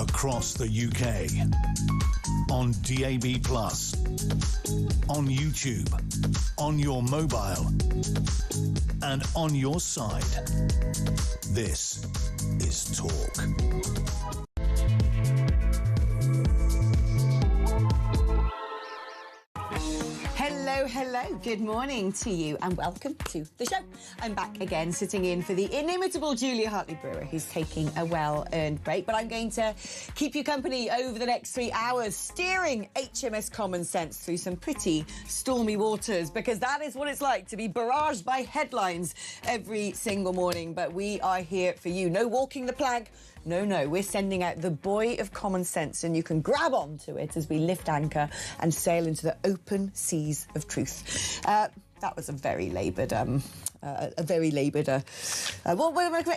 Across the UK, on DAB+, on YouTube, on your mobile, and on your side. This is Talk. Hello, good morning to you and welcome to the show. I'm back again, sitting in for the inimitable Julia Hartley-Brewer, who's taking a well-earned break, but I'm going to keep you company over the next 3 hours, steering HMS Common Sense through some pretty stormy waters, because that is what it's like to be barraged by headlines every single morning. But we are here for you. No walking the plank. No, we're sending out the buoy of common sense, and you can grab onto it as we lift anchor and sail into the open seas of truth. That was a very laboured,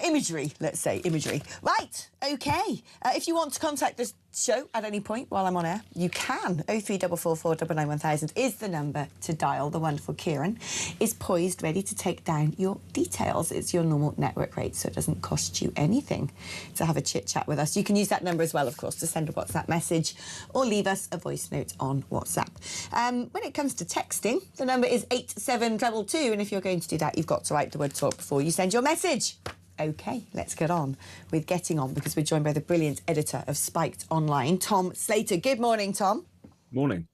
imagery, let's say, imagery. Right, OK. If you want to contact this show at any point while I'm on air, you can. 03444 991,000 is the number to dial. The wonderful Kieran is poised, ready to take down your details. It's your normal network rate, so it doesn't cost you anything to have a chit-chat with us. You can use that number as well, of course, to send a WhatsApp message or leave us a voice note on WhatsApp. When it comes to texting, the number is 8722, and if you're going to do that, you've got to write the word talk before you send your message. OK, let's get on with getting on, because we're joined by the brilliant editor of Spiked Online, Tom Slater. Good morning, Tom. Morning.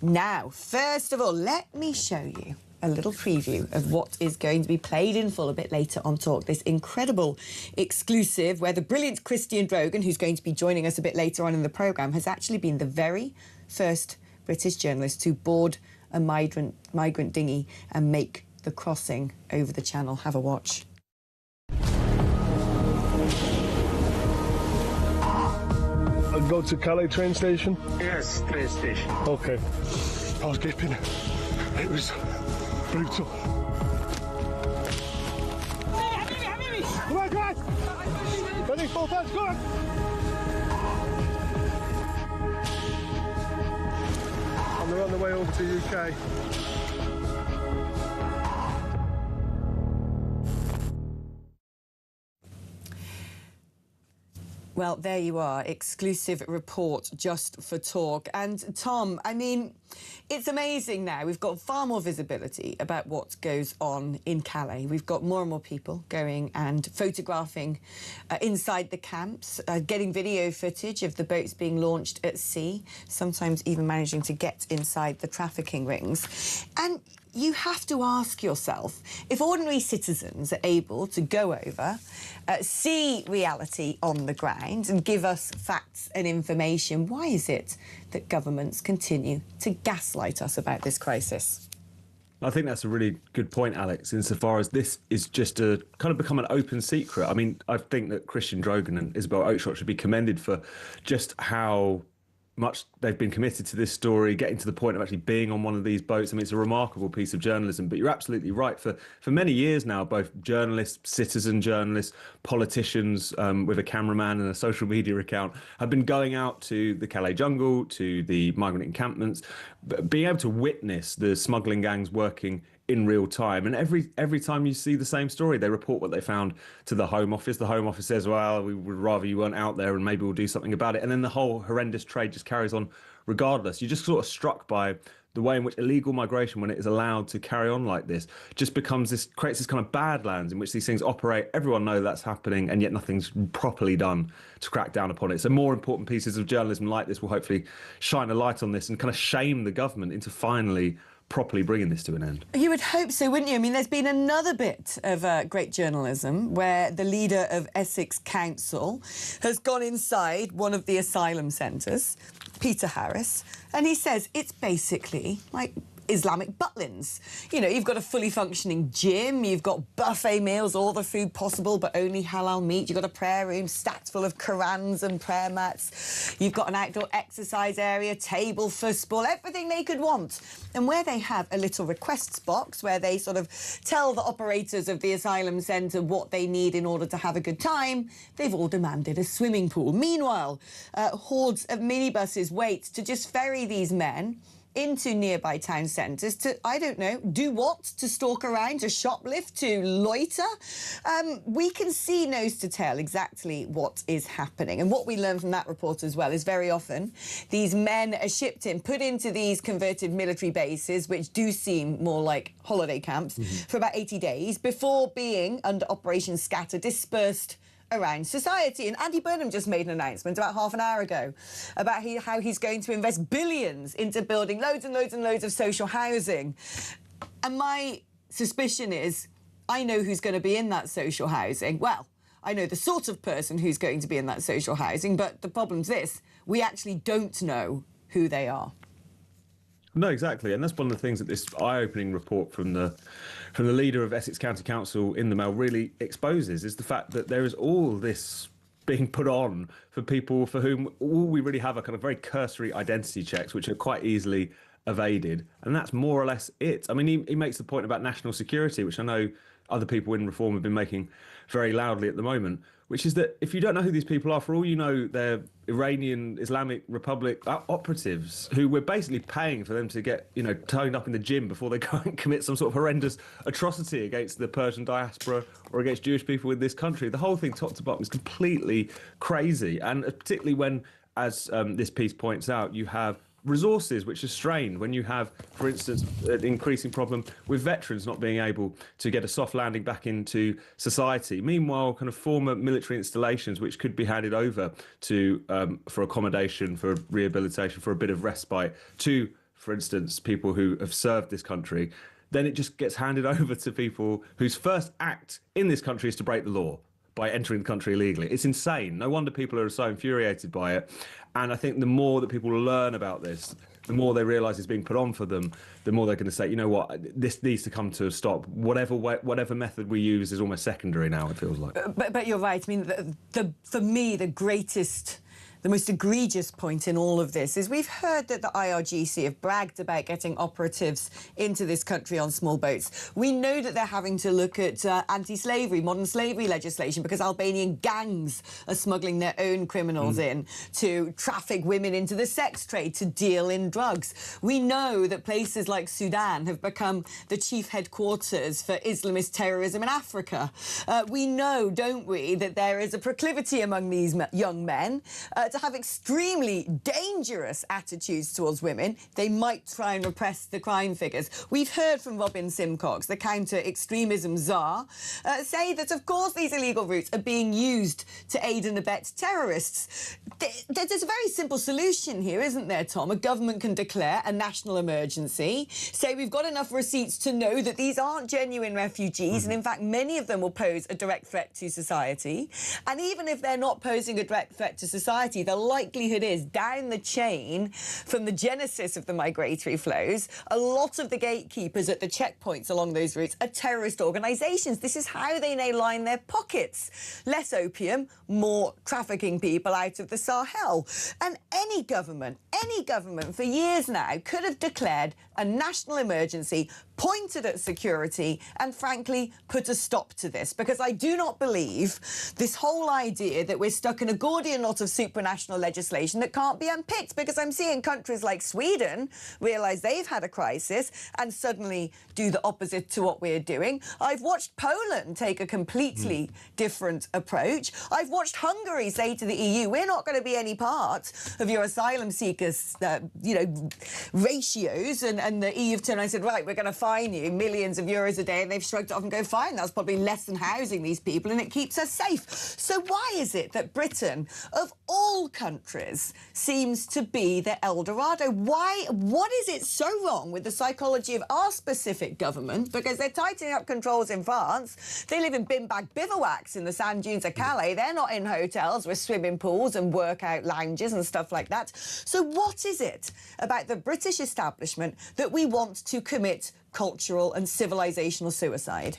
Now, first of all, let me show you a little preview of what is going to be played in full a bit later on Talk. This incredible exclusive where the brilliant Christian Drogan, who's going to be joining us a bit later on in the programme, has actually been the very first British journalist to board a migrant dinghy and make the crossing over the channel. Have a watch. Go to Calais train station? Yes, train station. OK. I was gaping. It was brutal. Come on, guys! Ready, full touch, go on! And they're on the way over to UK. Well, there you are, exclusive report just for Talk. And Tom, I mean, it's amazing now. We've got far more visibility about what goes on in Calais. We've got more and more people going and photographing inside the camps, getting video footage of the boats being launched at sea, sometimes even managing to get inside the trafficking rings. And you have to ask yourself, if ordinary citizens are able to go over, see reality on the ground and give us facts and information, why is it that governments continue to gaslight us about this crisis? I think that's a really good point, Alex, insofar as this is just a kind of become an open secret. I mean, I think that Christian Drogan and Isabel Oakeshott should be commended for just how much they've been committed to this story, getting to the point of actually being on one of these boats. I mean, it's a remarkable piece of journalism, but you're absolutely right. For many years now, both journalists, citizen journalists, politicians with a cameraman and a social media account have been going out to the Calais jungle, to the migrant encampments, being able to witness the smuggling gangs working in real time. And every time you see the same story, they report what they found to the Home Office. The Home Office says, well, we would rather you weren't out there and maybe we'll do something about it. And then the whole horrendous trade just carries on regardless. You're just sort of struck by the way in which illegal migration, when it is allowed to carry on like this, just creates this kind of badlands in which these things operate. Everyone knows that's happening, and yet nothing's properly done to crack down upon it. So more important pieces of journalism like this will hopefully shine a light on this and kind of shame the government into finally properly bringing this to an end. You would hope so, wouldn't you? I mean, there's been another bit of great journalism where the leader of Essex Council has gone inside one of the asylum centres, Peter Harris, and he says it's basically like Islamic butlins. You know, you've got a fully functioning gym, you've got buffet meals, all the food possible, but only halal meat. You've got a prayer room stacked full of Qurans and prayer mats. You've got an outdoor exercise area, table for sport, everything they could want. And where they have a little requests box where they sort of tell the operators of the asylum centre what they need in order to have a good time, they've all demanded a swimming pool. Meanwhile, hordes of minibuses wait to just ferry these men into nearby town centres to, I don't know, do what? To stalk around, to shoplift, to loiter? We can see nose to tail exactly what is happening. And what we learn from that report as well is very often these men are shipped in, put into these converted military bases, which do seem more like holiday camps, for about 80 days before being, under Operation Scatter, dispersed around society. And Andy Burnham just made an announcement about half an hour ago about how he's going to invest billions into building loads and loads and loads of social housing. And my suspicion is, I know who's going to be in that social housing. Well, I know the sort of person who's going to be in that social housing, but the problem's this: we actually don't know who they are. No, exactly. And that's one of the things that this eye-opening report from the leader of Essex County Council in the Mail really exposes, is the fact that there is all this being put on for people for whom all we really have are kind of very cursory identity checks, which are quite easily evaded. And that's more or less it. I mean, he makes the point about national security, which I know other people in Reform have been making very loudly at the moment, which is that if you don't know who these people are, for all you know, they're Iranian Islamic Republic operatives who we're basically paying for them to get, you know, toned up in the gym before they go and commit some sort of horrendous atrocity against the Persian diaspora or against Jewish people in this country. The whole thing, top to bottom, is completely crazy. And particularly when, as this piece points out, you have resources which are strained, when you have, for instance, an increasing problem with veterans not being able to get a soft landing back into society. Meanwhile, kind of former military installations which could be handed over to for accommodation, for rehabilitation, for a bit of respite to, for instance, people who have served this country, then it just gets handed over to people whose first act in this country is to break the law by entering the country illegally. It's insane. No wonder people are so infuriated by it. And I think the more that people learn about this, the more they realise it's being put on for them, the more they're going to say, you know what, this needs to come to a stop. Whatever method we use is almost secondary now, it feels like. But you're right. I mean, for me, the most egregious point in all of this is we've heard that the IRGC have bragged about getting operatives into this country on small boats. We know that they're having to look at anti-slavery, modern slavery legislation, because Albanian gangs are smuggling their own criminals in to traffic women into the sex trade, to deal in drugs. We know that places like Sudan have become the chief headquarters for Islamist terrorism in Africa. We know, don't we, that there is a proclivity among these young men to have extremely dangerous attitudes towards women. They might try and repress the crime figures. We've heard from Robin Simcox, the counter-extremism czar, say that, of course, these illegal routes are being used to aid and abet terrorists. There's a very simple solution here, isn't there, Tom? A government can declare a national emergency, say we've got enough receipts to know that these aren't genuine refugees, and in fact, many of them will pose a direct threat to society. And even if they're not posing a direct threat to society, the likelihood is, down the chain, from the genesis of the migratory flows, a lot of the gatekeepers at the checkpoints along those routes are terrorist organisations. This is how they line their pockets. Less opium, more trafficking people out of the Sahel. And any government for years now could have declared a national emergency, pointed at security, and frankly put a stop to this, because I do not believe this whole idea that we're stuck in a Gordian knot of supranational legislation that can't be unpicked, because I'm seeing countries like Sweden realise they've had a crisis and suddenly do the opposite to what we're doing. I've watched Poland take a completely different approach. I've watched Hungary say to the EU, we're not going to be any part of your asylum seekers, ratios, and the EU have turned around and said, right, we're going to fine you millions of euros a day, and they've shrugged it off and go, fine, that's probably less than housing these people, and it keeps us safe. So why is it that Britain, of all all countries seems to be the El Dorado. What is it so wrong with the psychology of our specific government? Because they're tightening up controls in France. They live in bin-bag bivouacs in the sand dunes of Calais. They're not in hotels with swimming pools and workout lounges and stuff like that. So what is it about the British establishment that we want to commit cultural and civilisational suicide?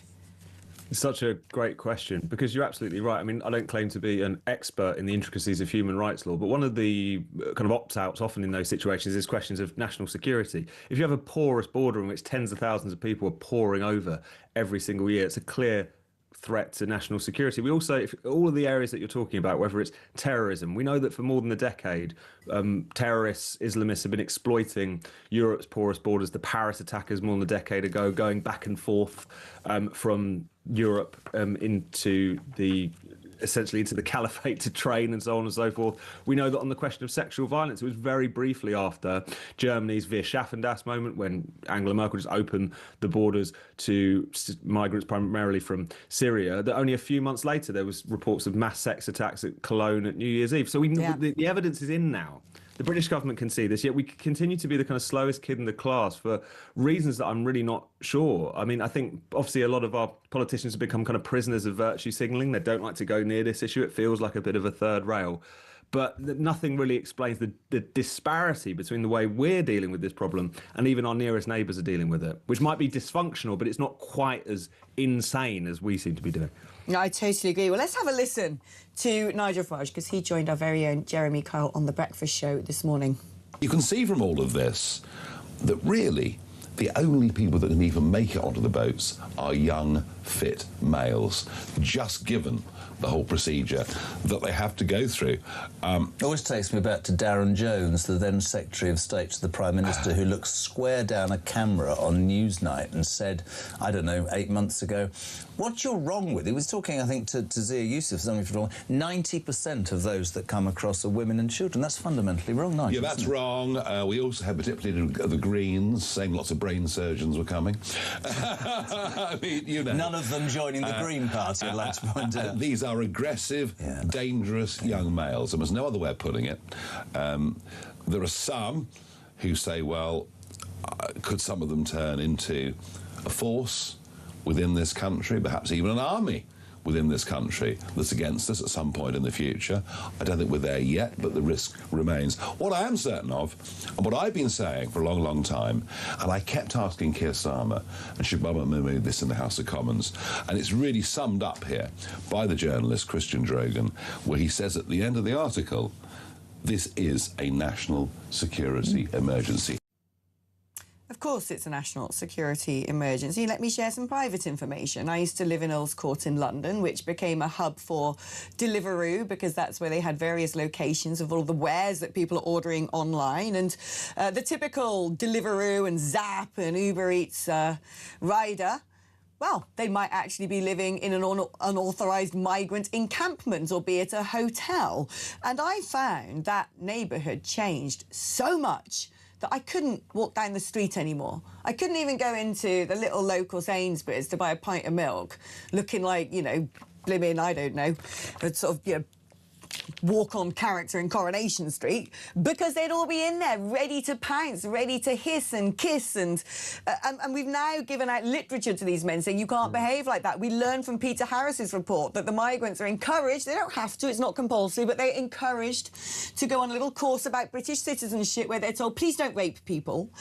It's such a great question, because you're absolutely right. I mean, I don't claim to be an expert in the intricacies of human rights law, but one of the kind of opt-outs often in those situations is questions of national security. If you have a porous border in which tens of thousands of people are pouring over every single year, it's a clear threat to national security. We also, if all of the areas that you're talking about, whether it's terrorism, we know that for more than a decade, terrorists, Islamists have been exploiting Europe's porous borders. The Paris attackers more than a decade ago, going back and forth from Europe essentially into the caliphate to train and so on and so forth. We know that on the question of sexual violence, it was very briefly after Germany's Wir schaffen das moment when Angela Merkel just opened the borders to migrants primarily from Syria, that only a few months later there was reports of mass sex attacks at Cologne at New Year's Eve. So the evidence is in now. The British government can see this, yet we continue to be the kind of slowest kid in the class for reasons that I'm really not sure. I mean, I think obviously a lot of our politicians have become kind of prisoners of virtue signalling. They don't like to go near this issue. It feels like a bit of a third rail. But nothing really explains the disparity between the way we're dealing with this problem and even our nearest neighbours are dealing with it, which might be dysfunctional, but it's not quite as insane as we seem to be doing. No, I totally agree. Well, let's have a listen to Nigel Farage, because he joined our very own Jeremy Kyle on The Breakfast Show this morning. You can see from all of this that really the only people that can even make it onto the boats are young, fit males, just given the whole procedure that they have to go through. It always takes me back to Darren Jones, the then Secretary of State to the Prime Minister, who looked square down a camera on Newsnight and said, I don't know, 8 months ago, what you're wrong with? He was talking, I think, to Zia Yusuf, 90% of those that come across are women and children. That's fundamentally wrong, Nigel. Yeah, that's wrong. We also had, particularly the Greens, saying lots of brain surgeons were coming. I mean, you know. None of them joining the Green Party, I'd like to point out. These are aggressive, dangerous young males, and there's no other way of putting it. There are some who say, well, could some of them turn into a force within this country, perhaps even an army within this country that's against us at some point in the future? I don't think we're there yet, but the risk remains. What I am certain of, and what I've been saying for a long, long time, and I kept asking Keir Starmer and Shababa Mahmood this in the House of Commons, and it's really summed up here by the journalist Christian Drogan, where he says at the end of the article, this is a national security emergency. Of course it's a national security emergency. Let me share some private information. I used to live in Earl's Court in London, which became a hub for Deliveroo, because that's where they had various locations of all the wares that people are ordering online. And the typical Deliveroo and Zap and Uber Eats rider, well, they might actually be living in an unauthorised migrant encampment, albeit a hotel. And I found that neighbourhood changed so much that I couldn't walk down the street anymore. I couldn't even go into the little local Sainsbury's to buy a pint of milk, looking like, you know, blimmin', I don't know, a sort of, you know, walk-on character in Coronation Street, because they'd all be in there ready to pounce, ready to hiss and kiss, and we've now given out literature to these men saying you can't behave like that. We learned from Peter Harris's report that the migrants are encouraged, they don't have to, it's not compulsory, but they're encouraged to go on a little course about British citizenship where they're told, please don't rape people.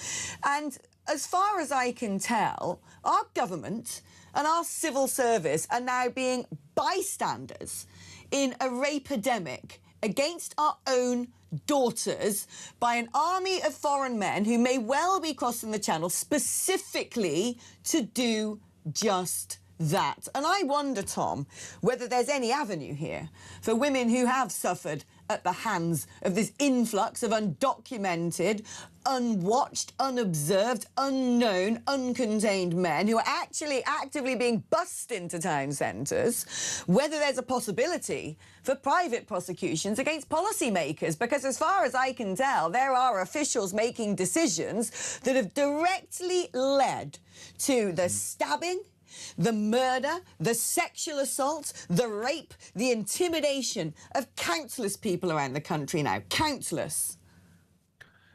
And as far as I can tell, our government and our civil service are now being bystanders in a rape-epidemic against our own daughters by an army of foreign men who may well be crossing the channel specifically to do just that. And I wonder, Tom, whether there's any avenue here for women who have suffered at the hands of this influx of undocumented, unwatched, unobserved, unknown, uncontained men who are actually actively being bussed into town centres, whether there's a possibility for private prosecutions against policymakers, because as far as I can tell, there are officials making decisions that have directly led to the stabbing, the murder, the sexual assault, the rape, the intimidation of countless people around the country now. Countless.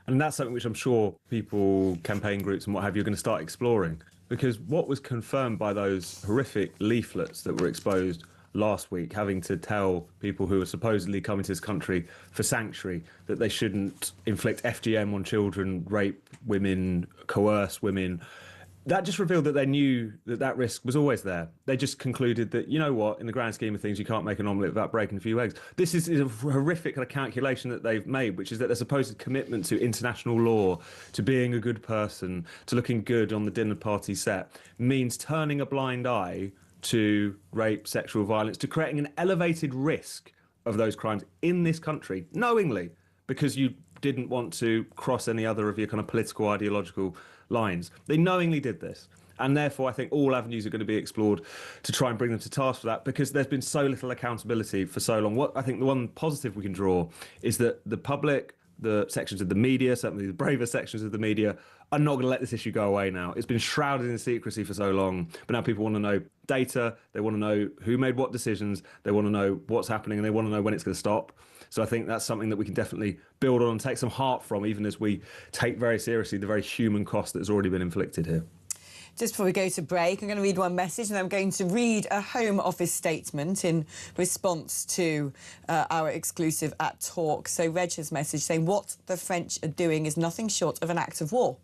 And that's something which I'm sure people, campaign groups and what have you, are going to start exploring. Because what was confirmed by those horrific leaflets that were exposed last week, having to tell people who are supposedly coming to this country for sanctuary that they shouldn't inflict FGM on children, rape women, coerce women, that just revealed that they knew that that risk was always there. They just concluded that, you know what, in the grand scheme of things, you can't make an omelette without breaking a few eggs. This is a horrific kind of calculation that they've made, which is that their supposed commitment to international law, to being a good person, to looking good on the dinner party set, means turning a blind eye to rape, sexual violence, to creating an elevated risk of those crimes in this country, knowingly, because you didn't want to cross any other of your kind of political, ideological lines. They knowingly did this. And therefore, I think all avenues are going to be explored to try and bring them to task for that, because there's been so little accountability for so long. What I think the one positive we can draw is that the public, the sections of the media, certainly the braver sections of the media, are not going to let this issue go away now. It's been shrouded in secrecy for so long, but now people want to know data, they want to know who made what decisions, they want to know what's happening, and they want to know when it's going to stop. So I think that's something that we can definitely build on and take some heart from, even as we take very seriously the very human cost that's already been inflicted here. Just before we go to break, I'm going to read one message, and I'm going to read a Home Office statement in response to our exclusive at Talk. So Reg has messaged saying, what the French are doing is nothing short of an act of war.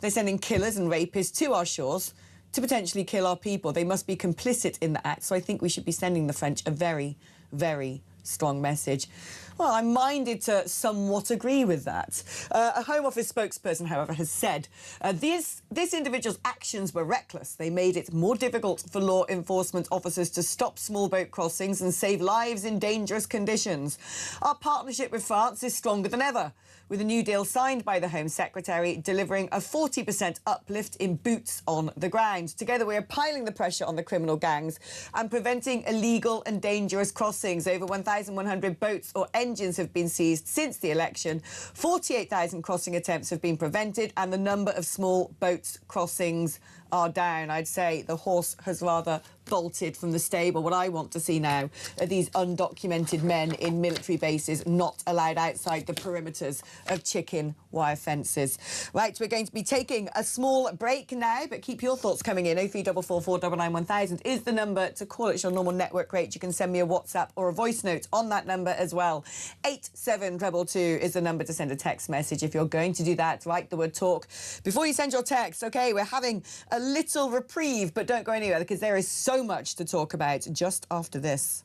They're sending killers and rapists to our shores to potentially kill our people. They must be complicit in the act, so I think we should be sending the French a very, very strong message. Well, I'm minded to somewhat agree with that. A Home Office spokesperson, however, has said this individual's actions were reckless. They made it more difficult for law enforcement officers to stop small boat crossings and save lives in dangerous conditions. Our partnership with France is stronger than ever, with a new deal signed by the Home Secretary delivering a 40% uplift in boots on the ground. Together, we are piling the pressure on the criminal gangs and preventing illegal and dangerous crossings. Over 1,100 boats or engines have been seized since the election. 48,000 crossing attempts have been prevented, and the number of small boats crossings are down. I'd say the horse has rather bolted from the stable. What I want to see now are these undocumented men in military bases not allowed outside the perimeters of chicken wire fences. Right, we're going to be taking a small break now, but keep your thoughts coming in. 03444 991 is the number to call. It's your normal network rate. You can send me a WhatsApp or a voice note on that number as well. 87222 is the number to send a text message. If you're going to do that, write the word talk before you send your text. OK, we're having a little reprieve, but don't go anywhere, because there is so much to talk about just after this.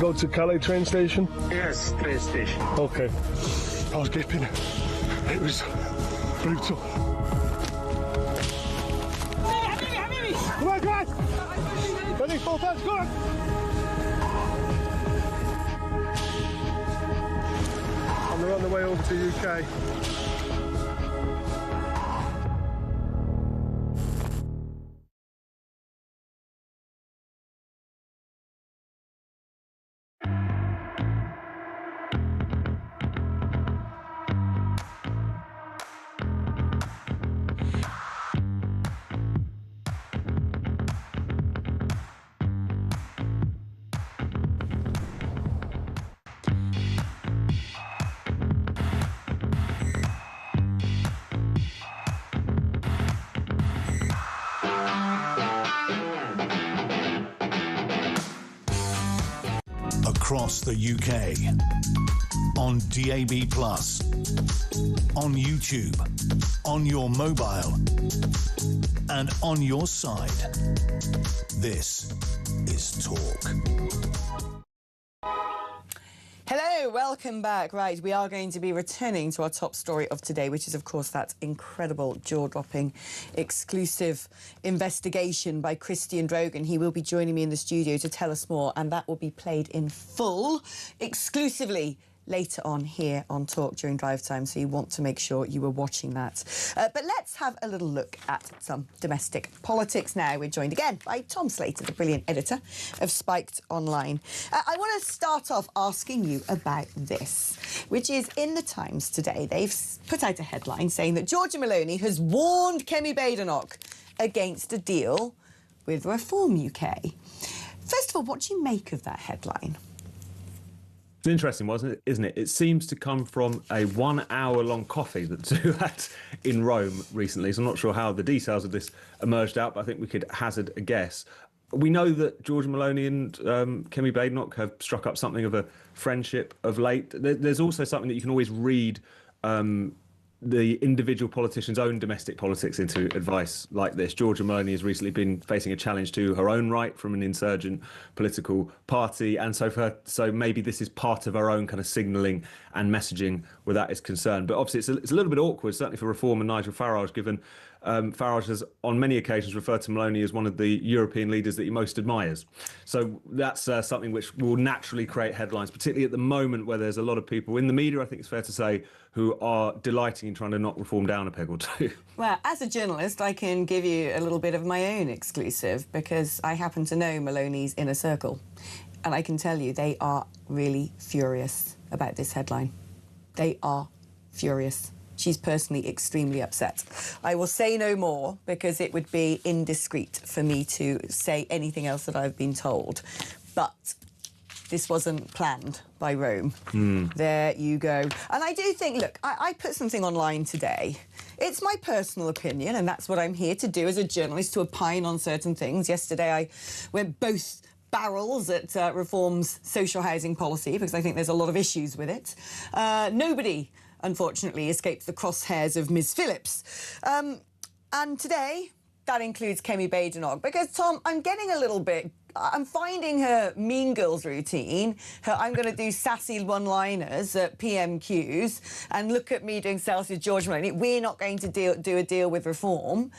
go to Calais train station? Yes, train station. Okay. I was gripping. It was brutal. Come on, come on! Ready, full touch, go on! And we're on the way over to UK. Across the UK, on DAB+, on YouTube, on your mobile, and on your side. This is Talk. Hello, welcome back. Right, we are going to be returning to our top story of today, which is, of course, that incredible, jaw-dropping, exclusive investigation by Christian Drogan. He will be joining me in the studio to tell us more, and that will be played in full, exclusively, later on here on Talk during drive time, so you want to make sure you were watching that. But let's have a little look at some domestic politics now. We're joined again by Tom Slater, the brilliant editor of Spiked Online. I want to start off asking you about this, which is in the Times today. They've put out a headline saying that Georgia Maloney has warned Kemi Badenoch against a deal with Reform UK. First of all, what do you make of that headline? It's interesting, isn't it? It seems to come from a 1 hour long coffee that two had in Rome recently. So I'm not sure how the details of this emerged out, but I think we could hazard a guess. We know that Georgia Maloney and Kemi Badenoch have struck up something of a friendship of late. There's also something that you can always read the individual politician's own domestic politics into advice like this. Georgia Maloney has recently been facing a challenge to her own right from an insurgent political party, and so maybe this is part of her own kind of signalling and messaging where that is concerned. But obviously it's a little bit awkward, certainly for Reform and Nigel Farage, given Farage has on many occasions referred to Maloney as one of the European leaders that he most admires. So that's something which will naturally create headlines, particularly at the moment where there's a lot of people in the media, I think it's fair to say, who are delighting in trying to knock Reform down a peg or two. Well, as a journalist, I can give you a little bit of my own exclusive because I happen to know Maloney's inner circle. And I can tell you they are really furious about this headline. They are furious. She's personally extremely upset. I will say no more because it would be indiscreet for me to say anything else that I've been told. But this wasn't planned by Rome. There you go. And I do think, look, I put something online today. It's my personal opinion, and that's what I'm here to do as a journalist, to opine on certain things. Yesterday I went both barrels at Reform's social housing policy because I think there's a lot of issues with it. Nobody, unfortunately, escaped the crosshairs of Ms. Phillips. And today, that includes Kemi Badenoch, because, Tom, I'm finding her Mean Girls routine, her I'm going to do sassy one-liners at PMQs, and look at me doing selfies with George Maloney. We're not going to do a deal with Reform.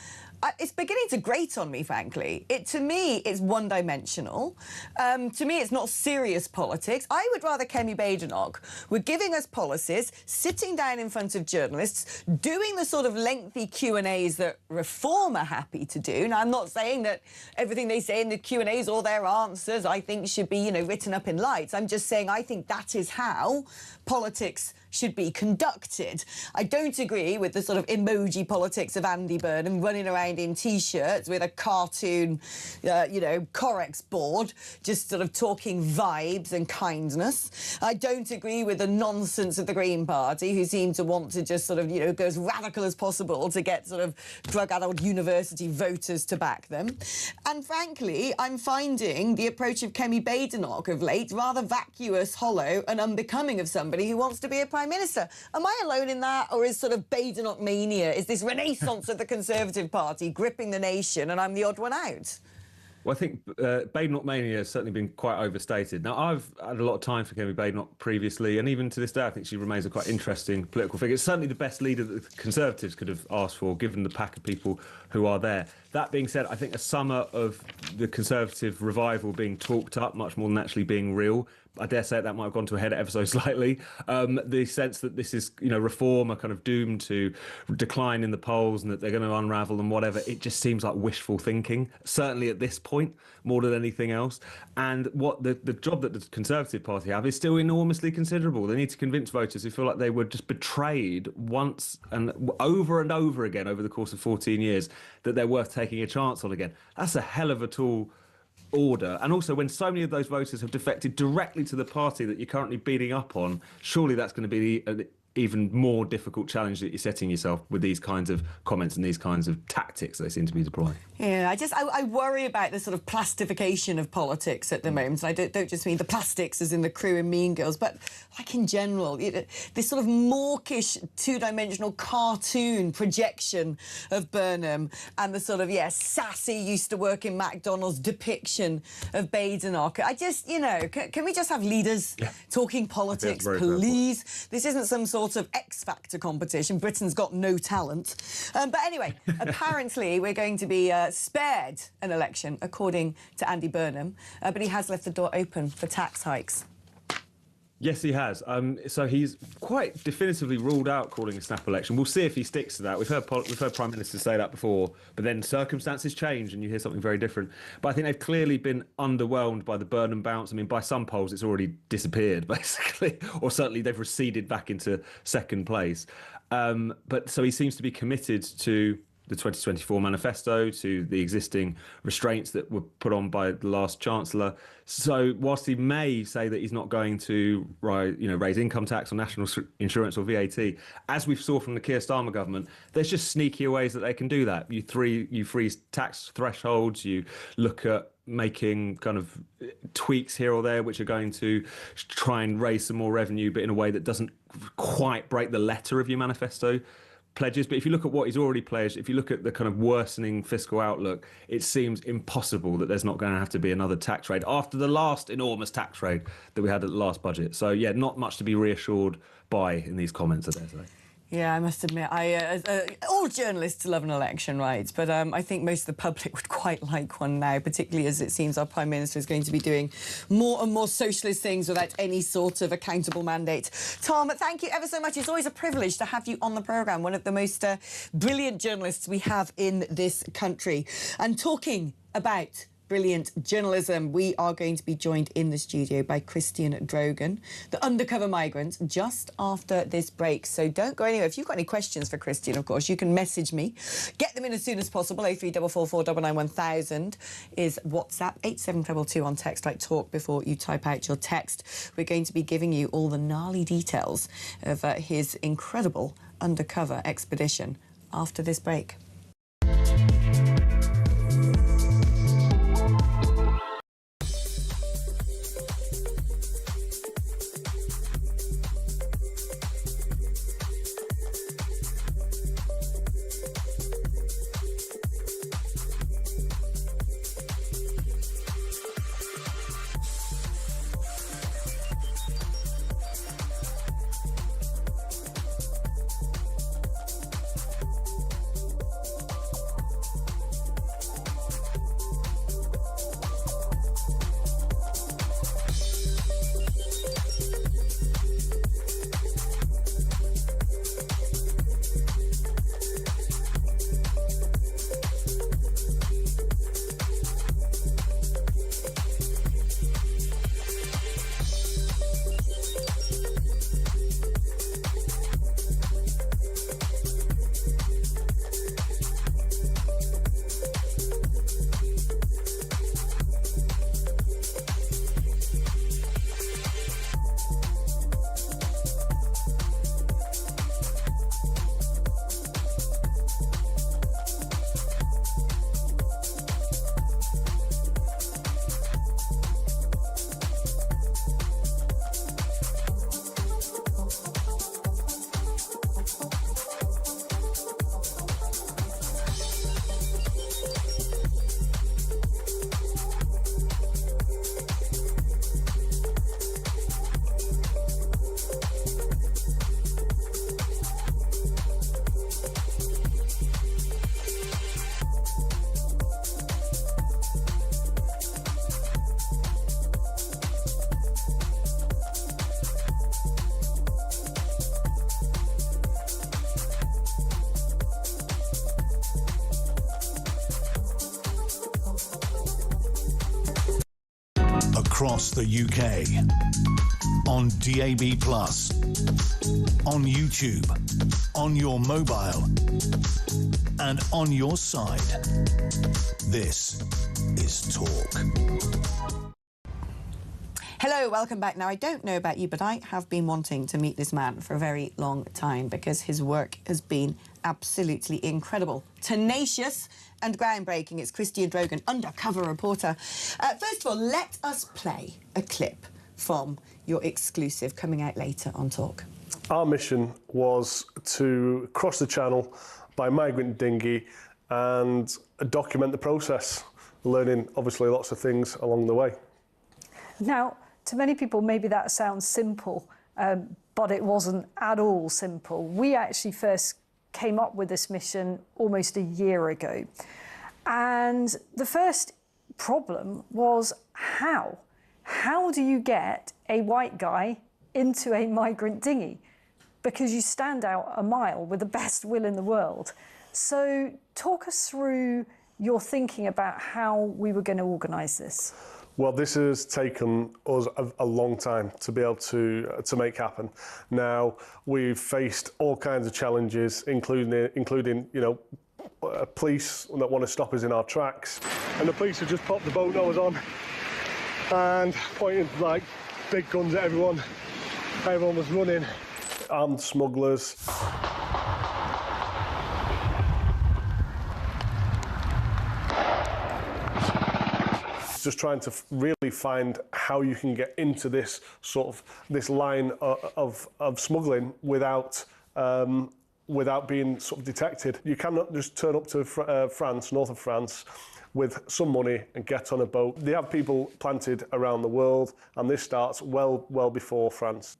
It's beginning to grate on me, frankly. To me, it's one-dimensional. To me, it's not serious politics. I would rather Kemi Badenoch were giving us policies, sitting down in front of journalists, doing the sort of lengthy Q&As that Reform are happy to do. Now, I'm not saying that everything they say in the Q&As, all their answers, I think should be, written up in lights. I'm just saying I think that is how politics should be conducted. I don't agree with the sort of emoji politics of Andy Burnham running around in T-shirts with a cartoon, Corex board, just sort of talking vibes and kindness. I don't agree with the nonsense of the Green Party, who seem to want to just sort of, go as radical as possible to get sort of drug-addled university voters to back them. And frankly, I'm finding the approach of Kemi Badenoch of late rather vacuous, hollow and unbecoming of somebody who wants to be a Prime Minister. Am I alone in that, or is sort of Badenoch mania, is this renaissance of the Conservative Party gripping the nation and I'm the odd one out? Well, I think Badenoch mania has certainly been quite overstated. Now, I've had a lot of time for Kemi Badenoch previously, and even to this day, I think she remains a quite interesting political figure. It's certainly the best leader that the Conservatives could have asked for, given the pack of people who are there. That being said, I think a summer of the Conservative revival being talked up much more than actually being real. I dare say that might have gone to a head ever so slightly. The sense that this is, reform are kind of doomed to decline in the polls and that they're going to unravel and whatever, it just seems like wishful thinking, certainly at this point, more than anything else. And what the job that the Conservative Party have is still enormously considerable. They need to convince voters who feel like they were just betrayed once and over again over the course of 14 years that they're worth taking a chance on again. That's a hell of a tall order. And also, when so many of those voters have defected directly to the party that you're currently beating up on, surely that's going to be an even more difficult challenge that you're setting yourself with these kinds of comments and these kinds of tactics they seem to be deploying. Yeah, I worry about the sort of plastification of politics at the moment. And I don't just mean the plastics as in the crew in Mean Girls, but like in general, this sort of mawkish, two-dimensional cartoon projection of Burnham and the sort of, sassy, used to work in McDonald's depiction of Badenoch. I just, can we just have leaders talking politics, please? This isn't some sort of X Factor competition. Britain's got no talent. But anyway, apparently we're going to be spared an election, according to Andy Burnham, but he has left the door open for tax hikes. Yes, he has. So he's quite definitively ruled out calling a snap election. We'll see if he sticks to that. We've heard Prime Ministers say that before, but then circumstances change and you hear something very different. But I think they've clearly been underwhelmed by the Burnham bounce. I mean, by some polls, it's already disappeared, basically, or certainly they've receded back into second place. But so he seems to be committed to the 2024 manifesto, to the existing restraints that were put on by the last Chancellor. So whilst he may say that he's not going to raise income tax or national insurance or VAT, as we saw from the Keir Starmer government, there's just sneakier ways that they can do that. You freeze tax thresholds, you look at making kind of tweaks here or there which are going to try and raise some more revenue, but in a way that doesn't quite break the letter of your manifesto pledges. But if you look at what he's already pledged, if you look at the kind of worsening fiscal outlook, it seems impossible that there's not going to have to be another tax raid after the last enormous tax raid that we had at the last budget. So, not much to be reassured by in these comments, I dare say. Yeah, I must admit, all journalists love an election, right? But I think most of the public would quite like one now, particularly as it seems our Prime Minister is going to be doing more and more socialist things without any sort of accountable mandate. Tom, thank you ever so much. It's always a privilege to have you on the programme, one of the most brilliant journalists we have in this country. And talking about brilliant journalism, we are going to be joined in the studio by Christian Drogan, the undercover migrant, just after this break. So don't go anywhere. If you've got any questions for Christian, of course, you can message me. Get them in as soon as possible. 03444 991 1000 is WhatsApp. 87222 on text like talk before you type out your text. We're going to be giving you all the gnarly details of his incredible undercover expedition after this break. across the UK. On DAB+, on YouTube, on your mobile, and on your side. This is Talk. Hello, welcome back. Now, I don't know about you, but I have been wanting to meet this man for a very long time because his work has been absolutely incredible, tenacious and groundbreaking. It's Christian Drogan, undercover reporter. First of all, let us play a clip from your exclusive coming out later on Talk. Our mission was to cross the channel by migrant dinghy and document the process, learning obviously lots of things along the way. Now, to many people, maybe that sounds simple, but it wasn't at all simple. We actually first came up with this mission almost a year ago. And the first problem was how? How do you get a white guy into a migrant dinghy? Because you stand out a mile with the best will in the world. So talk us through your thinking about how we were going to organise this. Well, this has taken us a long time to be able to make happen. Now, we've faced all kinds of challenges, including you know, police that want to stop us in our tracks. And the police have just popped the boat nose on and pointed like big guns at everyone. Everyone was running. Armed smugglers. Just trying to really find how you can get into this this line of smuggling without being sort of detected. You cannot just turn up to France, north of France, with some money and get on a boat. They have people planted around the world, and this starts well before France.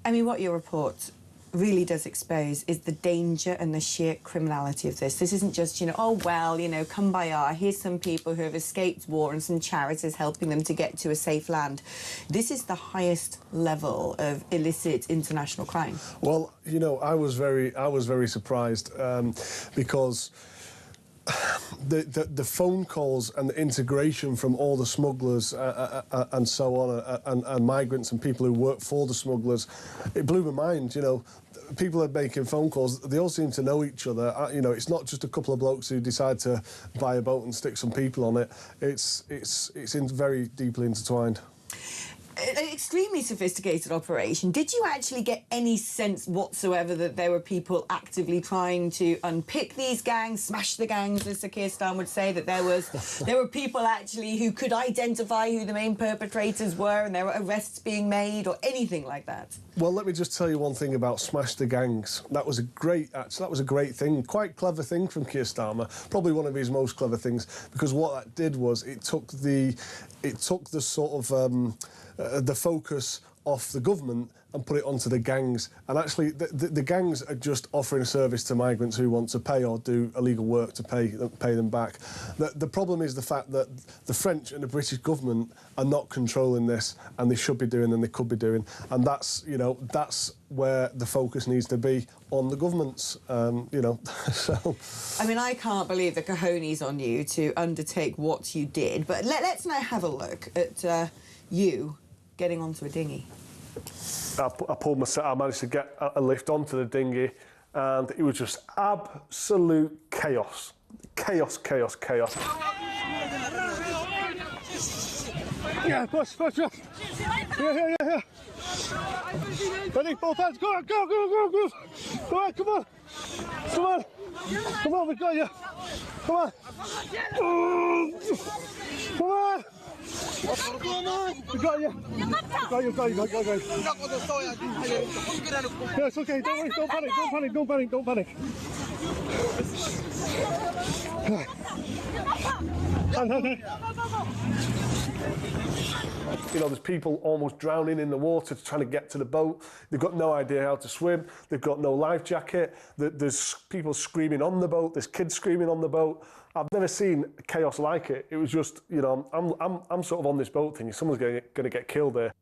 I mean, what your report really does expose is the danger and the sheer criminality of this. This isn't just, you know, oh, well, you know, kumbaya, here's some people who have escaped war and some charities helping them to get to a safe land. This is the highest level of illicit international crime. Well, you know, I was very surprised because the phone calls and the integration from all the smugglers and so on, and migrants and people who work for the smugglers, it blew my mind. You know, people are making phone calls. They all seem to know each other. You know, it's not just a couple of blokes who decide to buy a boat and stick some people on it. It's very deeply intertwined. An extremely sophisticated operation. Did you actually get any sense whatsoever that there were people actively trying to unpick these gangs, smash the gangs, as Sir Keir Starmer would say, that there were people actually who could identify who the main perpetrators were and there were arrests being made or anything like that? Well, let me just tell you one thing about smash the gangs. That was a great thing, quite clever thing from Keir Starmer, probably one of his most clever things, because what that did was it took the sort of the focus off the government and put it onto the gangs. And actually, the gangs are just offering a service to migrants who want to pay or do illegal work to pay them back. The problem is the fact that the French and the British government are not controlling this, and they should be doing and they could be doing. And that's, you know, that's where the focus needs to be, on the governments, you know. So, I mean, I can't believe the cojones on you to undertake what you did. But let's now have a look at you getting onto a dinghy. I managed to get a lift onto the dinghy, and it was just absolute chaos. Chaos. Yeah, push. Yeah. Ready, both hands, go. Go on, come on, we got you. Come on. We got you. Yeah, it's okay, don't worry, don't panic. You know, there's people almost drowning in the water trying to get to the boat. They've got no idea how to swim. They've got no life jacket. There's people screaming on the boat. There's kids screaming on the boat. I've never seen chaos like it. It was just, you know, I'm sort of on this boat thinking someone's going to get killed there.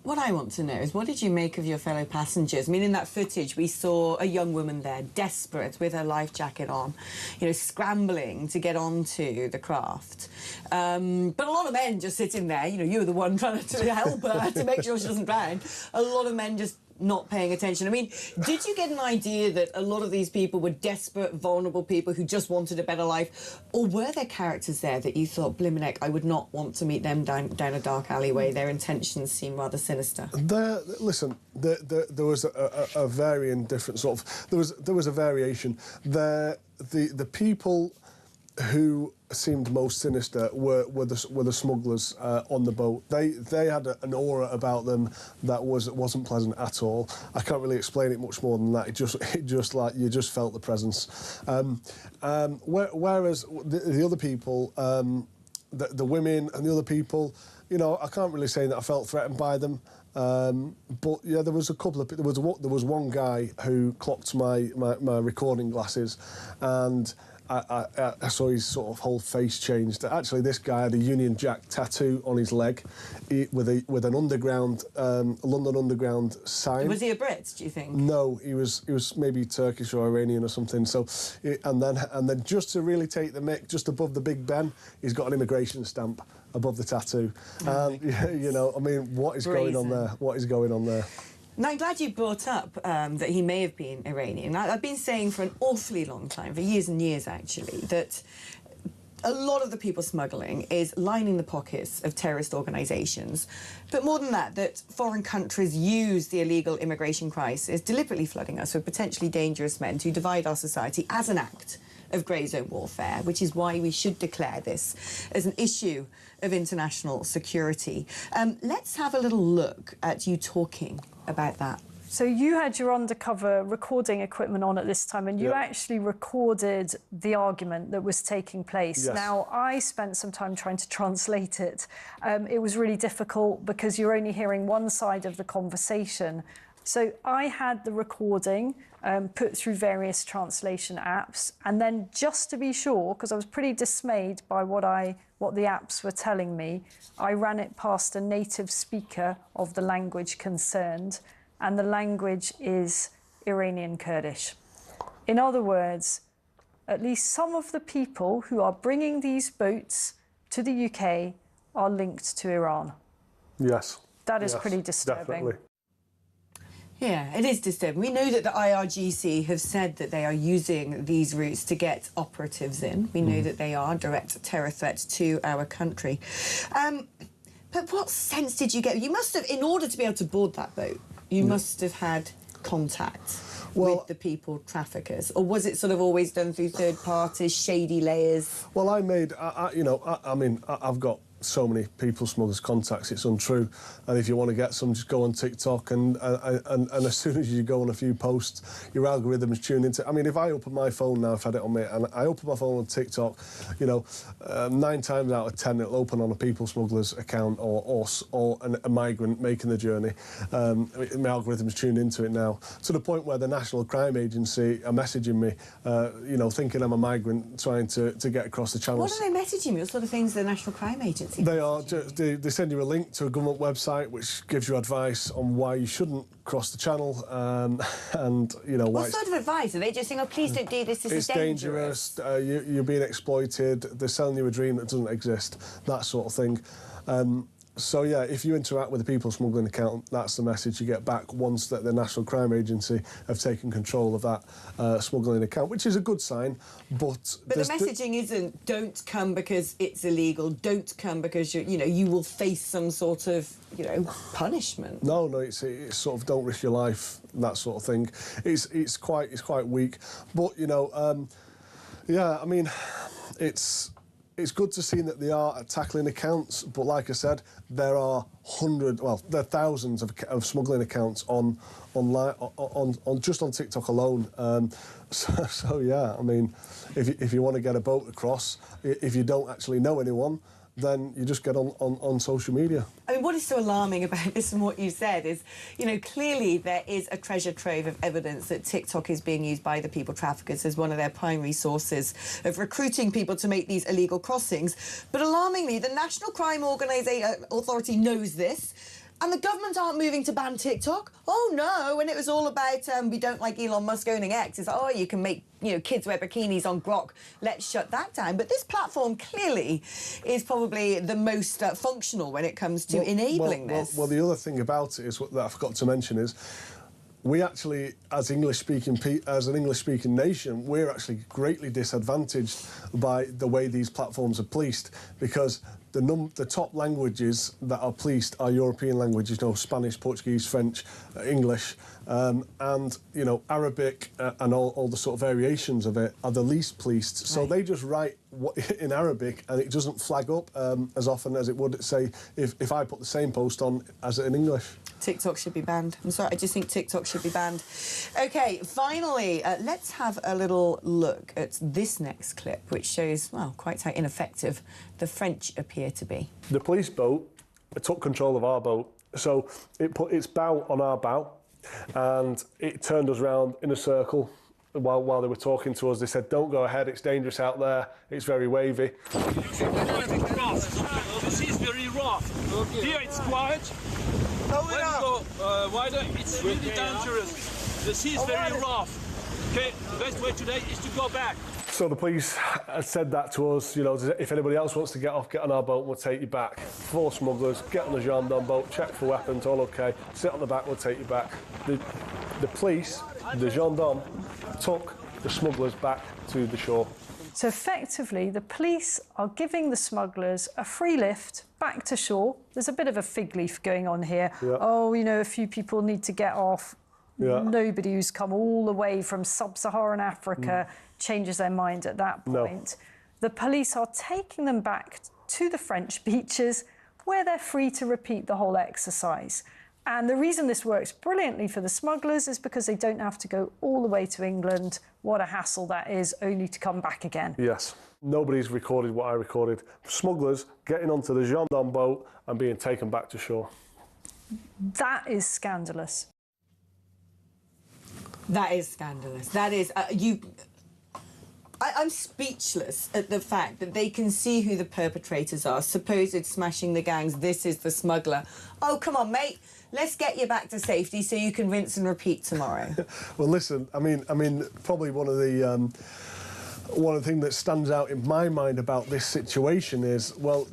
What I want to know is, what did you make of your fellow passengers? I mean, in that footage, we saw a young woman there, desperate, with her life jacket on, you know, scrambling to get onto the craft. But a lot of men just sitting there, you know, you were the one trying to help her to make sure she doesn't drown. A lot of men just not paying attention. I mean, did you get an idea that a lot of these people were desperate, vulnerable people who just wanted a better life? Or were there characters there that you thought, blimey, I would not want to meet them down a dark alleyway? Their intentions seem rather sinister. There was a varying different sort of... There was a variation. The people who seemed most sinister were the smugglers on the boat. They had an aura about them that wasn't pleasant at all. I can't really explain it much more than that. It just like you just felt the presence. Whereas the other people, the women and the other people, you know, I can't really say that I felt threatened by them. But yeah, there was a couple of there was one guy who clocked my recording glasses, and I saw his sort of whole face changed. Actually, this guy had a Union Jack tattoo on his leg with an underground, London Underground sign. Was he a Brit, do you think? No, he was maybe Turkish or Iranian or something. So, and then just to really take the mick, just above the Big Ben, he's got an immigration stamp above the tattoo. And you know, I mean, what is going on there? What is going on there? Now, I'm glad you brought up that he may have been Iranian. I've been saying for an awfully long time, for years and years actually, that a lot of the people smuggling is lining the pockets of terrorist organisations. But more than that, that foreign countries use the illegal immigration crisis, deliberately flooding us with potentially dangerous men to divide our society as an act of grey zone warfare, which is why we should declare this as an issue of international security. Let's have a little look at you talking about that. So you had your undercover recording equipment on at this time, and you actually recorded the argument that was taking place. Yes. Now, I spent some time trying to translate it. It was really difficult because you're only hearing one side of the conversation. So I had the recording put through various translation apps, and then just to be sure, because I was pretty dismayed by what the apps were telling me, I ran it past a native speaker of the language concerned, and the language is Iranian Kurdish. In other words, at least some of the people who are bringing these boats to the UK are linked to Iran. Yes. That is pretty disturbing. Definitely. Yeah, it is disturbing. We know that the IRGC have said that they are using these routes to get operatives in. We know that they are a direct terror threat to our country. But what sense did you get? You must have, in order to be able to board that boat, you must have had contact with the people traffickers, or was it sort of always done through third parties, shady layers? Well, I mean, I've got so many people smugglers contacts, it's untrue. And if you want to get some, just go on TikTok, and as soon as you go on a few posts, your algorithms tune into. I mean, if I open my phone now, I've had it on me, and I open my phone on TikTok, you know, 9 times out of 10 it'll open on a people smuggler's account or a migrant making the journey. My algorithms tune into it now, to the point where the National Crime Agency are messaging me, you know, thinking I'm a migrant trying to get across the channel. What are they messaging you? What sort of things the National Crime Agency? They send you a link to a government website which gives you advice on why you shouldn't cross the channel, and you know what sort of advice are they just saying? Oh, please don't do this. This is dangerous. You're being exploited. They're selling you a dream that doesn't exist. That sort of thing. So yeah, if you interact with the people smuggling account, that's the message you get back once that the National Crime Agency have taken control of that smuggling account, which is a good sign. But the messaging isn't don't come because it's illegal, don't come because you will face some sort of punishment. No, it's sort of don't risk your life, that sort of thing. It's quite weak, but yeah, I mean, it's good to see that they are tackling accounts, but like I said, there are thousands of smuggling accounts online just on TikTok alone. So yeah, I mean, if you want to get a boat across, if you don't actually know anyone, then you just get on social media. I mean, what is so alarming about this and what you said is, clearly there is a treasure trove of evidence that TikTok is being used by the people traffickers as one of their primary sources of recruiting people to make these illegal crossings. But alarmingly, the National Crime Authority knows this. And the government aren't moving to ban TikTok. Oh no! And it was all about we don't like Elon Musk owning X. It's oh, you can make kids wear bikinis on Grok. Let's shut that down. But this platform clearly is probably the most functional when it comes to enabling this. Well, the other thing about it is that I forgot to mention is we actually, as an English-speaking nation, we're actually greatly disadvantaged by the way these platforms are policed, because the top languages that are policed are European languages, Spanish, Portuguese, French, English, and Arabic and all the sort of variations of it are the least policed. Right. So they just write in Arabic, and it doesn't flag up as often as it would, say, if I put the same post on as in English. TikTok should be banned. I'm sorry, I just think TikTok should be banned. OK, finally, let's have a little look at this next clip, which shows, well, quite how ineffective the French appear to be. The police boat took control of our boat, so it put its bow on our bow, and it turned us round in a circle. While they were talking to us, they said, "Don't go ahead, it's dangerous out there, it's very wavy." This is very rough. Okay. Here it's quiet. When you go wider, it's really dangerous. The sea is very rough. Okay, the best way today is to go back. So the police said that to us, if anybody else wants to get off, get on our boat, we'll take you back. 4 smugglers, get on the gendarme boat, check for weapons, all okay, sit on the back, we'll take you back. The police, the gendarme, took the smugglers back to the shore. So effectively, the police are giving the smugglers a free lift back to shore. There's a bit of a fig leaf going on here. Yeah. Oh, a few people need to get off. Yeah. Nobody who's come all the way from sub-Saharan Africa changes their mind at that point. No. The police are taking them back to the French beaches, where they're free to repeat the whole exercise. And the reason this works brilliantly for the smugglers is because they don't have to go all the way to England. What a hassle that is, only to come back again. Yes. Nobody's recorded what I recorded. Smugglers getting onto the gendarme boat and being taken back to shore. That is scandalous. That is scandalous. That is... I'm speechless at the fact that they can see who the perpetrators are. Supposed smashing the gangs, this is the smuggler. Oh, come on, mate. Let's get you back to safety so you can rinse and repeat tomorrow. Well, listen, I mean, probably one of the things that stands out in my mind about this situation is, well,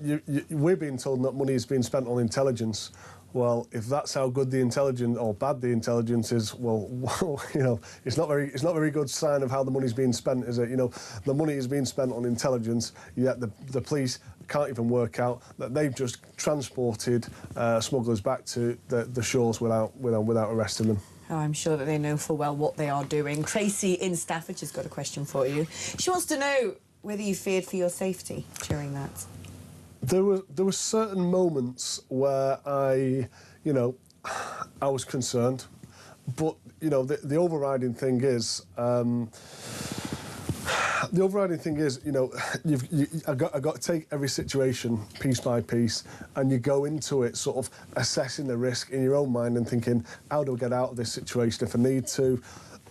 we're being told that money is being spent on intelligence. Well, if that's how good the intelligence or bad the intelligence is, well, it's not very good sign of how the money's being spent, is it? The money is being spent on intelligence, yet the police can't even work out that they've just transported smugglers back to the shores without arresting them. Oh, I'm sure that they know full well what they are doing. Tracy in Staffordshire has got a question for you. She wants to know whether you feared for your safety during that. There were certain moments where I was concerned, but the overriding thing is I got to take every situation piece by piece, and you go into it sort of assessing the risk in your own mind and thinking, how do I get out of this situation if I need to?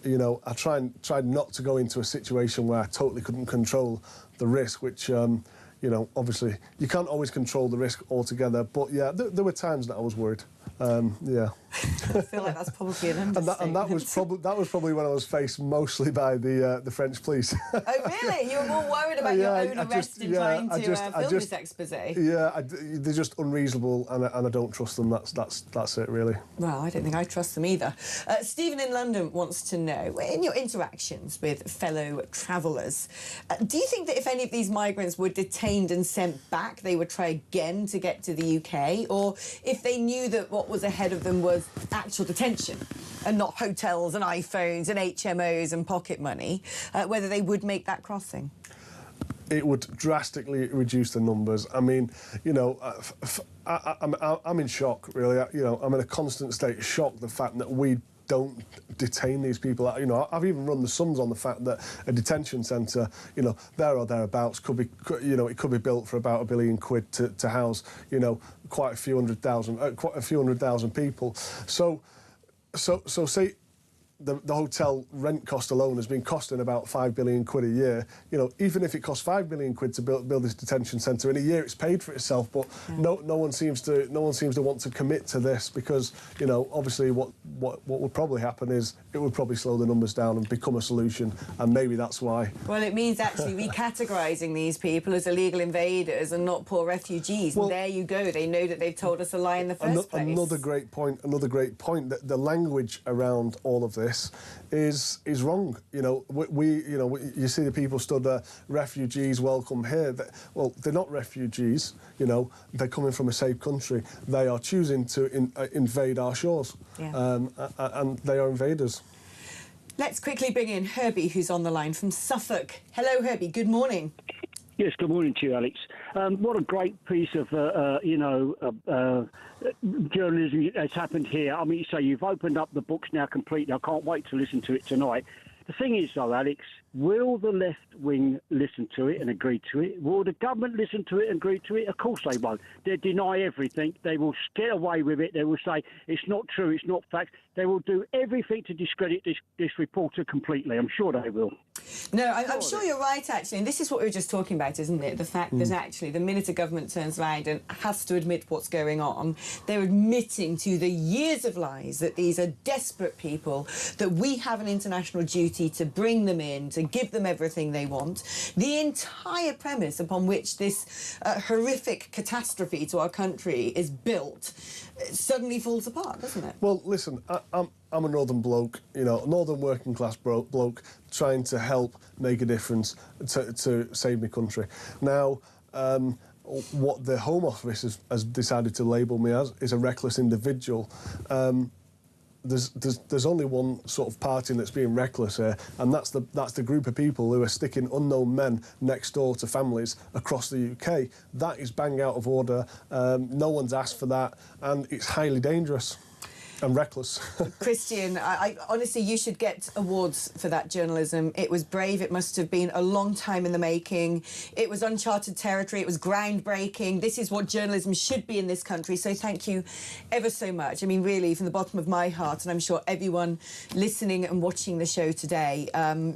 I tried not to go into a situation where I totally couldn't control the risk, which. Obviously, you can't always control the risk altogether, but yeah, there were times that I was worried. Yeah. I feel like that's probably an understatement. And that was probably when I was faced mostly by the French police. Oh really? You were more worried about your own arrest in trying to film this exposé? Yeah, they're just unreasonable, and I don't trust them. That's it, really. Well, I don't think I trust them either. Stephen in London wants to know, in your interactions with fellow travellers, do you think that if any of these migrants were detained and sent back, they would try again to get to the UK, or if they knew that what was ahead of them was actual detention and not hotels and iPhones and HMOs and pocket money, whether they would make that crossing? It would drastically reduce the numbers. I mean, I'm in shock, really. I'm in a constant state of shock, the fact that we don't detain these people. I've even run the sums on the fact that a detention centre, there or thereabouts, it could be built for about £1 billion to house, quite a few hundred thousand people. So say the hotel rent cost alone has been costing about 5 billion quid a year. You know, even if it costs 5 billion quid to build this detention centre in a year, it's paid for itself. But no one seems to want to commit to this because, you know, obviously what would probably happen is it would probably slow the numbers down and become a solution, and maybe that's why. Well, it means actually recategorising these people as illegal invaders and not poor refugees. Well, and there you go. They know that they've told us a lie in the first place. Another great point. That the language around all of this is wrong. You know, you see the people stood there, refugees welcome here. Well, they're not refugees. You know, they're coming from a safe country. They are choosing to invade our shores, and they are invaders. Let's quickly bring in Herbie, who's on the line from Suffolk. Hello, Herbie. Good morning. Yes, good morning to you, Alex. What a great piece of, journalism has happened here. I mean, you say you've opened up the books now completely. I can't wait to listen to it tonight. The thing is, though, Alex, will the left wing listen to it and agree to it? Will the government listen to it and agree to it? Of course they won't. They'll deny everything. They will get away with it. They will say it's not true, it's not fact. They will do everything to discredit this reporter completely. I'm sure they will. No, I'm sure you're right, actually. And this is what we were just talking about, isn't it? The fact that actually the minute a government turns around and has to admit what's going on, they're admitting to the years of lies that these are desperate people, that we have an international duty to bring them in, to give them everything they want. The entire premise upon which this horrific catastrophe to our country is built suddenly falls apart, doesn't it? Well, listen, I'm a northern bloke, you know, northern working class bloke trying to help make a difference to save my country. Now, what the Home Office has decided to label me as is a reckless individual. There's only one sort of party that's being reckless here, and that's the group of people who are sticking unknown men next door to families across the UK. That is bang out of order. No one's asked for that, and it's highly dangerous and reckless. Christian, I honestly, you should get awards for that journalism. It was brave. It must have been a long time in the making. It was uncharted territory. It was groundbreaking. This is what journalism should be in this country. So thank you ever so much. I mean, really, from the bottom of my heart, and I'm sure everyone listening and watching the show today,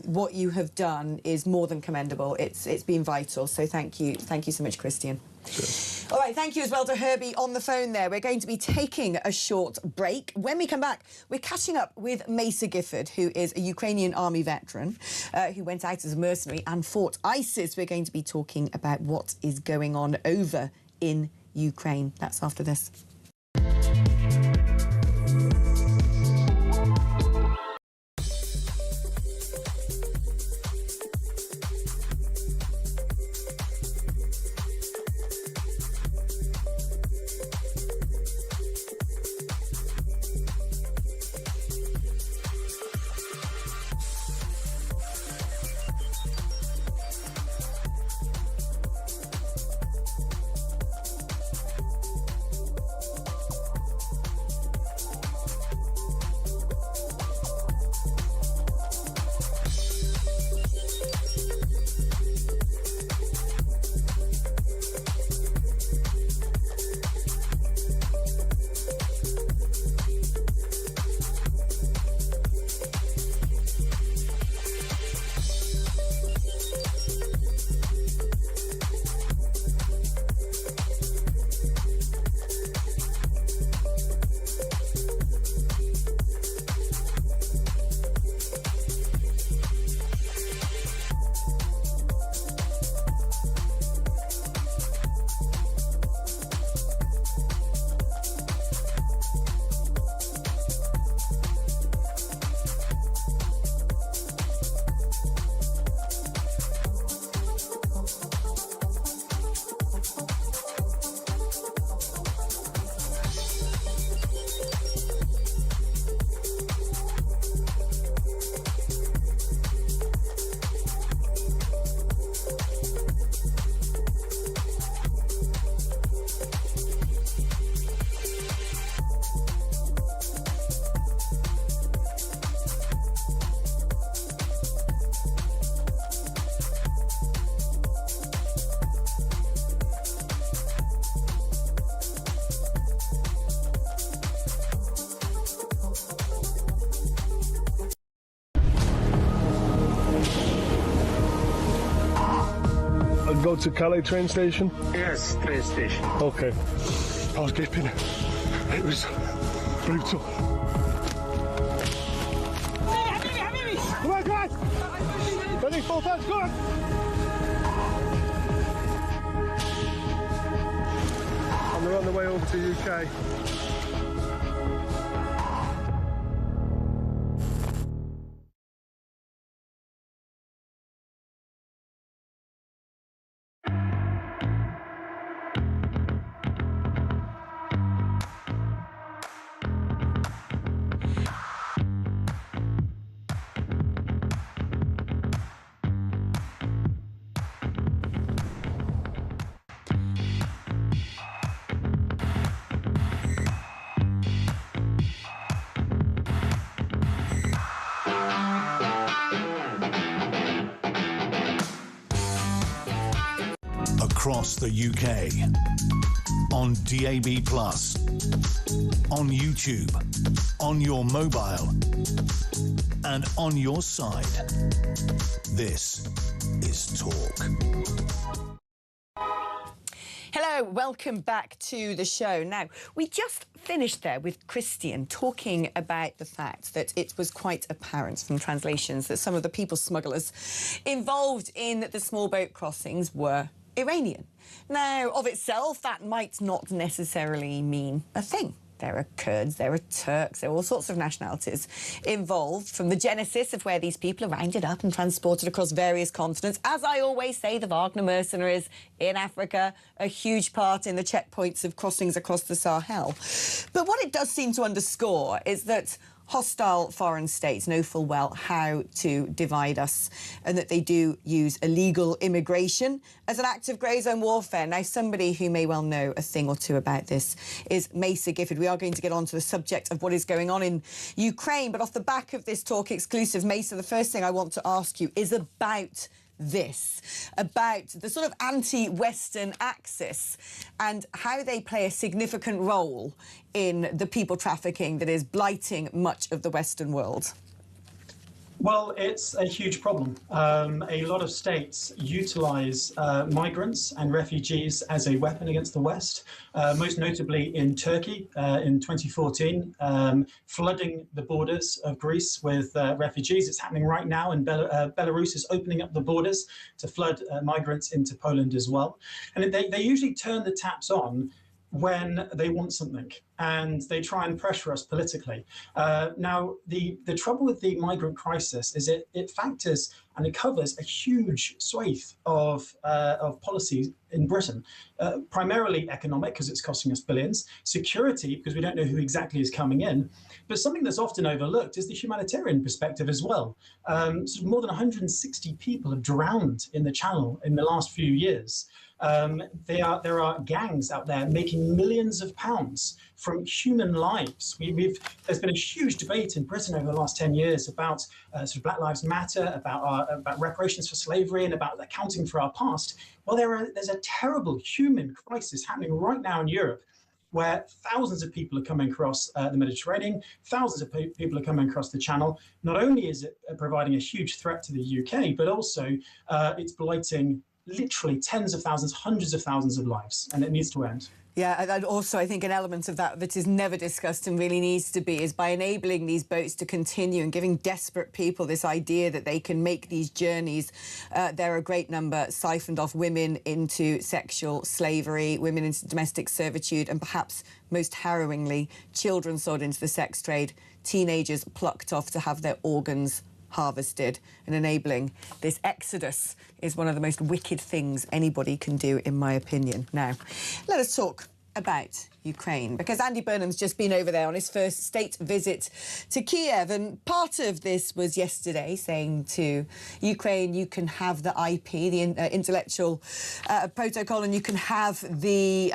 what you have done is more than commendable. It's been vital. So thank you. Thank you so much, Christian. Sure. All right, thank you as well to Herbie on the phone there. We're going to be taking a short break. When we come back, we're catching up with Mesa Gifford, who is a Ukrainian army veteran who went out as a mercenary and fought ISIS. We're going to be talking about what is going on over in Ukraine. That's after this. go to Calais train station? Yes, train station. Okay. I was gaping. It was brutal. Come on, guys! Ready, full touch, go on! And we're on the way over to UK. Across the UK, on DAB+, on YouTube, on your mobile, and on your side. This is Talk. Hello, welcome back to the show. Now, we just finished there with Christian talking about the fact that it was quite apparent from translations that some of the people smugglers involved in the small boat crossings were Iranian. Now, of itself, that might not necessarily mean a thing. There are Kurds, there are Turks, there are all sorts of nationalities involved from the genesis of where these people are rounded up and transported across various continents. As I always say, the Wagner mercenaries in Africa, a huge part in the checkpoints of crossings across the Sahel. But what it does seem to underscore is that hostile foreign states know full well how to divide us and that they do use illegal immigration as an act of grey zone warfare. Now, somebody who may well know a thing or two about this is Mesa Gifford. We are going to get on to the subject of what is going on in Ukraine, but off the back of this Talk exclusive, Mesa, the first thing I want to ask you is about this, about the sort of anti-Western axis and how they play a significant role in the people trafficking that is blighting much of the Western world. Well, it's a huge problem. A lot of states utilise migrants and refugees as a weapon against the West, most notably in Turkey in 2014, flooding the borders of Greece with refugees. It's happening right now, and Belarus is opening up the borders to flood migrants into Poland as well. And they usually turn the taps on when they want something, and they try and pressure us politically. Now, the trouble with the migrant crisis is it factors and it covers a huge swathe of policies in Britain, primarily economic, because it's costing us billions, security, because we don't know who exactly is coming in, but something that's often overlooked is the humanitarian perspective as well. Sort of more than 160 people have drowned in the Channel in the last few years. There are gangs out there making millions of pounds from human lives. There's been a huge debate in Britain over the last 10 years about sort of Black Lives Matter, about reparations for slavery, and about accounting for our past. Well, there's a terrible human crisis happening right now in Europe, where thousands of people are coming across the Mediterranean, thousands of people are coming across the Channel. Not only is it providing a huge threat to the UK, but also it's blighting literally tens of thousands, hundreds of thousands of lives, and it needs to end. Yeah, and also I think an element of that is never discussed and really needs to be is by enabling these boats to continue and giving desperate people this idea that they can make these journeys. There are a great number siphoned off women into sexual slavery, women into domestic servitude, and perhaps most harrowingly, children sold into the sex trade, teenagers plucked off to have their organs harvested. And enabling this exodus is one of the most wicked things anybody can do, in my opinion. Now, let us talk about Ukraine, because Andy Burnham's just been over there on his first state visit to Kiev, and part of this was yesterday saying to Ukraine, you can have the IP, the intellectual protocol, and you can have the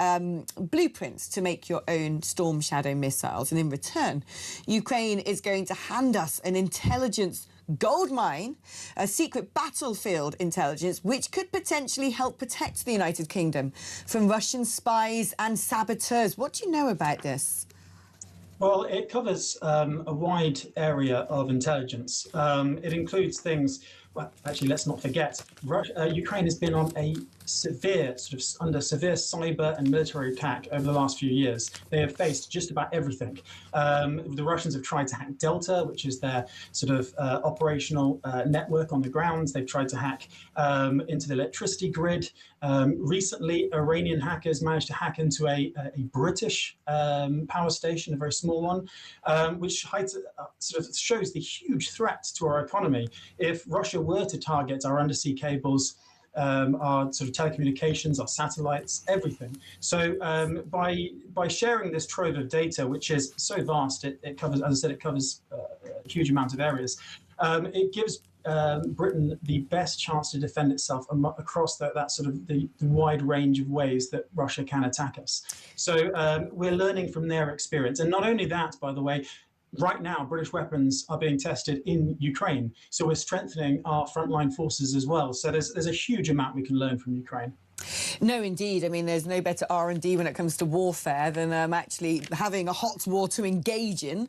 blueprints to make your own Storm Shadow missiles, and in return, Ukraine is going to hand us an intelligence goldmine, a secret battlefield intelligence, which could potentially help protect the United Kingdom from Russian spies and saboteurs. What do you know about this? Well, it covers a wide area of intelligence. It includes things, well, actually, let's not forget, Ukraine has been on a under severe cyber and military attack over the last few years. They have faced just about everything. The Russians have tried to hack Delta, which is their sort of operational network on the ground. They've tried to hack into the electricity grid. Recently, Iranian hackers managed to hack into a British power station, a very small one, which sort of shows the huge threat to our economy. If Russia were to target our undersea cables, our sort of telecommunications, our satellites, everything. So by sharing this trove of data, which is so vast, it covers, as I said, it covers a huge amount of areas. It gives Britain the best chance to defend itself across that sort of the wide range of ways that Russia can attack us. So we're learning from their experience. And not only that, by the way, right now, British weapons are being tested in Ukraine. So we're strengthening our frontline forces as well. So there's a huge amount we can learn from Ukraine. No, indeed. I mean, there's no better R&D when it comes to warfare than actually having a hot war to engage in.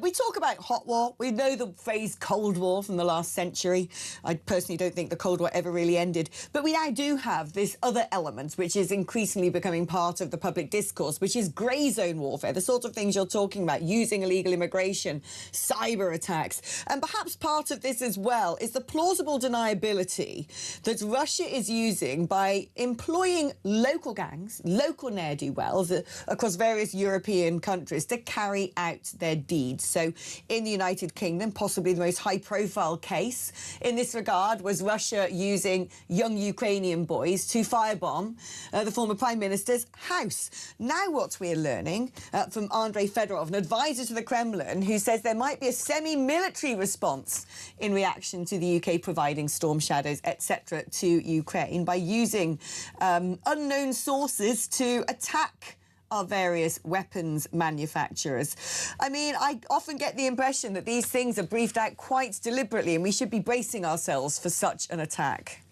We talk about hot war. We know the phrase Cold War from the last century. I personally don't think the Cold War ever really ended. But we now do have this other element, which is increasingly becoming part of the public discourse, which is grey zone warfare, the sort of things you're talking about, using illegal immigration, cyber attacks. And perhaps part of this as well is the plausible deniability that Russia is using by employing local gangs, local ne'er-do-wells across various European countries to carry out their deeds. So in the United Kingdom, possibly the most high-profile case in this regard was Russia using young Ukrainian boys to firebomb the former Prime Minister's house. Now what we're learning from Andrei Fedorov, an advisor to the Kremlin, who says there might be a semi-military response in reaction to the UK providing storm shadows, etc., to Ukraine by using unknown sources to attack our various weapons manufacturers. I mean, I often get the impression that these things are briefed out quite deliberately and we should be bracing ourselves for such an attack.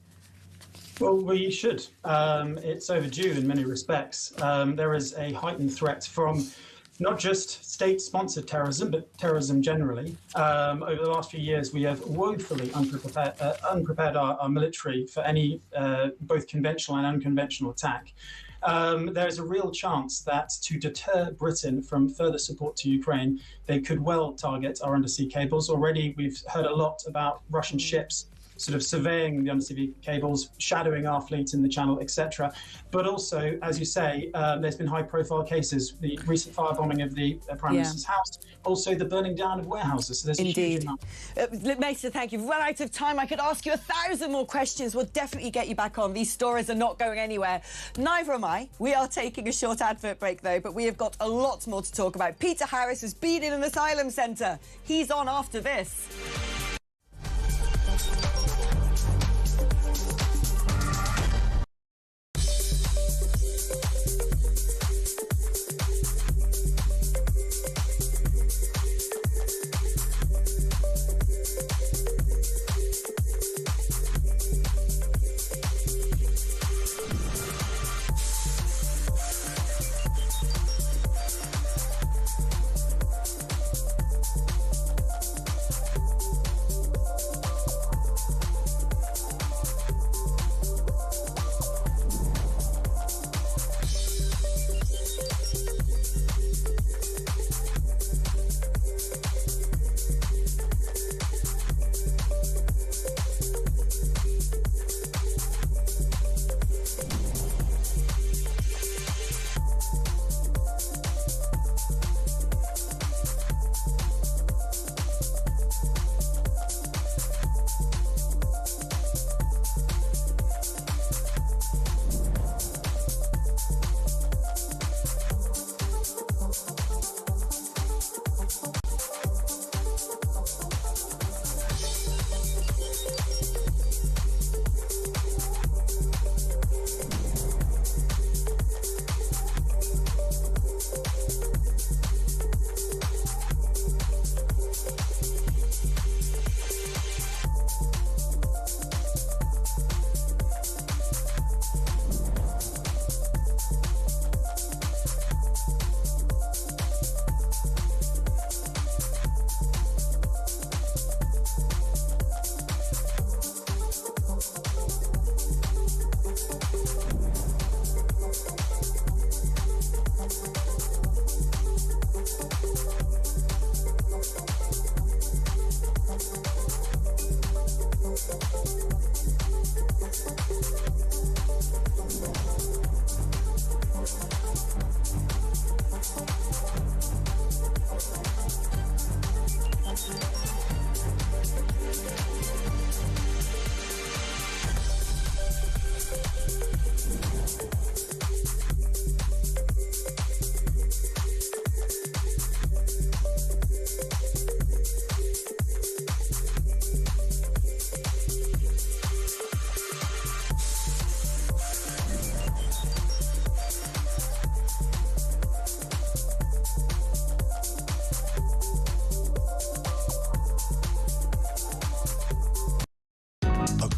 Well, we should. It's overdue in many respects. There is a heightened threat from not just state-sponsored terrorism, but terrorism generally. Over the last few years, we have woefully unprepared our military for any both conventional and unconventional attack. There's a real chance that to deter Britain from further support to Ukraine, they could well target our undersea cables. Already, we've heard a lot about Russian ships sort of surveying the undersea cables, shadowing our fleet in the channel, etc. But also, as you say, there's been high-profile cases, the recent firebombing of the Prime Minister's house, also the burning down of warehouses. So there's a huge amount. Mesa, thank you. We've run out of time. I could ask you 1,000 more questions. We'll definitely get you back on. These stories are not going anywhere. Neither am I. We are taking a short advert break, though, but we have got a lot more to talk about. Peter Harris has been in an asylum centre. He's on after this.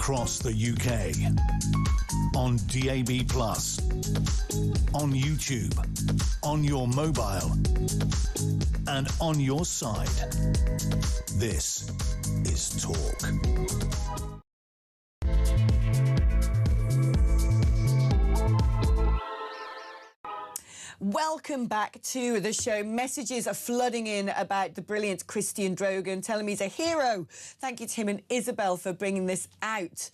across the UK. On DAB+, on YouTube, on your mobile, and on your side. This is Talk. Welcome back to the show. Messages are flooding in about the brilliant Christian Drogan, telling me he's a hero. Thank you to him and Isabel for bringing this out.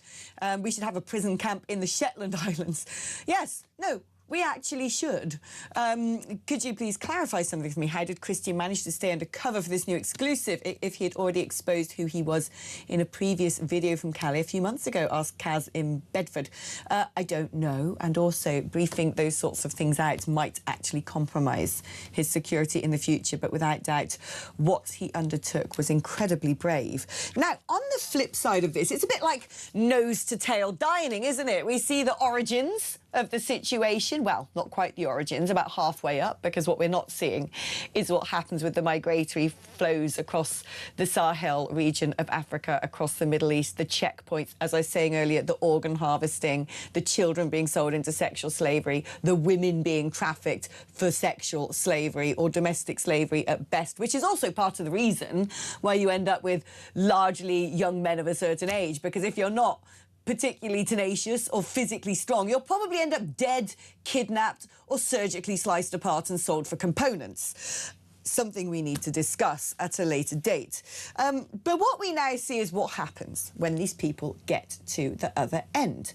We should have a prison camp in the Shetland Islands. Yes, no, we actually should. Could you please clarify something for me? How did Christian manage to stay under cover for this new exclusive if he had already exposed who he was in a previous video from Calais a few months ago? Asked Kaz in Bedford. I don't know. And also, briefing those sorts of things out might actually compromise his security in the future. But without doubt, what he undertook was incredibly brave. Now, on the flip side of this, it's a bit like nose-to-tail dining, isn't it? We see the origins of the situation. Well, not quite the origins, about halfway up, because what we're not seeing is what happens with the migratory flows across the Sahel region of Africa, across the Middle East, the checkpoints, as I was saying earlier, the organ harvesting, the children being sold into sexual slavery, the women being trafficked for sexual slavery or domestic slavery at best, which is also part of the reason why you end up with largely young men of a certain age, because if you're not particularly tenacious or physically strong, you'll probably end up dead, kidnapped, or surgically sliced apart and sold for components. Something we need to discuss at a later date. But what we now see is what happens when these people get to the other end.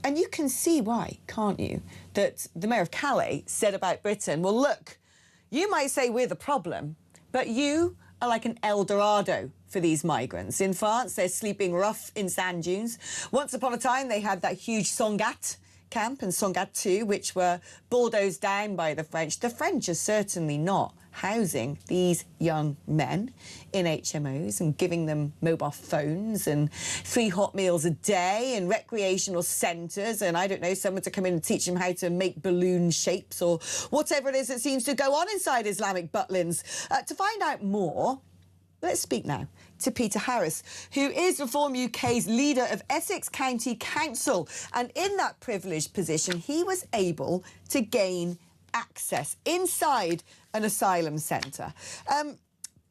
And you can see why, can't you? That the Mayor of Calais said about Britain, well, look, you might say we're the problem, but you are like an El Dorado for these migrants. In France, they're sleeping rough in sand dunes. Once upon a time, they had that huge Sangatte camp and Sangatte 2, which were bulldozed down by the French. The French are certainly not housing these young men in HMOs and giving them mobile phones and free hot meals a day and recreational centres and, I don't know, someone to come in and teach them how to make balloon shapes or whatever it is that seems to go on inside Islamic butlins. To find out more, let's speak now to Peter Harris, who is Reform UK's leader of Essex County Council. And in that privileged position, he was able to gain access inside an asylum centre.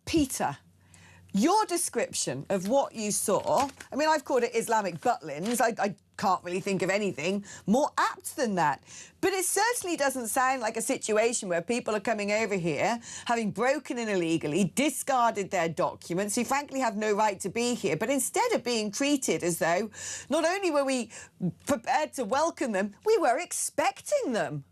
Peter, your description of what you saw, I mean, I've called it Islamic butlins. I can't really think of anything more apt than that. But it certainly doesn't sound like a situation where people are coming over here, having broken in illegally, discarded their documents, who frankly have no right to be here, but instead of being treated as though not only were we prepared to welcome them, we were expecting them.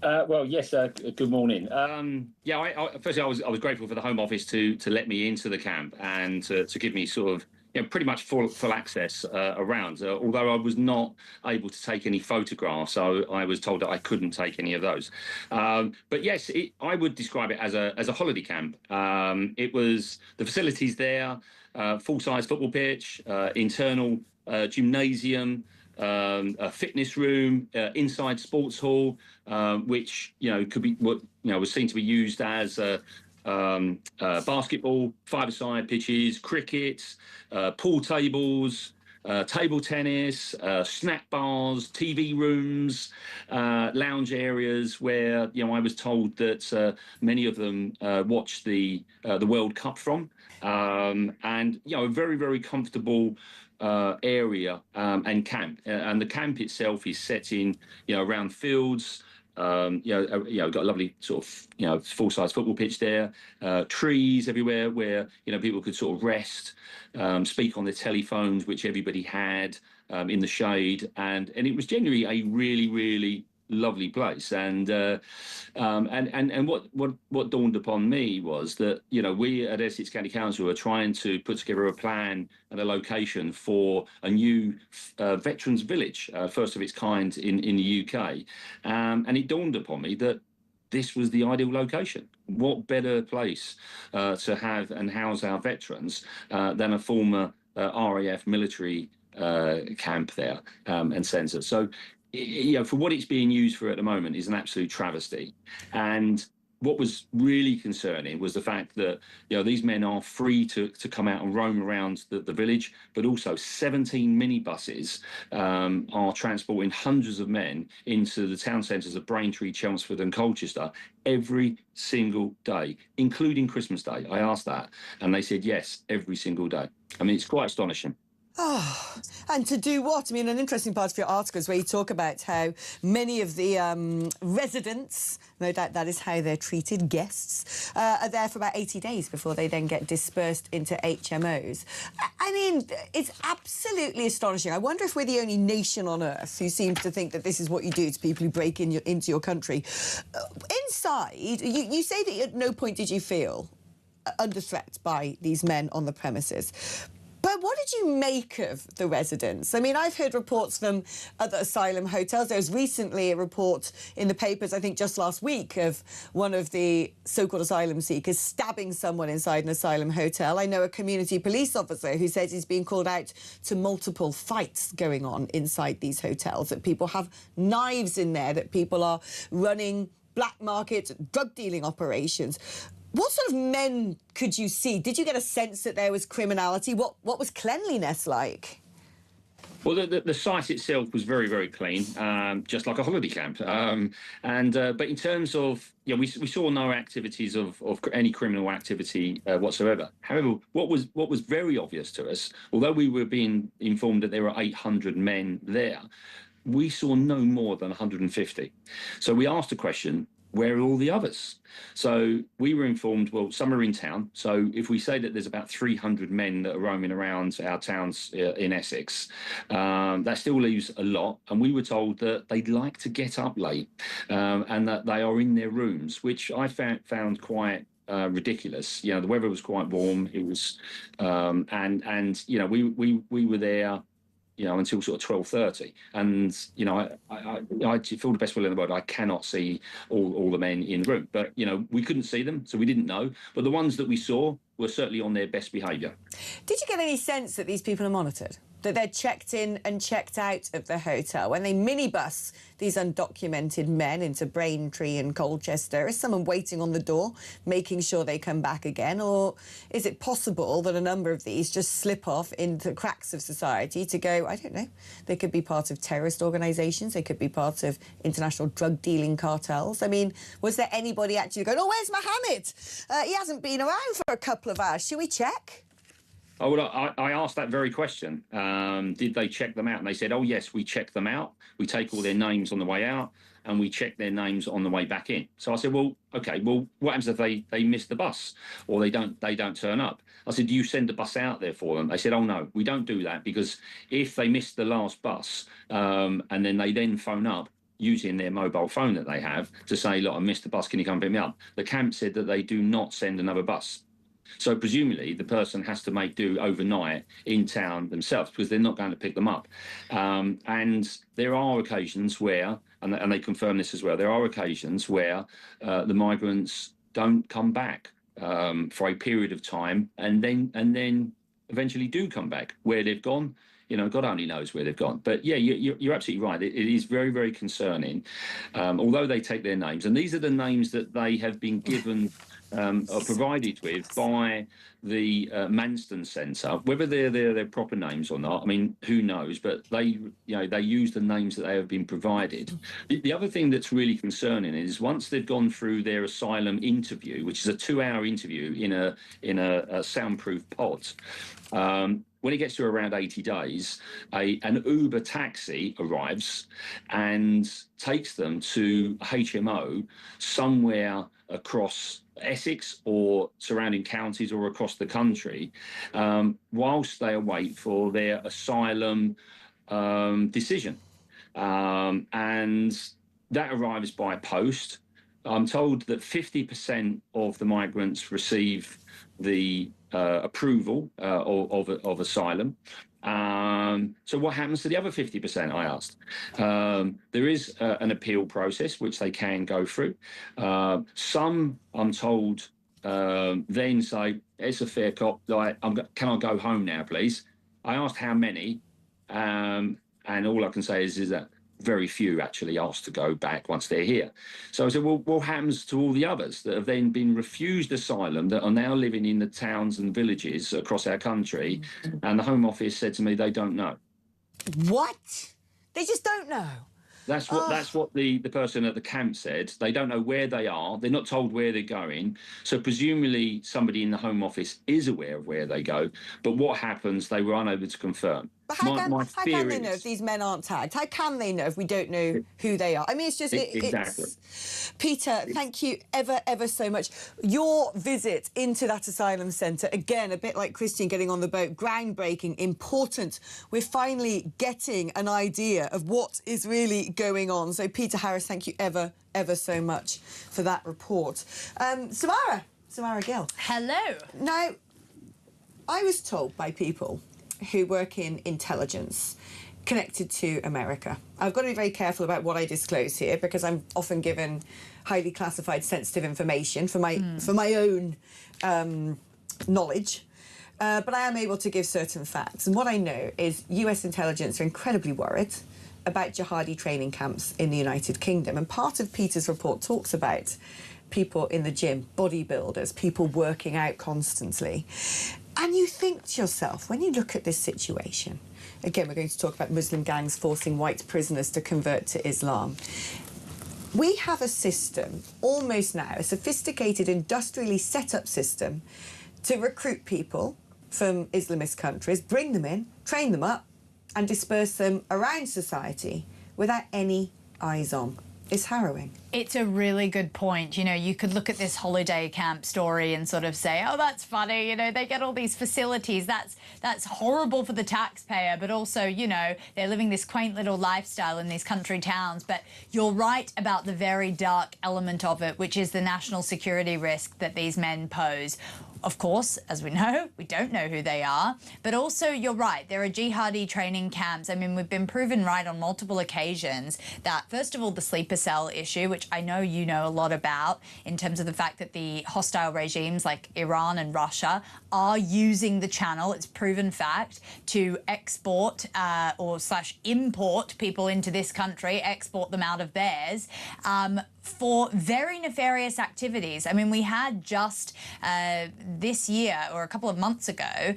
Well, yes. Good morning. Firstly, I was grateful for the Home Office to let me into the camp and to give me sort of pretty much full access around. Although I was not able to take any photographs, so I was told that I couldn't take any of those. But yes, I would describe it as a holiday camp. It was the facilities there, full-size football pitch, internal gymnasium. A fitness room, inside sports hall, which could be was seen to be used as basketball, five-a-side pitches, cricket, pool tables, table tennis, snack bars, TV rooms, lounge areas where I was told that many of them watched the World Cup from, and a very, very comfortable area and camp, and the camp itself is set in around fields. Got a lovely sort of full-size football pitch there, trees everywhere where people could sort of rest, speak on their telephones, which everybody had in the shade, and it was generally a really, really lovely place. And what dawned upon me was that we at Essex County Council are trying to put together a plan and a location for a new veterans village, first of its kind in the UK, and it dawned upon me that this was the ideal location. What better place to have and house our veterans than a former RAF military camp there and centre. So for what it's being used for at the moment is an absolute travesty. And what was really concerning was the fact that, you know, these men are free to come out and roam around the village, but also 17 minibuses are transporting hundreds of men into the town centres of Braintree, Chelmsford and Colchester every single day, including Christmas Day. I asked that, and they said yes, every single day. I mean, it's quite astonishing. Oh, and to do what? I mean, an interesting part of your article is where you talk about how many of the residents, no doubt that is how they're treated, guests, are there for about 80 days before they then get dispersed into HMOs. I mean, it's absolutely astonishing. I wonder if we're the only nation on earth who seems to think that this is what you do to people who break into your country. Inside, you say that at no point did you feel under threat by these men on the premises. But what did you make of the residents? I mean, I've heard reports from other asylum hotels. There was recently a report in the papers, I think just last week, of one of the so-called asylum seekers stabbing someone inside an asylum hotel. I know a community police officer who says he's been called out to multiple fights going on inside these hotels, that people have knives in there, that people are running black market drug dealing operations. What sort of men could you see? Did you get a sense that there was criminality? What was cleanliness like? Well, the site itself was very, very clean, just like a holiday camp. But in terms of, you know, we saw no activities of any criminal activity whatsoever. However, what was very obvious to us, although we were being informed that there were 800 men there, we saw no more than 150. So we asked the question, where are all the others? So we were informed, well, some are in town. So if we say that there's about 300 men that are roaming around our towns in Essex, that still leaves a lot. And we were told that they'd like to get up late and that they are in their rooms, which I found quite ridiculous. You know, the weather was quite warm. It was, and you know, we were there, you know, until sort of 12:30, and you know, I feel the best will in the world. I cannot see all the men in the room, but you know, we couldn't see them, so we didn't know. But the ones that we saw were certainly on their best behaviour. Did you get any sense that theyese people are monitored? That they're checked in and checked out of the hotel? When they minibus these undocumented men into Braintree and Colchester, is someone waiting on the door, making sure they come back again? Or is it possible that a number of these just slip off into cracks of society to go, I don't know, they could be part of terrorist organisations, they could be part of international drug dealing cartels? I mean, was there anybody actually going, oh, where's Mohammed? He hasn't been around for a couple of hours. Should we check? Oh, well, I asked that very question. Did they check them out? And they said, oh, yes, we check them out. We take all their names on the way out and we check their names on the way back in. So I said, well, OK, well, what happens if they miss the bus or they don't turn up? I said, do you send a bus out there for them? They said, oh, no, we don't do that, because if they miss the last bus and then they then phone up using their mobile phone that they have to say, look, I missed the bus, can you come pick me up? The camp said that they do not send another bus. So presumably the person has to make do overnight in town themselves, because they're not going to pick them up. And there are occasions where, and they confirm this as well, there are occasions where the migrants don't come back for a period of time and then eventually do come back. Where they've gone, you know, God only knows where they've gone. But yeah, you're absolutely right. It is very, very concerning. Although they take their names, and these are the names that they have been given are provided with by the Manston Centre. Whether they're their proper names or not, I mean, who knows? But they use the names that they have been provided. The other thing that's really concerning is once they've gone through their asylum interview, which is a 2-hour interview in a soundproof pod. When it gets to around 80 days, an Uber taxi arrives and takes them to a HMO somewhere across Essex or surrounding counties or across the country, whilst they await for their asylum decision. And that arrives by post. I'm told that 50% of the migrants receive the approval of asylum. So what happens to the other 50%, I asked? There is an appeal process which they can go through. Some, I'm told, then say, it's a fair cop, like, can I go home now, please? I asked how many, and all I can say is that very few actually asked to go back once they're here. So I said, well, what happens to all the others that have then been refused asylum, that are now living in the towns and villages across our country? And the Home Office said to me, they don't know. What? They just don't know. That's what the person at the camp said. They don't know where they are. They're not told where they're going. So presumably somebody in the Home Office is aware of where they go. But what happens, they were unable to confirm. But how can they know if these men aren't tagged? How can they know if we don't know who they are? I mean, it's just... Exactly. Peter, thank you ever so much. Your visit into that asylum centre, again, a bit like Christian getting on the boat, groundbreaking, important. We're finally getting an idea of what is really going on. So, Peter Harris, thank you ever so much for that report. Samara Gill. Hello. Now, I was told by people who work in intelligence connected to America. I've got to be very careful about what I disclose here because I'm often given highly classified, sensitive information for my own knowledge. But I am able to give certain facts. And what I know is US intelligence are incredibly worried about jihadi training camps in the United Kingdom. And part of Peter's report talks about people in the gym, bodybuilders, people working out constantly. And you think to yourself, when you look at this situation, again, we're going to talk about Muslim gangs forcing white prisoners to convert to Islam. We have a system, almost now, a sophisticated, industrially set up system to recruit people from Islamist countries, bring them in, train them up, and disperse them around society without any eyes on. It's harrowing. It's a really good point. You know, you could look at this holiday camp story and sort of say, oh, that's funny, you know, they get all these facilities. That's horrible for the taxpayer, but also, you know, they're living this quaint little lifestyle in these country towns. But you're right about the very dark element of it, which is the national security risk that these men pose. Of course, as we know, we don't know who they are. But also, you're right, there are jihadi training camps. I mean, we've been proven right on multiple occasions that, first of all, the sleeper cell issue, which I know you know a lot about, in terms of the fact that the hostile regimes like Iran and Russia are using the channel, it's proven fact, to export / import people into this country, export them out of theirs, for very nefarious activities. I mean, we had just this year, or a couple of months ago,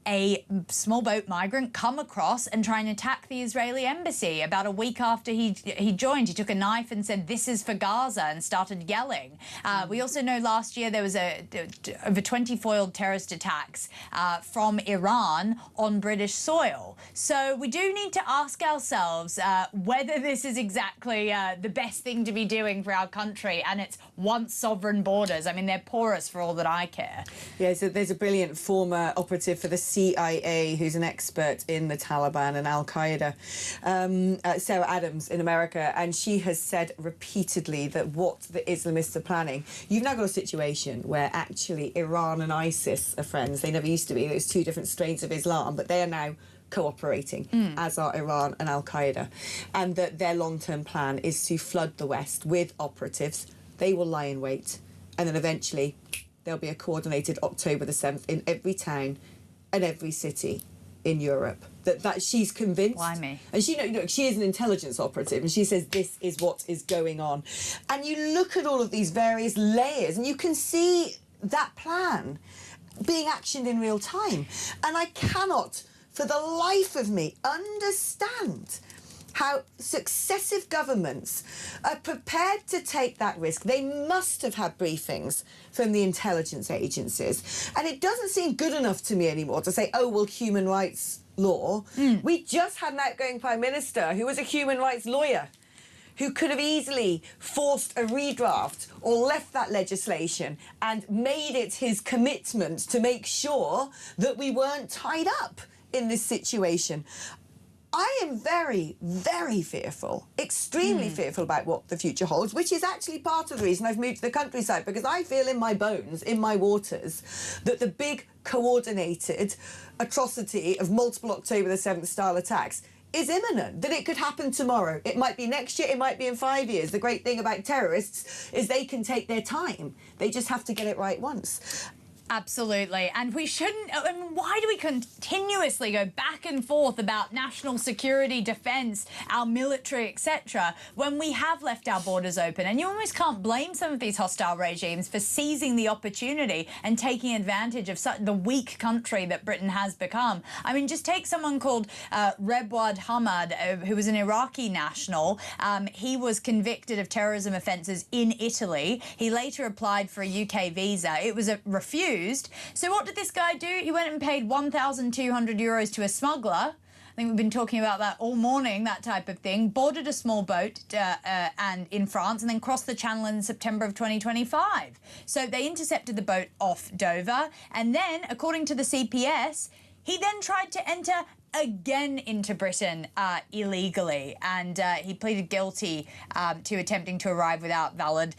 a small boat migrant come across and try and attack the Israeli embassy. About a week after he joined, he took a knife and said, "This is for Gaza," and started yelling. We also know last year there was over 20 foiled terrorist attacks from Iran on British soil. So we do need to ask ourselves whether this is exactly the best thing to be doing for our country and its once sovereign borders. I mean, they're porous for all that I care. Yeah, so there's a brilliant former operative for the CIA who's an expert in the Taliban and Al-Qaeda, Sarah Adams in America, and she has said repeatedly that what the Islamists are planning, you've now got a situation where actually Iran and ISIS are friends. They never used to be. There's two different strains of Islam, but they are now cooperating, as are Iran and Al-Qaeda, and that their long-term plan is to flood the West with operatives. They will lie in wait, and then eventually there'll be a coordinated October the 7th in every town and every city in Europe. That she's convinced. Why me? And she, look, she is an intelligence operative, and she says this is what is going on. And you look at all of these various layers, and you can see that plan being actioned in real time. And I cannot, for the life of me, understand how successive governments are prepared to take that risk. They must have had briefings from the intelligence agencies. And it doesn't seem good enough to me anymore to say, oh, well, human rights law. We just had an outgoing Prime Minister who was a human rights lawyer, who could have easily forced a redraft or left that legislation and made it his commitment to make sure that we weren't tied up in this situation. I am very, very fearful, extremely fearful about what the future holds, which is actually part of the reason I've moved to the countryside, because I feel in my bones, in my waters, that the big coordinated atrocity of multiple October the 7th style attacks is imminent, that it could happen tomorrow. It might be next year, it might be in 5 years. The great thing about terrorists is they can take their time. They just have to get it right once. Absolutely. And we shouldn't... I mean, why do we continuously go back and forth about national security, defence, our military, etc., when we have left our borders open? And you almost can't blame some of these hostile regimes for seizing the opportunity and taking advantage of the weak country that Britain has become. I mean, just take someone called Rebwad Hamad, who was an Iraqi national. He was convicted of terrorism offences in Italy. He later applied for a UK visa. It was refused. So what did this guy do? He went and paid 1,200 euros to a smuggler. I think we've been talking about that all morning, that type of thing. Boarded a small boat and in France and then crossed the channel in September of 2025. So they intercepted the boat off Dover. And then, according to the CPS, he then tried to enter again into Britain illegally, and he pleaded guilty to attempting to arrive without valid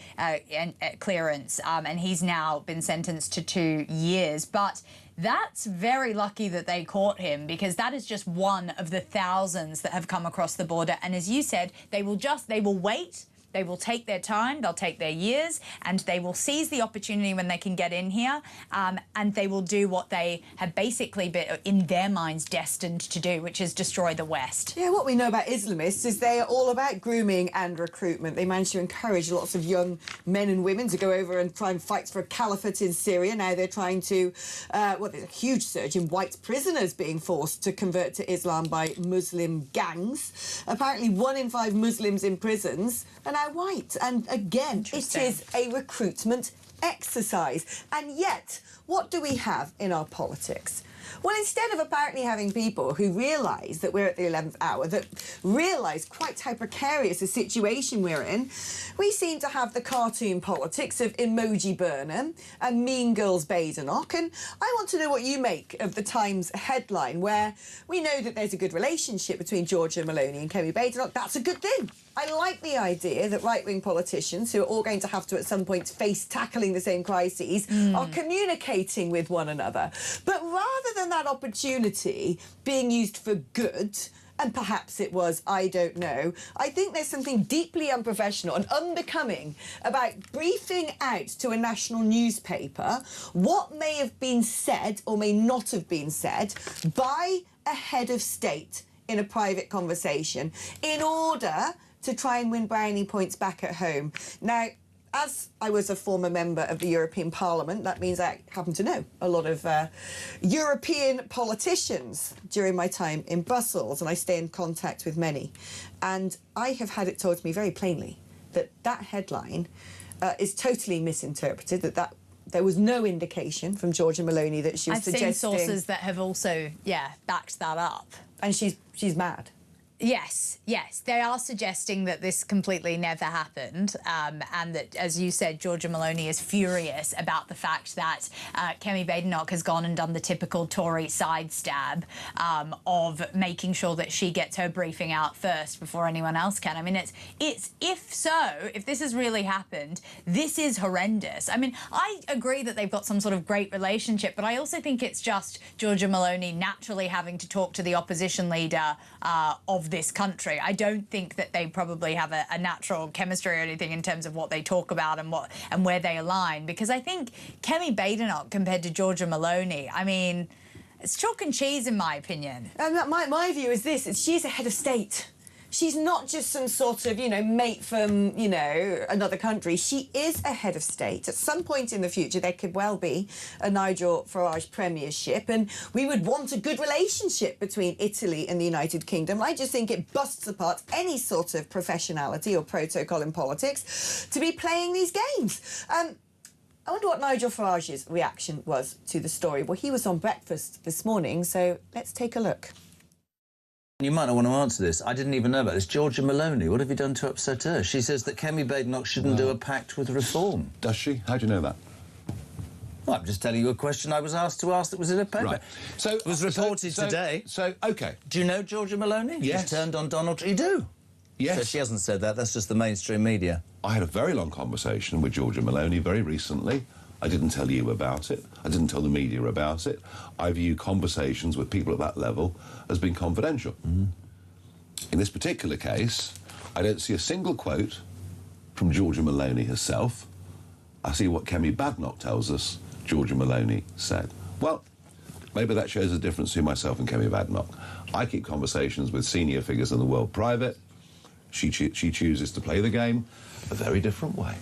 clearance, and he's now been sentenced to 2 years. But that's very lucky that they caught him, because that is just one of the thousands that have come across the border. And as you said, they will wait. They will take their time, they'll take their years, and they will seize the opportunity when they can get in here, and they will do what they have basically been, in their minds, destined to do, which is destroy the West. Yeah, what we know about Islamists is they are all about grooming and recruitment. They manage to encourage lots of young men and women to go over and try and fight for a caliphate in Syria. Now they're trying to, well, there's a huge surge in white prisoners being forced to convert to Islam by Muslim gangs. Apparently 1 in 5 Muslims in prisons are now white. And again, it is a recruitment exercise. And yet, what do we have in our politics? Well, instead of apparently having people who realise that we're at the 11th hour, that realise quite how precarious a situation we're in, we seem to have the cartoon politics of Emoji Burnham and Mean Girls Badenoch. And I want to know what you make of the Times headline, where we know that there's a good relationship between Georgia Maloney and Kemi Badenoch. That's a good thing. I like the idea that right-wing politicians, who are all going to have to at some point face tackling the same crises, are communicating with one another. But rather than that opportunity being used for good, and perhaps it was, I don't know, I think there's something deeply unprofessional and unbecoming about briefing out to a national newspaper what may have been said or may not have been said by a head of state in a private conversation in order to try and win brownie points back at home. Now, as I was a former member of the European Parliament, that means I happen to know a lot of European politicians during my time in Brussels, and I stay in contact with many. And I have had it told to me very plainly that that headline is totally misinterpreted, that there was no indication from Georgia Maloney that she was suggesting... I've seen sources that have also, backed that up. And she's mad. Yes, they are suggesting that this completely never happened, and that, as you said, Georgia Maloney is furious about the fact that Kemi Badenoch has gone and done the typical Tory sidestab of making sure that she gets her briefing out first before anyone else can. I mean, it's if this has really happened, this is horrendous. I mean, I agree that they've got some sort of great relationship, but I also think it's just Georgia Maloney naturally having to talk to the opposition leader of this country. I don't think that they probably have a natural chemistry or anything in terms of what they talk about and where they align, because I think Kemi Badenoch compared to Georgia Maloney, I mean, it's chalk and cheese in my opinion. My view is this, she's a head of state. She's not just some sort of, mate from, another country. She is a head of state. At some point in the future, there could well be a Nigel Farage premiership, and we would want a good relationship between Italy and the United Kingdom. I just think it busts apart any sort of professionality or protocol in politics to be playing these games. I wonder what Nigel Farage's reaction was to the story. Well, he was on breakfast this morning, so let's take a look. You might not want to answer this. I didn't even know about this. Georgia Maloney, what have you done to upset her? She says that Kemi Badenoch shouldn't do a pact with reform. Does she? How do you know that? Well, I'm just telling you a question I was asked to ask that was in a paper. Right. So it was reported today. OK. Do you know Georgia Maloney? Yes. She's turned on Donald Trump. You do? Yes. So she hasn't said that. That's just the mainstream media. I had a very long conversation with Georgia Maloney very recently. I didn't tell you about it. I didn't tell the media about it. I view conversations with people at that level as being confidential. In this particular case, I don't see a single quote from Georgia Maloney herself. I see what Kemi Badenoch tells us Georgia Maloney said. Well, maybe that shows a difference between myself and Kemi Badenoch. I keep conversations with senior figures in the world private. She chooses to play the game a very different way.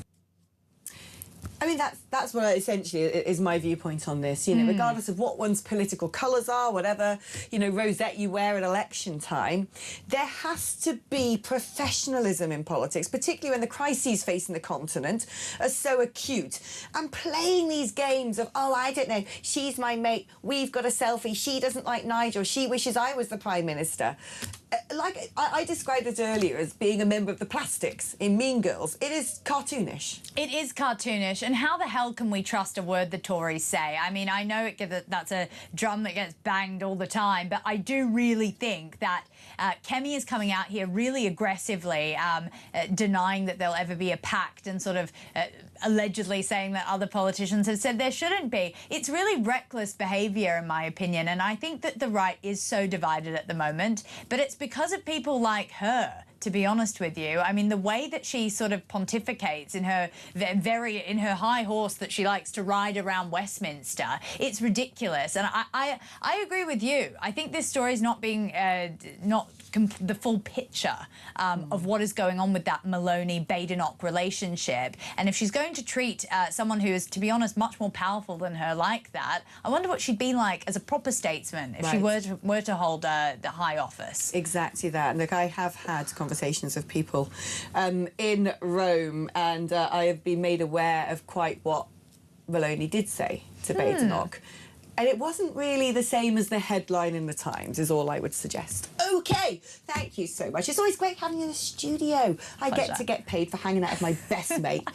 I mean, that's what essentially is my viewpoint on this. You know, regardless of what one's political colours are, whatever, you know, rosette you wear at election time, there has to be professionalism in politics, particularly when the crises facing the continent are so acute. And playing these games of, oh, I don't know, she's my mate, we've got a selfie, she doesn't like Nigel, she wishes I was the Prime Minister. Like I described it earlier as being a member of the Plastics in Mean Girls. It is cartoonish. It is cartoonish, and how the hell can we trust a word the Tories say? I mean, I know that's a drum that gets banged all the time, but I do really think that Kemi is coming out here really aggressively, denying that there'll ever be a pact and sort of allegedly saying that other politicians have said there shouldn't be. It's really reckless behaviour, in my opinion, and I think that the right is so divided at the moment, but it's because of people like her, to be honest with you. I mean, the way that she sort of pontificates in her high horse that she likes to ride around Westminster, it's ridiculous. And I agree with you. I think this story is not being the full picture of what is going on with that Maloney-Badenoch relationship. And if she's going to treat someone who is, to be honest, much more powerful than her like that, I wonder what she'd be like as a proper statesman if she were to hold the high office. Exactly that. And look, I have had conversations with people in Rome, and I have been made aware of quite what Maloney did say to Badenoch. And it wasn't really the same as the headline in the Times, is all I would suggest. OK, thank you so much. It's always great having you in the studio. I get to get paid for hanging out with my best mate.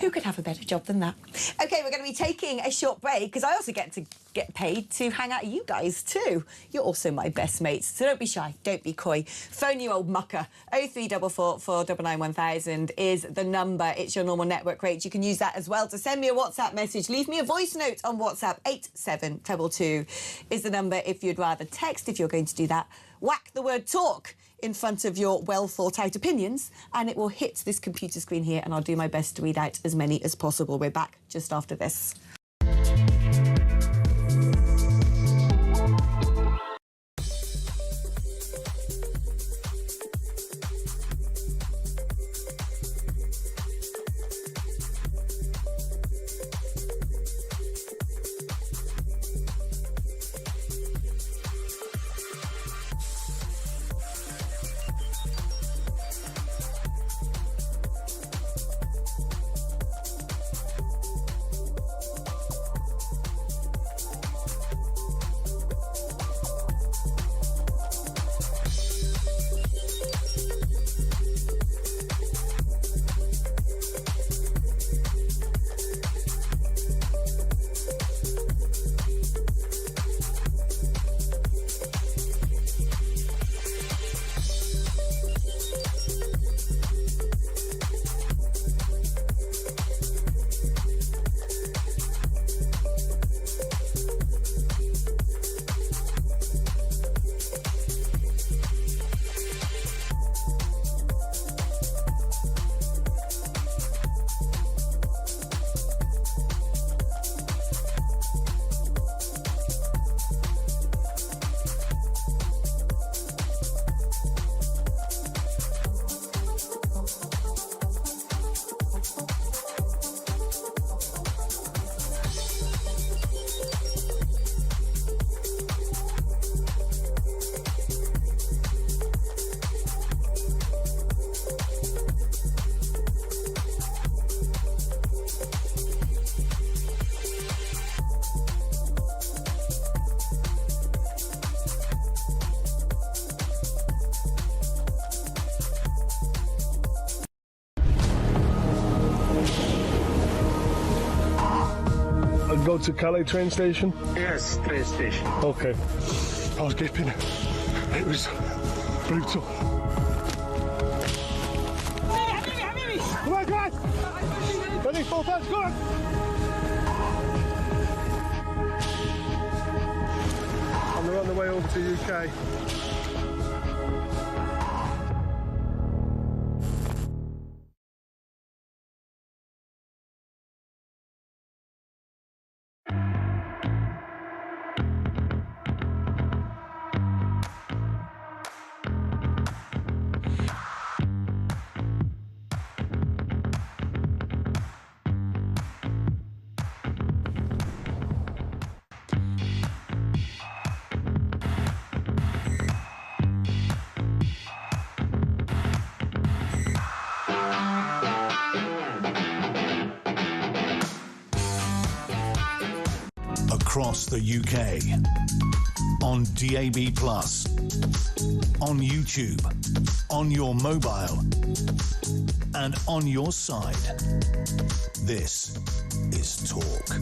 Who could have a better job than that? OK, we're going to be taking a short break, because I also get to get paid to hang out with you guys too. You're also my best mates, so don't be shy, don't be coy. Phone you old mucker. 0344 499 1000 is the number. It's your normal network rate. You can use that as well to send me a WhatsApp message. Leave me a voice note on WhatsApp. 87222 is the number if you'd rather text. If you're going to do that, whack the word talk in front of your well thought out opinions, and it will hit this computer screen here, and I'll do my best to read out as many as possible. We're back just after this. Go to Calais train station? Yes, train station. OK. I was gaping. It was brutal. Come on, guys! Ready, full touch, go on! And we're on the way over to UK. across the UK. On DAB+, on YouTube, on your mobile, and on your side. This is Talk.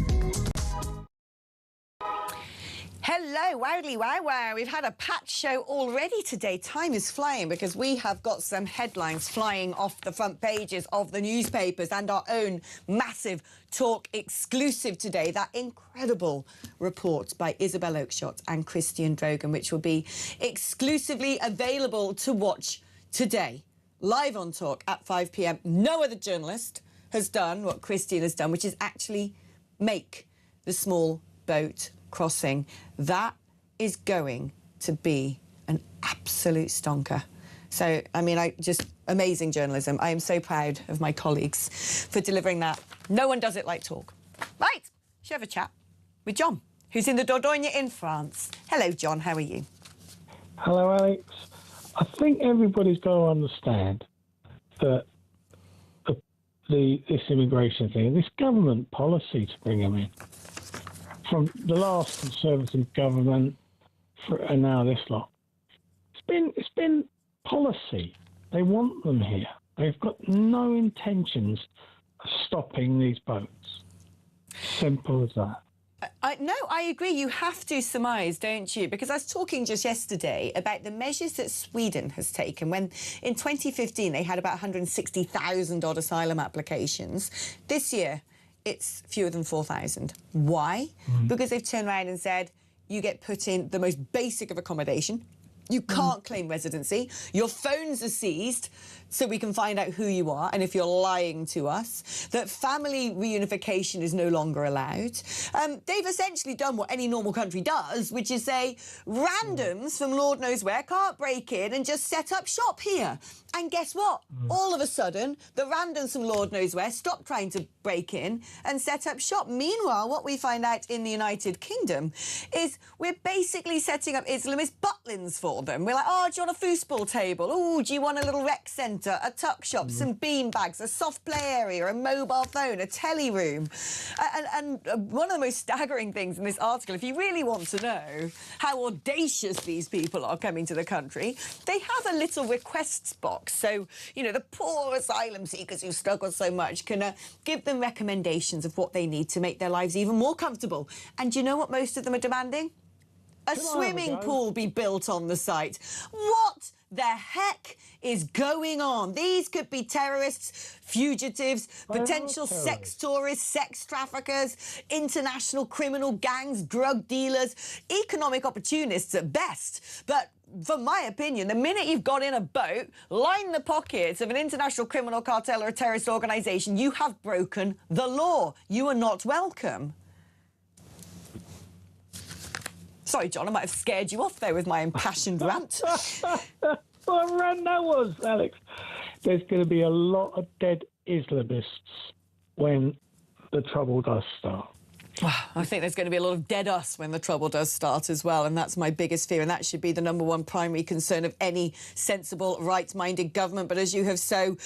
Hello, wowly wow wow. We've had a packed show already today. Time is flying because we have got some headlines flying off the front pages of the newspapers and our own massive Talk exclusive today. That incredible report by Isabel Oakeshott and Christian Drogan, which will be exclusively available to watch today, live on Talk at 5 p.m. No other journalist has done what Christian has done, which is actually make the small boat crossing. That is going to be an absolute stonker. So, I mean, just amazing journalism. I am so proud of my colleagues for delivering that. No one does it like Talk. Right, should have a chat with John, who's in the Dordogne in France. Hello, John, how are you? Hello, Alex. I think everybody's got to understand that this immigration thing, this government policy to bring them in, from the last Conservative government and now this lot, it's been policy. They want them here. They've got no intentions of stopping these boats. Simple as that. No, I agree. You have to surmise, don't you? Because I was talking just yesterday about the measures that Sweden has taken when in 2015 they had about 160,000 odd asylum applications. This year, it's fewer than 4,000. Why? Because they've turned around and said, you get put in the most basic of accommodation. You can't claim residency. Your phones are seized so we can find out who you are and if you're lying to us. That family reunification is no longer allowed. They've essentially done what any normal country does, which is say randoms from Lord knows where can't break in and just set up shop here. And guess what? All of a sudden, the randoms from Lord knows where stop trying to break in and set up shop. Meanwhile, what we find out in the United Kingdom is we're basically setting up Islamist butlins for them. We're like, oh, do you want a foosball table? Oh, do you want a little rec centre, a tuck shop, some bean bags, a soft play area, a mobile phone, a telly room? And one of the most staggering things in this article, if you really want to know how audacious these people are coming to the country, they have a little requests box. So, you know, the poor asylum seekers who struggle so much can give them recommendations of what they need to make their lives even more comfortable. And do you know what most of them are demanding? A swimming pool be built on the site. What the heck is going on? These could be terrorists, fugitives, potential sex tourists, sex traffickers, international criminal gangs, drug dealers, economic opportunists at best. But from my opinion, the minute you've got in a boat, line the pockets of an international criminal cartel or a terrorist organisation, you have broken the law. You are not welcome. Sorry, John, I might have scared you off there with my impassioned rant. What a rant that was, Alex. There's going to be a lot of dead Islamists when the trouble does start. I think there's going to be a lot of dead us when the trouble does start as well, and that's my biggest fear, and that should be the #1 primary concern of any sensible, right-minded government. But as you have so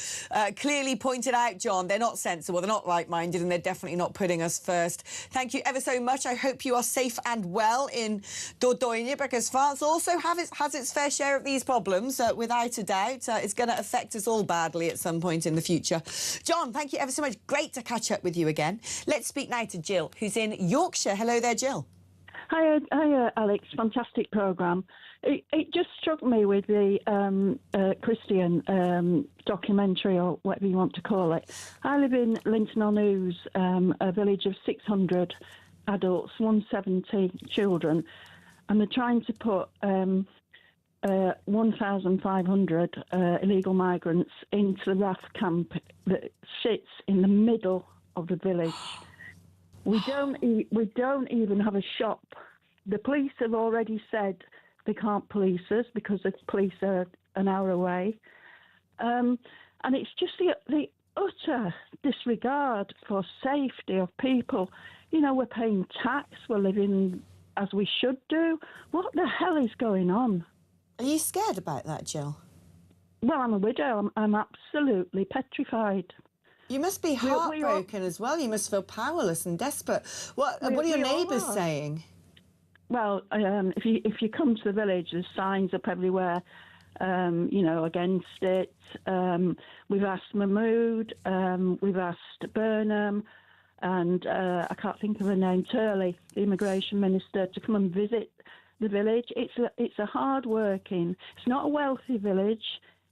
clearly pointed out, John, they're not sensible, they're not right-minded, and they're definitely not putting us first. Thank you ever so much. I hope you are safe and well in Dordogne, because France also has its fair share of these problems, without a doubt. It's going to affect us all badly at some point in the future. John, thank you ever so much. Great to catch up with you again. Let's speak now to Jill, who's in Yorkshire. Hello there, Jill. Hi, Alex. Fantastic programme. It just struck me with the Christian documentary, or whatever you want to call it. I live in Linton-on-Ouse, a village of 600 adults, 170 children, and they're trying to put 1,500 illegal migrants into the RAF camp that sits in the middle of the village. We don't even have a shop. The police have already said they can't police us because the police are an hour away. And it's just the utter disregard for safety of people. You know, we're paying tax, we're living as we should do. What the hell is going on? Are you scared about that, Jill? Well, I'm a widow. I'm absolutely petrified. You must be heartbroken as well. You must feel powerless and desperate. What are your neighbours saying? Well, if you come to the village, there's signs up everywhere, against it. We've asked Mahmood, we've asked Burnham, and I can't think of her name, Turley, the immigration minister, to come and visit the village. It's a hard-working. It's not a wealthy village.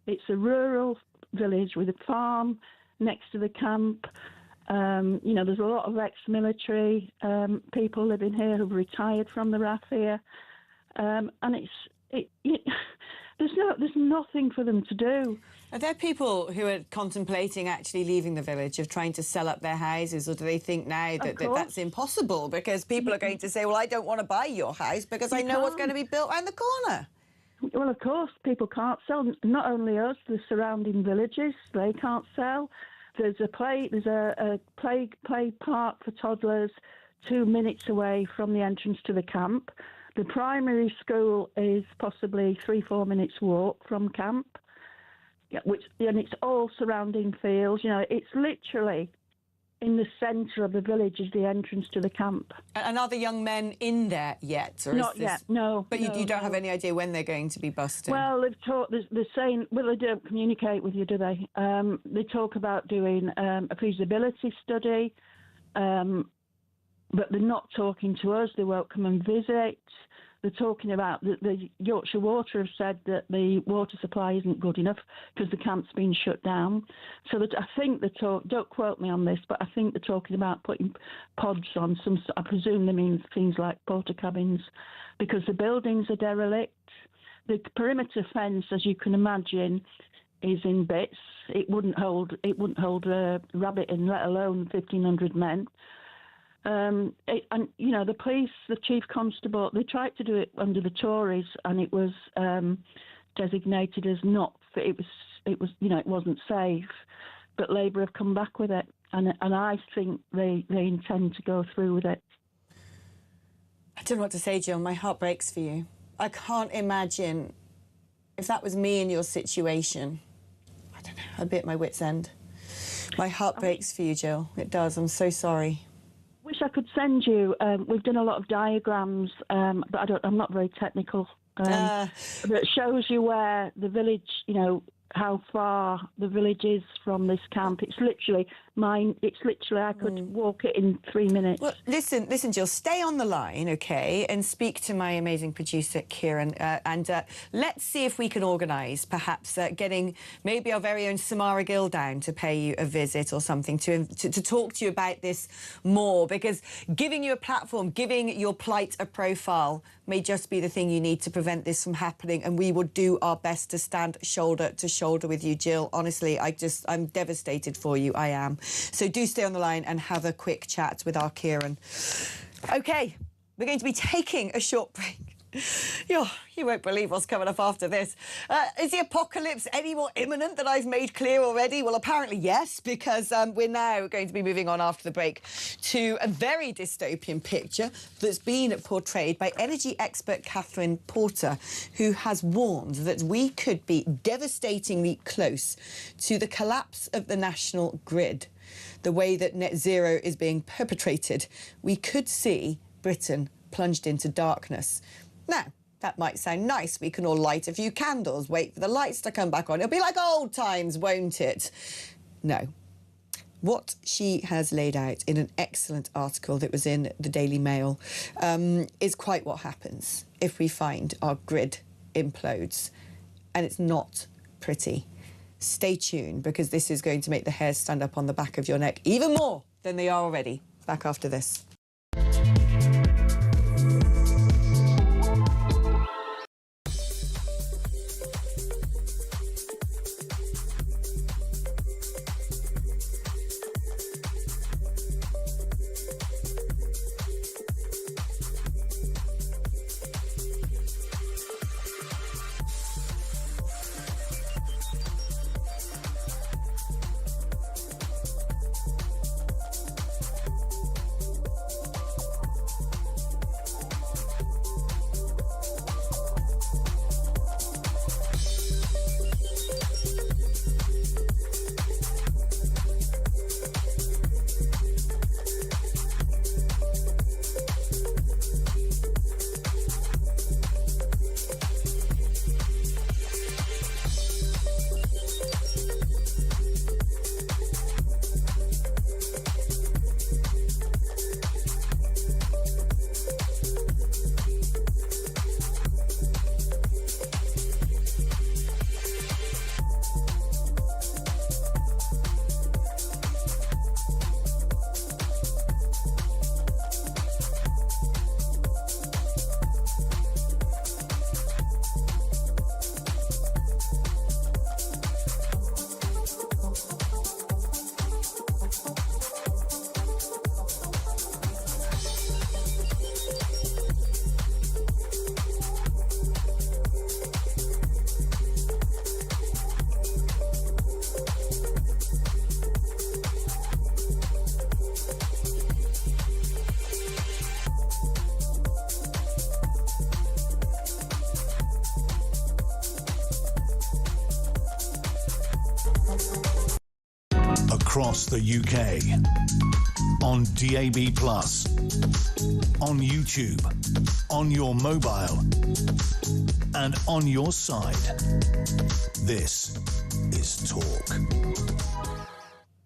It's a rural village with a farm next to the camp. There's a lot of ex-military people living here who've retired from the RAF here, and there's nothing for them to do. Are there people who are contemplating actually leaving the village, of trying to sell up their houses, or do they think now that that's impossible because people are going to say, well, I don't want to buy your house because I know what's going to be built around the corner? Well, of course, people can't sell. Not only us, the surrounding villages, they can't sell. There's a play park for toddlers 2 minutes away from the entrance to the camp. The primary school is possibly 3-4 minutes walk from camp, and it's all surrounding fields. It's literally in the centre of the village is the entrance to the camp. And are the young men in there yet? Or Not yet, no. But you don't have any idea when they're going to be busted? Well, they're saying, well, they don't communicate with you, do they? They talk about doing a feasibility study, but they're not talking to us. They won't come and visit. They're talking about the Yorkshire Water have said that the water supply isn't good enough because the camp's been shut down. So that I think don't quote me on this, but I think they're talking about putting pods on some. I presume they mean things like porta cabins, because the buildings are derelict. The perimeter fence, as you can imagine, is in bits. It wouldn't hold a rabbit in, let alone 1,500 men. The police, the chief constable, they tried to do it under the Tories, and it was designated as not. It wasn't safe. But Labour have come back with it, and I think they intend to go through with it. I don't know what to say, Jill. My heart breaks for you. I can't imagine if that was me in your situation. I don't know. I'd be at my wit's end. My heart breaks for you, Jill. It does. I'm so sorry. Wish I could send you. We've done a lot of diagrams, but I'm not very technical. That shows you where the village, how far the village is from this camp. It's literally I could walk it in 3 minutes. Well, listen, Jill, stay on the line, okay, and speak to my amazing producer, Kieran, and let's see if we can organise, perhaps, getting maybe our very own Samara Gill down to pay you a visit or something to talk to you about this more, because giving you a platform, giving your plight a profile may just be the thing you need to prevent this from happening, and we will do our best to stand shoulder to shoulder with you, Jill. Honestly, I'm devastated for you, I am. So do stay on the line and have a quick chat with our Kieran. OK, we're going to be taking a short break. You won't believe what's coming up after this. Is the apocalypse any more imminent than I've made clear already? Well, apparently yes, because we're now going to be moving on after the break to a very dystopian picture that's been portrayed by energy expert Catherine Porter, who has warned that we could be devastatingly close to the collapse of the national grid. The way that net zero is being perpetrated, we could see Britain plunged into darkness. Now, that might sound nice. We can all light a few candles, wait for the lights to come back on. It'll be like old times, won't it? No. What she has laid out in an excellent article that was in the Daily Mail is quite what happens if we find our grid implodes. And it's not pretty. Stay tuned, because this is going to make the hairs stand up on the back of your neck even more than they are already. Back after this. across the UK. On DAB+, on YouTube, on your mobile, and on your side. This is Talk.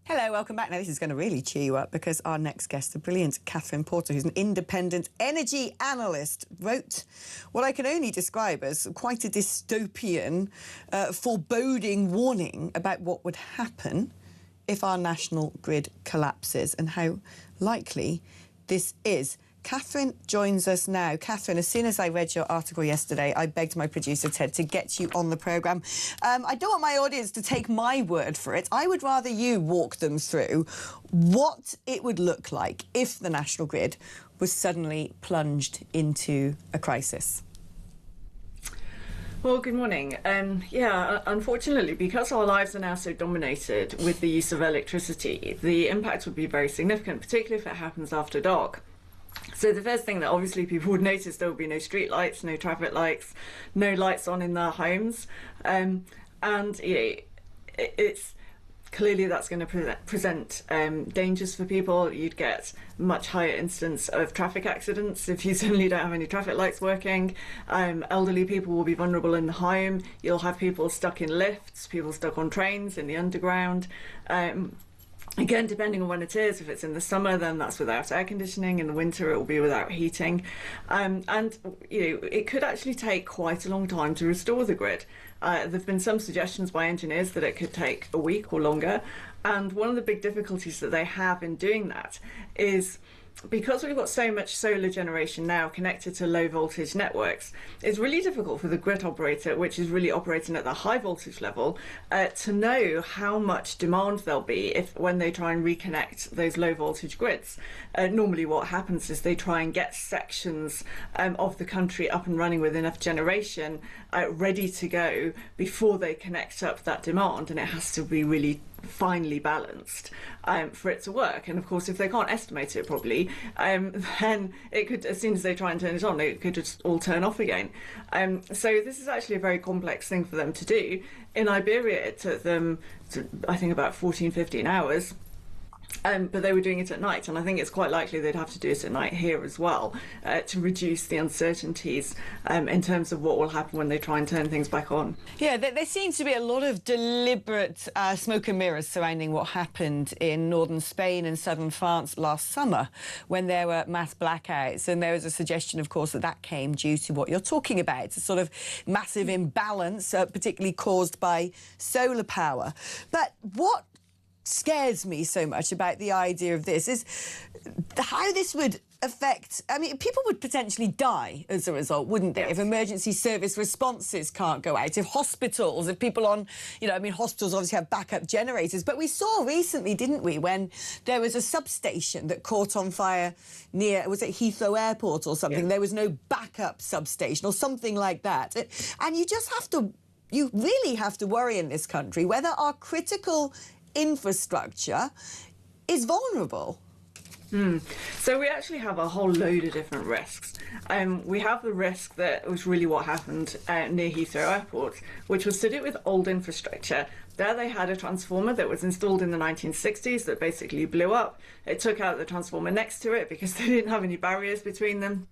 Hello, welcome back. Now, this is going to really cheer you up because our next guest, the brilliant Catherine Porter, who's an independent energy analyst, wrote what I can only describe as quite a dystopian, foreboding warning about what would happen if our national grid collapses and how likely this is. Catherine joins us now. Catherine, as soon as I read your article yesterday, I begged my producer, Ted, to get you on the programme. I don't want my audience to take my word for it. I would rather you walk them through what it would look like if the national grid was suddenly plunged into a crisis. Well, good morning. Yeah, unfortunately, because our lives are now so dominated with the use of electricity, the impact would be very significant, particularly if it happens after dark. So the first thing that obviously people would notice, there would be no street lights, no traffic lights, no lights on in their homes. And it's clearly that's going to present dangers for people. You'd get much higher incidence of traffic accidents if you suddenly don't have any traffic lights working. Elderly people will be vulnerable in the home. You'll have people stuck in lifts, people stuck on trains, in the underground. Again, depending on when it is, if it's in the summer, then that's without air conditioning. In the winter, it will be without heating. And it could actually take quite a long time to restore the grid. There have been some suggestions by engineers that it could take a week or longer. And one of the big difficulties that they have in doing that is because we've got so much solar generation now connected to low voltage networks, it's really difficult for the grid operator, which is really operating at the high voltage level, to know how much demand there'll be when they try and reconnect those low voltage grids. Normally what happens is they try and get sections of the country up and running with enough generation ready to go before they connect up that demand, and it has to be really finely balanced for it to work. And of course, if they can't estimate it properly, then it could, as soon as they try and turn it on, it could just all turn off again. So this is actually a very complex thing for them to do. In Iberia, it took them, I think, about 14-15 hours. But they were doing it at night, and I think it's quite likely they'd have to do it at night here as well to reduce the uncertainties in terms of what will happen when they try and turn things back on. Yeah, there seems to be a lot of deliberate smoke and mirrors surrounding what happened in northern Spain and southern France last summer when there were mass blackouts, and there was a suggestion, of course, that came due to what you're talking about. It's a sort of massive imbalance, particularly caused by solar power. But what scares me so much about the idea of this is how this would affect. I mean, people would potentially die as a result, wouldn't they? Yes. If emergency service responses can't go out, if hospitals, if people on, hospitals obviously have backup generators. But we saw recently, didn't we, when there was a substation that caught on fire near, was it Heathrow Airport or something? Yeah. There was no backup substation or something like that. And you really have to worry in this country whether our critical infrastructure is vulnerable. So we actually have a whole load of different risks. We have the risk that was really what happened near Heathrow Airport, which was to do with old infrastructure. There they had a transformer that was installed in the 1960s that basically blew up. It took out the transformer next to it because they didn't have any barriers between them.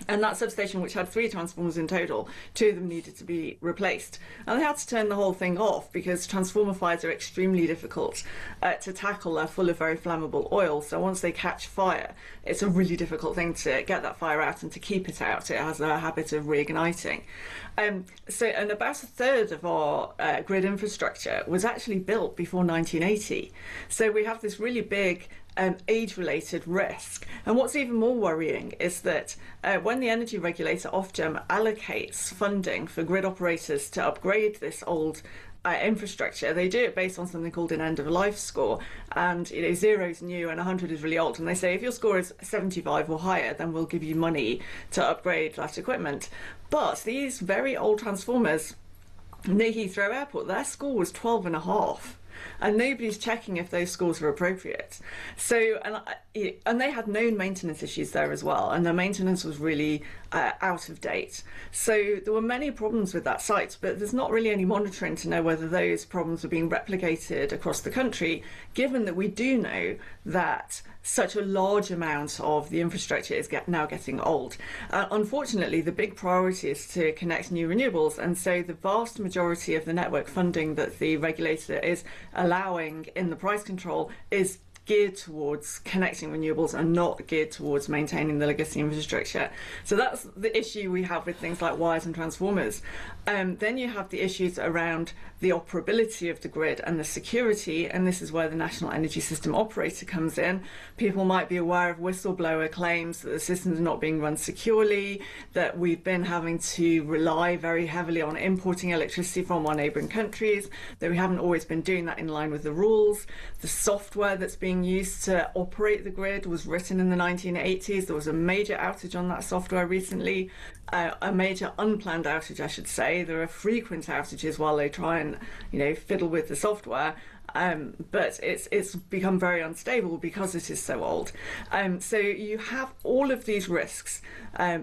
And that substation, which had 3 transformers in total, 2 of them needed to be replaced. And they had to turn the whole thing off because transformer fires are extremely difficult to tackle. They're full of very flammable oil. So once they catch fire, it's a really difficult thing to get that fire out and to keep it out. It has a habit of reigniting. And about a third of our grid infrastructure was actually built before 1980. So we have this really big age-related risk. And what's even more worrying is that when the energy regulator Ofgem allocates funding for grid operators to upgrade this old infrastructure, they do it based on something called an end-of-life score. And 0 is new and 100 is really old. And they say if your score is 75 or higher, then we'll give you money to upgrade that equipment. But these very old transformers near Heathrow Airport, their score was 12.5. and nobody's checking if those scores are appropriate. So, and they had known maintenance issues there as well, and the maintenance was really out of date. So there were many problems with that site, but there's not really any monitoring to know whether those problems are being replicated across the country, given that we do know that such a large amount of the infrastructure is now getting old. Unfortunately, the big priority is to connect new renewables, and so the vast majority of the network funding that the regulator is allowing in the price control is geared towards connecting renewables and not geared towards maintaining the legacy infrastructure. So that's the issue we have with things like wires and transformers. Then you have the issues around the operability of the grid and the security, and this is where the National Energy System Operator comes in. People might be aware of whistleblower claims that the system's not being run securely, that we've been having to rely very heavily on importing electricity from our neighbouring countries, that we haven't always been doing that in line with the rules. The software that's being used to operate the grid was written in the 1980s. There was a major outage on that software recently, a major unplanned outage, I should say. There are frequent outages while they try and, fiddle with the software. But it's become very unstable because it is so old. So you have all of these risks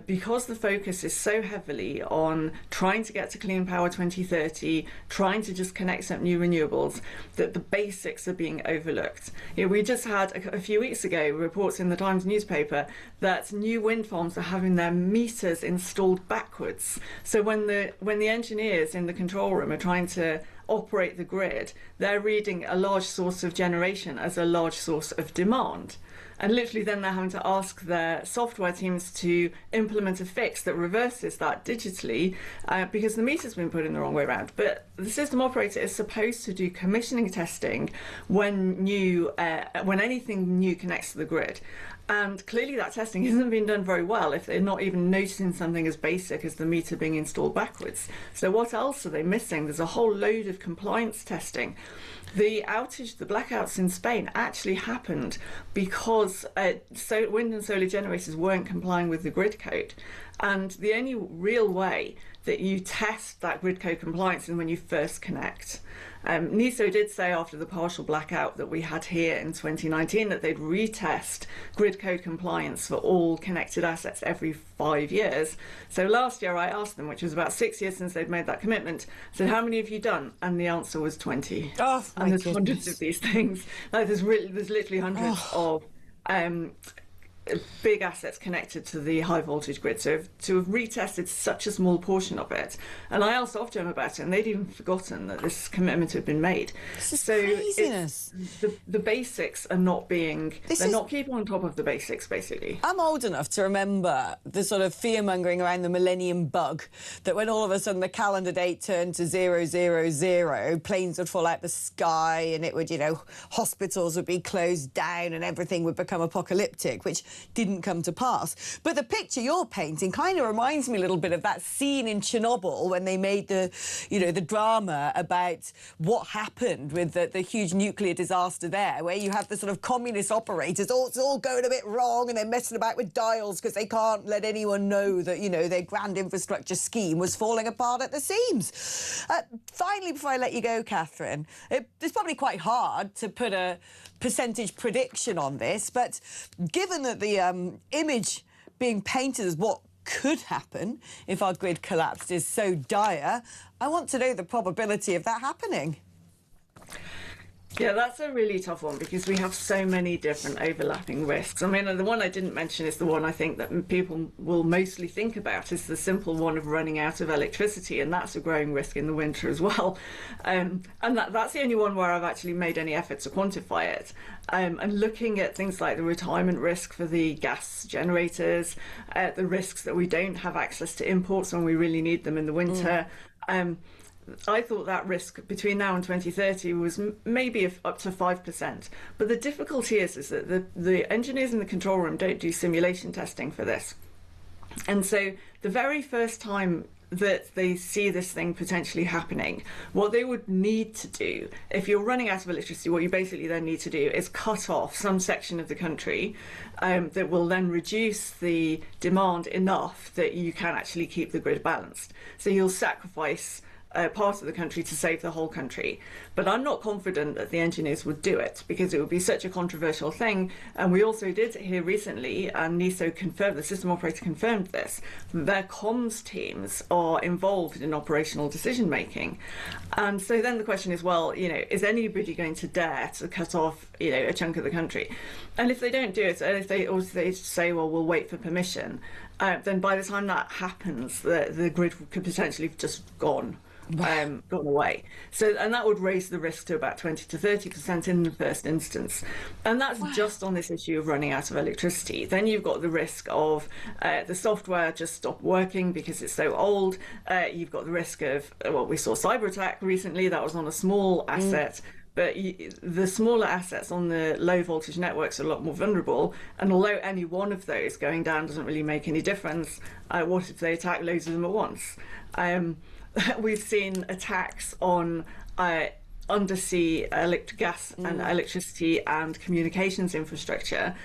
because the focus is so heavily on trying to get to Clean Power 2030, trying to just connect up new renewables, that the basics are being overlooked. We just had a few weeks ago reports in the Times newspaper that new wind farms are having their meters installed backwards. So when the engineers in the control room are trying to operate the grid, they're reading a large source of generation as a large source of demand. And literally then they're having to ask their software teams to implement a fix that reverses that digitally because the meter's been put in the wrong way around. But the system operator is supposed to do commissioning testing when anything new connects to the grid. And clearly that testing hasn't been done very well if they're not even noticing something as basic as the meter being installed backwards. So what else are they missing? There's a whole load of compliance testing. The outage, the blackouts in Spain actually happened because wind and solar generators weren't complying with the grid code. And the only real way that you test that grid code compliance is when you first connect. NESO did say after the partial blackout that we had here in 2019 that they'd retest grid code compliance for all connected assets every 5 years. So last year I asked them, which was about 6 years since they'd made that commitment, I said, how many have you done? And the answer was 20. Oh, and there's hundreds of these things. Like there's literally hundreds of big assets connected to the high voltage grid. So to have retested such a small portion of it, and I asked Ofgem about it, and they'd even forgotten that this commitment had been made. This is craziness. The basics are not being. They're not keeping on top of the basics, basically. I'm old enough to remember the sort of fear-mongering around the millennium bug, that when all of a sudden the calendar date turned to 000, planes would fall out the sky and it would, hospitals would be closed down and everything would become apocalyptic, which didn't come to pass. But the picture you're painting kind of reminds me a little bit of that scene in Chernobyl when they made the drama about what happened with the huge nuclear disaster there, where you have the sort of communist operators, it's all going a bit wrong and they're messing about with dials because they can't let anyone know that, their grand infrastructure scheme was falling apart at the seams. Finally, before I let you go, Catherine, it's probably quite hard to put a percentage prediction on this, but given that the image being painted as what could happen if our grid collapsed is so dire, I want to know the probability of that happening. Yeah, that's a really tough one because we have so many different overlapping risks. I mean, the one I didn't mention is the one I think that people will mostly think about is the simple one of running out of electricity, and that's a growing risk in the winter as well. And that's the only one where I've actually made any effort to quantify it. And looking at things like the retirement risk for the gas generators, the risks that we don't have access to imports when we really need them in the winter. I thought that risk between now and 2030 was maybe up to 5%. But the difficulty is that the engineers in the control room don't do simulation testing for this. And so the very first time that they see this thing potentially happening, what they would need to do, if you're running out of electricity, what you basically then need to do is cut off some section of the country that will then reduce the demand enough that you can actually keep the grid balanced. So you'll sacrifice part of the country to save the whole country. But I'm not confident that the engineers would do it, because it would be such a controversial thing. And we also did hear recently, and NESO confirmed, the system operator confirmed this, that their comms teams are involved in operational decision making. And so then the question is, well, is anybody going to dare to cut off, a chunk of the country? And if they don't do it, and if they say, well, we'll wait for permission, then by the time that happens, the grid could potentially have just gone away. So, and that would raise the risk to about 20 to 30% in the first instance. And that's just on this issue of running out of electricity. Then you've got the risk of the software just stopped working because it's so old. You've got the risk of, we saw cyber attack recently. That was on a small asset. But the smaller assets on the low voltage networks are a lot more vulnerable. And although any one of those going down doesn't really make any difference, what if they attack loads of them at once? We've seen attacks on undersea gas and electricity and communications infrastructure.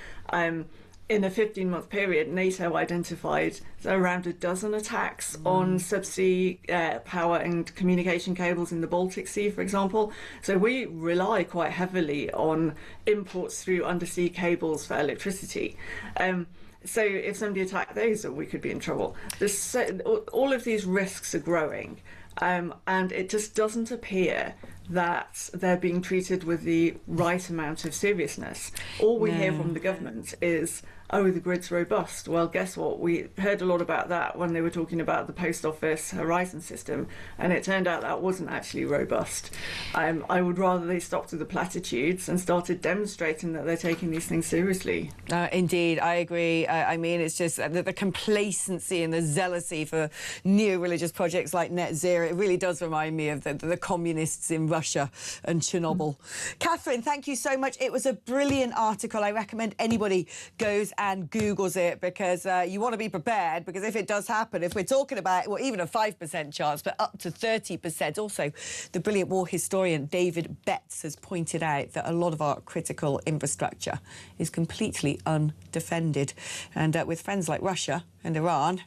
In a 15-month period, NATO identified around a dozen attacks on subsea power and communication cables in the Baltic Sea, for example. So we rely quite heavily on imports through undersea cables for electricity. So if somebody attacked those, we could be in trouble. All of these risks are growing, and it just doesn't appear that they're being treated with the right amount of seriousness. All we hear from the government is, oh, the grid's robust. Well, guess what? We heard a lot about that when they were talking about the Post Office Horizon system, and it turned out that wasn't actually robust. I would rather they stopped with the platitudes and started demonstrating that they're taking these things seriously. Indeed, I agree. I mean, it's just the complacency and the zealousy for neo-religious projects like net zero. It really does remind me of the communists in Russia and Chernobyl. Catherine, thank you so much. It was a brilliant article. I recommend anybody goes and Googles it, because you want to be prepared, because if it does happen, if we're talking about, well, even a 5% chance, but up to 30%. Also, the brilliant war historian David Betts has pointed out that a lot of our critical infrastructure is completely undefended. And with friends like Russia and Iran,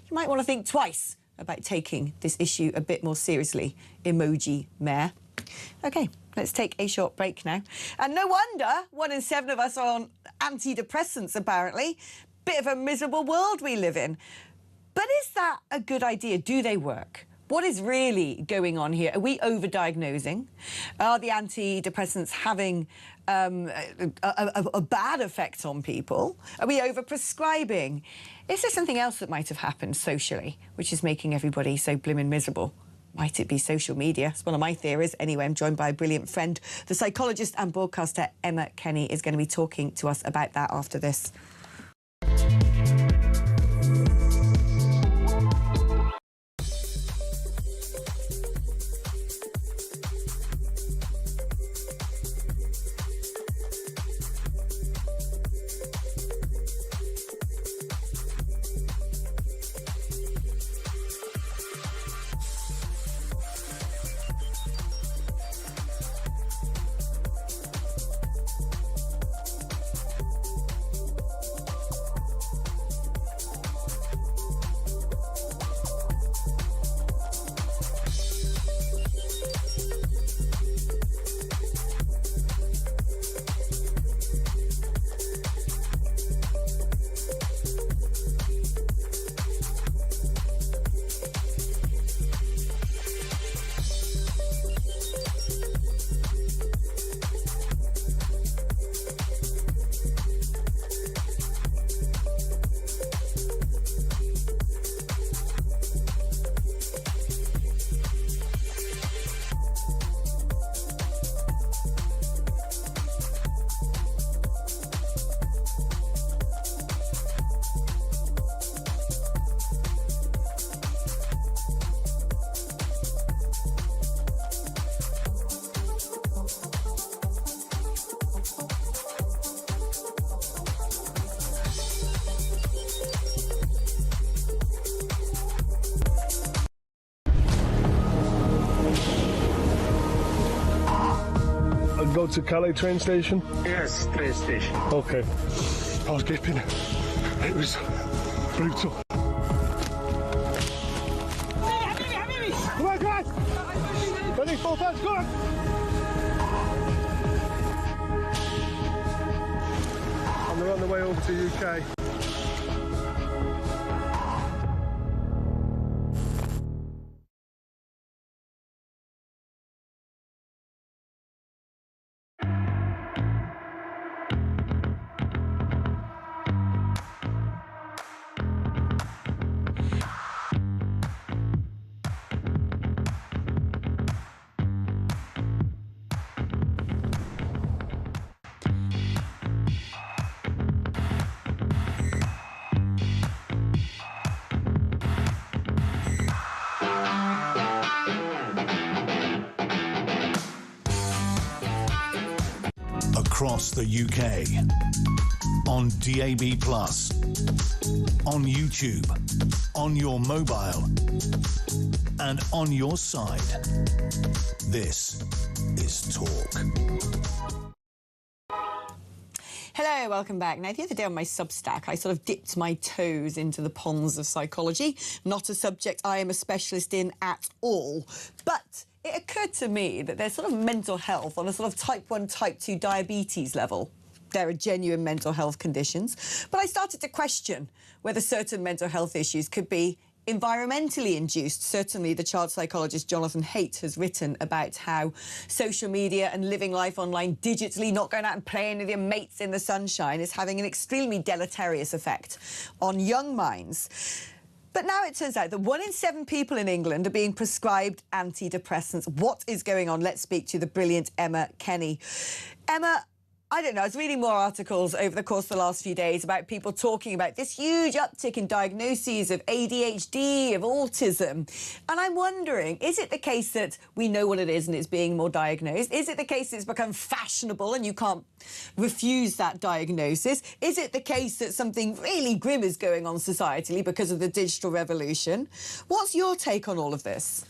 you might want to think twice about taking this issue a bit more seriously. Emoji Mayor. OK, let's take a short break now. And no wonder 1 in 7 of us are on antidepressants, apparently. Bit of a miserable world we live in. But is that a good idea? Do they work? What is really going on here? Are we overdiagnosing? Are the antidepressants having a bad effect on people? Are we overprescribing? Is there something else that might have happened socially, which is making everybody so blimmin' miserable? Might it be social media? It's one of my theories. Anyway, I'm joined by a brilliant friend. The psychologist and broadcaster Emma Kenny is going to be talking to us about that after this. Go to Calais train station? Yes, train station. Okay. I was gripping. It was brutal. Come on, guys! Both hands, go on! And they're on the way over to UK. Across the UK, on DAB+, on YouTube, on your mobile, and on your side. This is Talk. Hello, welcome back. Now, the other day on my Substack, I sort of dipped my toes into the ponds of psychology. Not a subject I am a specialist in at all. But it occurred to me that there's sort of mental health on a sort of type 1, type 2 diabetes level. There are genuine mental health conditions. But I started to question whether certain mental health issues could be environmentally induced. Certainly, the child psychologist Jonathan Haidt has written about how social media and living life online digitally, not going out and playing with your mates in the sunshine, is having an extremely deleterious effect on young minds. But now it turns out that 1 in 7 people in England are being prescribed antidepressants. What is going on? Let's speak to the brilliant Emma Kenny. Emma, I don't know, I was reading more articles over the course of the last few days about people talking about this huge uptick in diagnoses of ADHD, of autism. And I'm wondering, is it the case that we know what it is and it's being more diagnosed? Is it the case that it's become fashionable and you can't refuse that diagnosis? Is it the case that something really grim is going on societally because of the digital revolution? What's your take on all of this?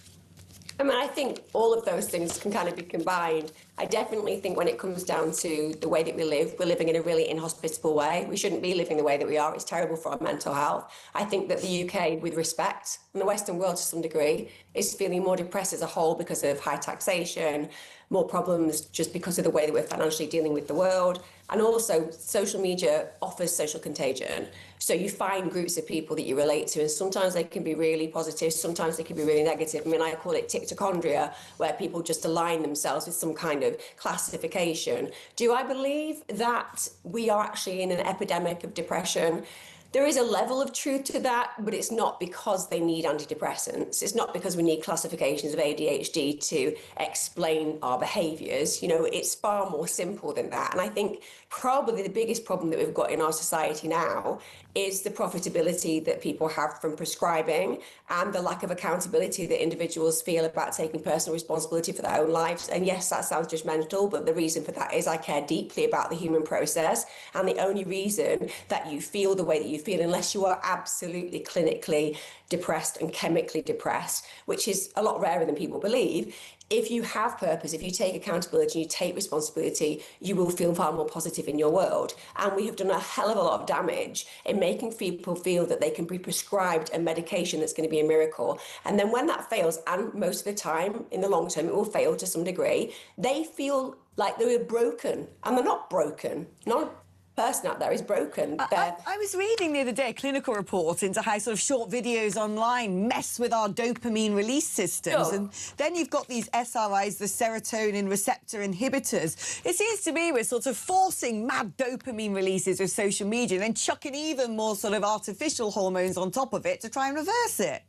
I mean, I think all of those things can kind of be combined. I definitely think when it comes down to the way that we live, we're living in a really inhospitable way. We shouldn't be living the way that we are. It's terrible for our mental health. I think that the UK, with respect, and the Western world to some degree, is feeling more depressed as a whole because of high taxation, more problems just because of the way that we're financially dealing with the world. And also, social media offers social contagion. So you find groups of people that you relate to, and sometimes they can be really positive, sometimes they can be really negative. I mean, I call it tiktochondria, where people just align themselves with some kind of classification. Do I believe that we are actually in an epidemic of depression? There is a level of truth to that, but it's not because they need antidepressants. It's not because we need classifications of ADHD to explain our behaviours. You know, it's far more simple than that. And I think probably the biggest problem that we've got in our society now is the profitability that people have from prescribing and the lack of accountability that individuals feel about taking personal responsibility for their own lives. And yes, that sounds judgmental, but the reason for that is I care deeply about the human process. And the only reason that you feel the way that you feel, unless you are absolutely clinically depressed and chemically depressed, which is a lot rarer than people believe, if you have purpose, if you take accountability, you take responsibility, you will feel far more positive in your world. And we have done a hell of a lot of damage in making people feel that they can be prescribed a medication that's going to be a miracle. And then when that fails, and most of the time, in the long term, it will fail to some degree, they feel like they were broken. And they're not broken. Not person out there is broken. I was reading the other day a clinical report into how sort of short videos online mess with our dopamine release systems. Sure. And then you've got these SRIs, the serotonin receptor inhibitors. It seems to me we're sort of forcing mad dopamine releases with social media and then chucking even more sort of artificial hormones on top of it to try and reverse it.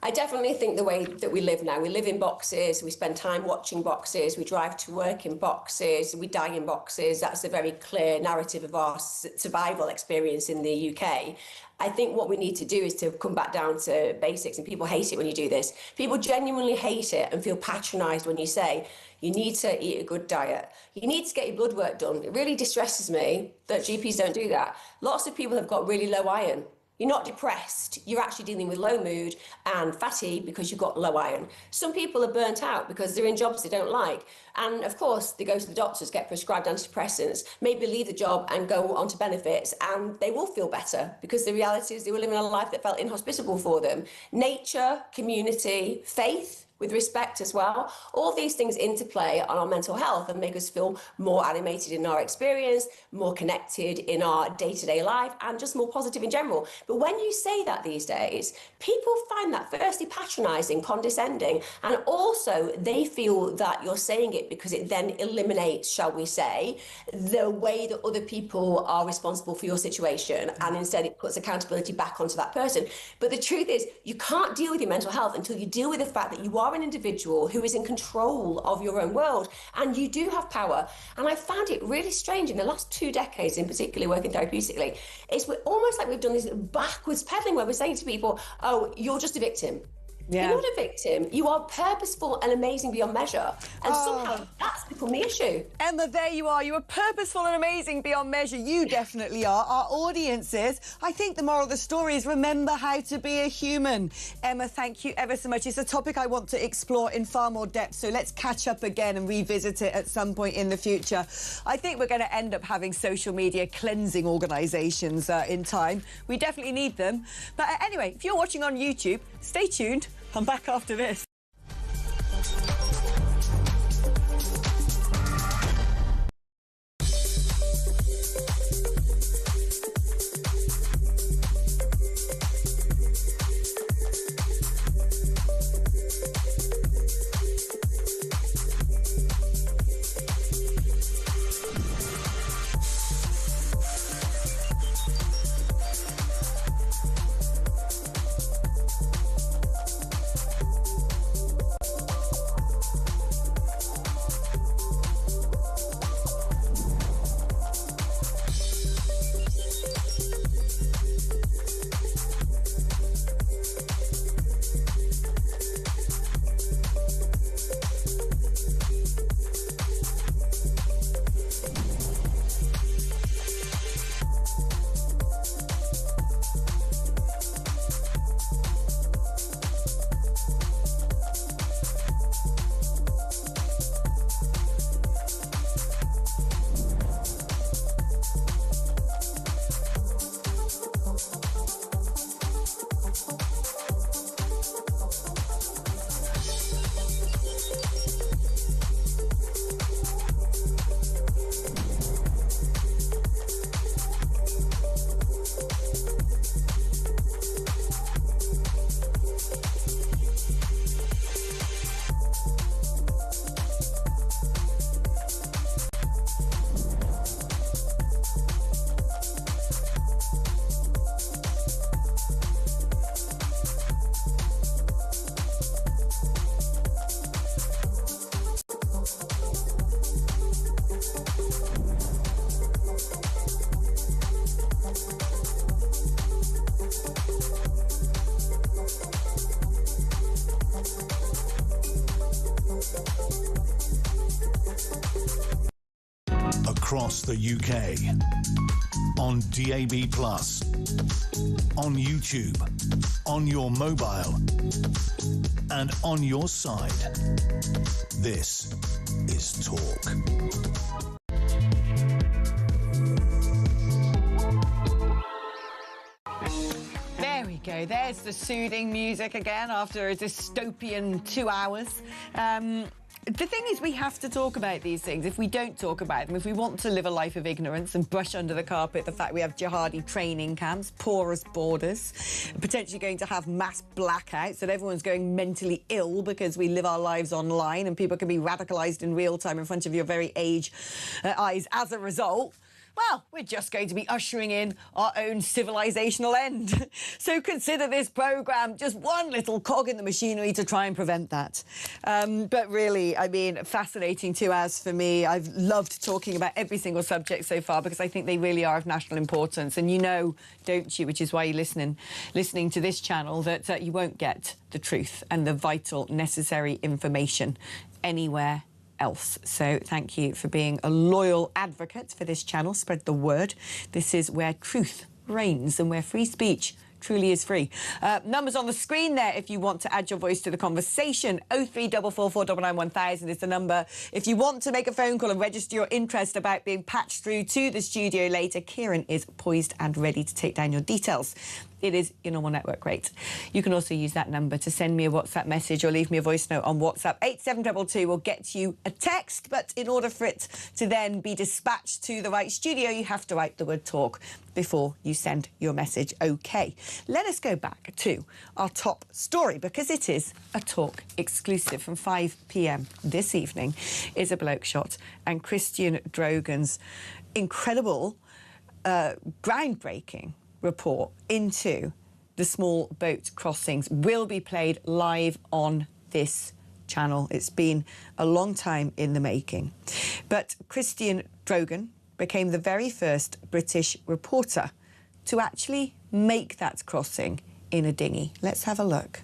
I definitely think the way that we live now, we live in boxes, we spend time watching boxes, we drive to work in boxes, we die in boxes. That's a very clear narrative of our survival experience in the UK. I think what we need to do is to come back down to basics, and people hate it when you do this. People genuinely hate it and feel patronised when you say, you need to eat a good diet. You need to get your blood work done. It really distresses me that GPs don't do that. Lots of people have got really low iron. You're not depressed, you're actually dealing with low mood and fatigue because you've got low iron. Some people are burnt out because they're in jobs they don't like. And of course, they go to the doctors, get prescribed antidepressants, maybe leave the job and go on to benefits, and they will feel better because the reality is they were living a life that felt inhospitable for them. Nature, community, faith, with respect as well. All these things interplay on our mental health and make us feel more animated in our experience, more connected in our day-to-day life, and just more positive in general. But when you say that these days, people find that firstly patronising, condescending, and also they feel that you're saying it because it then eliminates, shall we say, the way that other people are responsible for your situation, and instead it puts accountability back onto that person. But the truth is, you can't deal with your mental health until you deal with the fact that you are an individual who is in control of your own world, and you do have power. And I found it really strange in the last 2 decades, in particular working therapeutically, it's almost like we've done this backwards peddling where we're saying to people, oh, you're just a victim. Yeah. You're not a victim. You are purposeful and amazing beyond measure. And somehow that's become the issue. Emma, there you are. You are purposeful and amazing beyond measure. You definitely are. Our audience is. I think the moral of the story is remember how to be a human. Emma, thank you ever so much. It's a topic I want to explore in far more depth, so let's catch up again and revisit it at some point in the future. I think we're going to end up having social media cleansing organisations in time. We definitely need them. But anyway, if you're watching on YouTube, stay tuned. I'm back after this. Across the UK, on DAB+, on YouTube, on your mobile, and on your side. This is Talk. There we go. There's the soothing music again after a dystopian 2 hours. The thing is, we have to talk about these things. If we don't talk about them, if we want to live a life of ignorance and brush under the carpet the fact we have jihadi training camps, porous borders, potentially going to have mass blackouts, that everyone's going mentally ill because we live our lives online and people can be radicalised in real time in front of your very eyes as a result, well, we're just going to be ushering in our own civilisational end. So consider this programme just one little cog in the machinery to try and prevent that. But really, I mean, fascinating 2 hours for me. I've loved talking about every single subject so far because I think they really are of national importance. And you know, don't you, which is why you're listening to this channel, that you won't get the truth and the vital, necessary information anywhere else. So thank you for being a loyal advocate for this channel. Spread the word. This is where truth reigns and where free speech truly is free. Numbers on the screen there if you want to add your voice to the conversation. 03444991000 is the number. If you want to make a phone call and register your interest about being patched through to the studio later, Kieran is poised and ready to take down your details. it is your normal network rate. You can also use that number to send me a WhatsApp message or leave me a voice note on WhatsApp. 8722 will get you a text, but in order for it to then be dispatched to the right studio, you have to write the word talk before you send your message. OK, let us go back to our top story, because it is a talk exclusive from 5 p.m. this evening. Is a bloke shot, and Christian Drogan's incredible, groundbreaking report into the small boat crossings will be played live on this channel. It's been a long time in the making. But Christian Drogan became the very first British reporter to actually make that crossing in a dinghy. Let's have a look.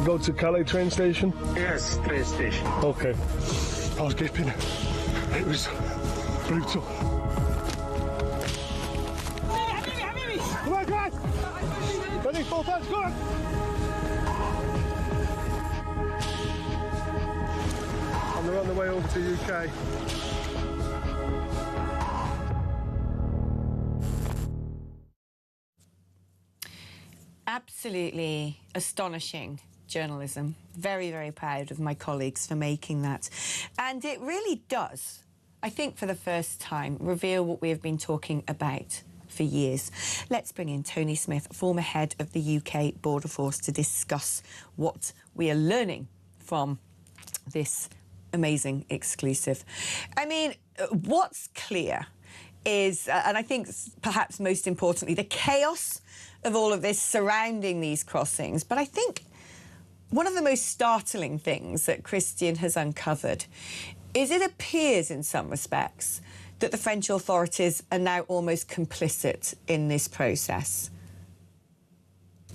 Go to Calais train station? Yes, train station. OK. I was gaping. It was brutal. Come on, guys! Ready, full touch, go on! And they're on the way over to UK. Absolutely astonishing journalism. Very, very proud of my colleagues for making that. And it really does, I think for the first time, reveal what we have been talking about for years. Let's bring in Tony Smith, former head of the UK Border Force, to discuss what we are learning from this amazing exclusive. I mean, what's clear is, and I think perhaps most importantly, the chaos of all of this surrounding these crossings. But I think one of the most startling things that Christian has uncovered is it appears in some respects that the French authorities are now almost complicit in this process.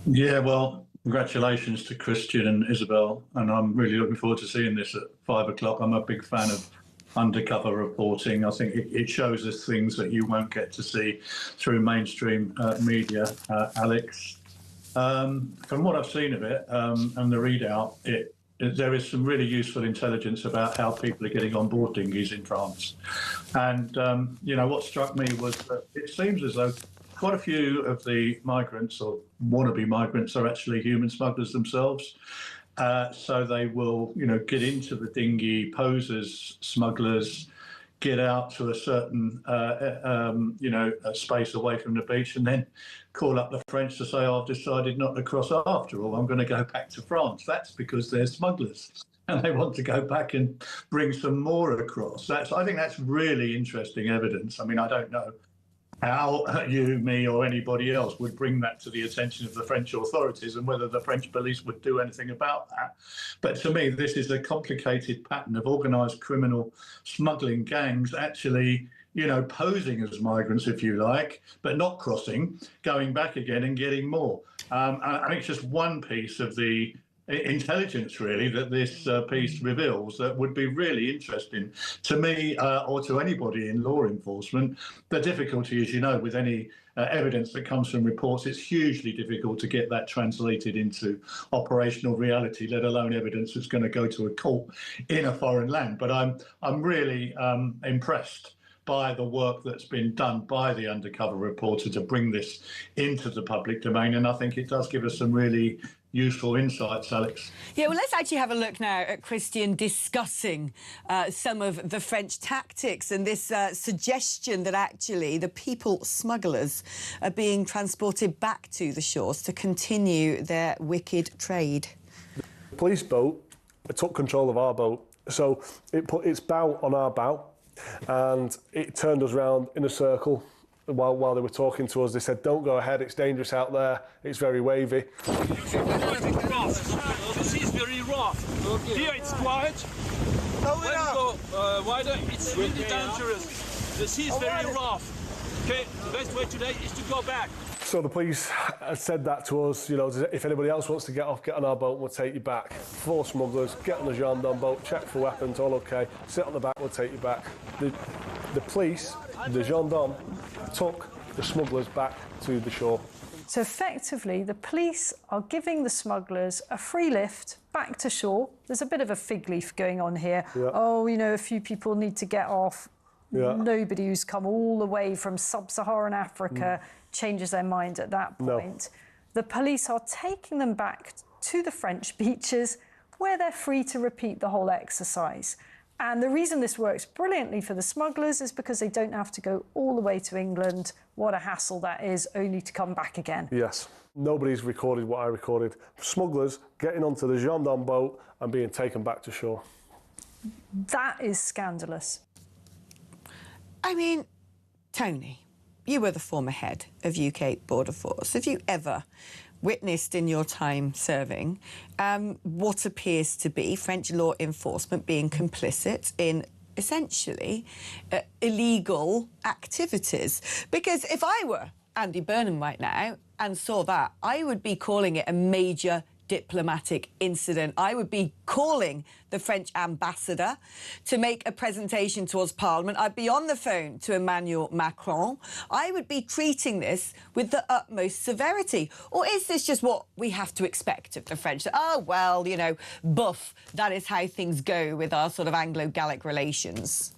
Yeah, well, congratulations to Christian and Isabel, and I'm really looking forward to seeing this at 5 o'clock. I'm a big fan of undercover reporting. I think it shows us things that you won't get to see through mainstream media, Alex. From what I've seen of it and the readout, there is some really useful intelligence about how people are getting on board dinghies in France. And, you know, what struck me was that it seems as though quite a few of the migrants or wannabe migrants are actually human smugglers themselves. So they will, you know, get into the dinghy, pose as smugglers, get out to a certain, you know, space away from the beach, and then call up the French to say, oh, I've decided not to cross after all. I'm going to go back to France. That's because they're smugglers and they want to go back and bring some more across. I think that's really interesting evidence. I mean, I don't know how you, me, or anybody else would bring that to the attention of the French authorities and whether the French police would do anything about that. But to me, this is a complicated pattern of organised criminal smuggling gangs actually, you know, posing as migrants, if you like, but not crossing, going back again and getting more. I think it's just one piece of the intelligence, really, that this piece reveals that would be really interesting to me or to anybody in law enforcement. The difficulty is, you know, with any evidence that comes from reports, it's hugely difficult to get that translated into operational reality, let alone evidence that's going to go to a court in a foreign land. But I'm really impressed by the work that's been done by the undercover reporter to bring this into the public domain, and I think it does give us some really useful insights, Alex. Yeah, well, let's actually have a look now at Christian discussing some of the French tactics and this suggestion that actually the people smugglers are being transported back to the shores to continue their wicked trade. The police boat took control of our boat, so it put its bow on our bow and it turned us round in a circle. While they were talking to us, they said, don't go ahead, it's dangerous out there, it's very wavy. The sea is very rough. Okay. Here it's quiet. When you go wider, it's really dangerous. The sea is very rough. Okay, the best way today is to go back. So the police said that to us, you know, if anybody else wants to get off, get on our boat, we'll take you back. 4 smugglers, get on the gendarme boat, check for weapons, all okay, sit on the back, we'll take you back. The police, the gendarme, took the smugglers back to the shore. So effectively, the police are giving the smugglers a free lift back to shore. There's a bit of a fig leaf going on here. Yeah. Oh, you know, a few people need to get off. Nobody who's come all the way from sub-Saharan Africa changes their mind at that point. The police are taking them back to the French beaches where they're free to repeat the whole exercise. And the reason this works brilliantly for the smugglers is because they don't have to go all the way to England. What a hassle that is, only to come back again. Yes. Nobody's recorded what I recorded. Smugglers getting onto the gendarme boat and being taken back to shore. That is scandalous. I mean, Tony, you were the former head of UK Border Force. Have you ever witnessed in your time serving what appears to be French law enforcement being complicit in essentially illegal activities? Because if I were Andy Burnham right now and saw that, I would be calling it a major diplomatic incident. I would be calling the French ambassador to make a presentation towards Parliament. I'd be on the phone to Emmanuel Macron. I would be treating this with the utmost severity. Or is this just what we have to expect of the French? Oh, well, you know, buff, that is how things go with our sort of Anglo-Gallic relations.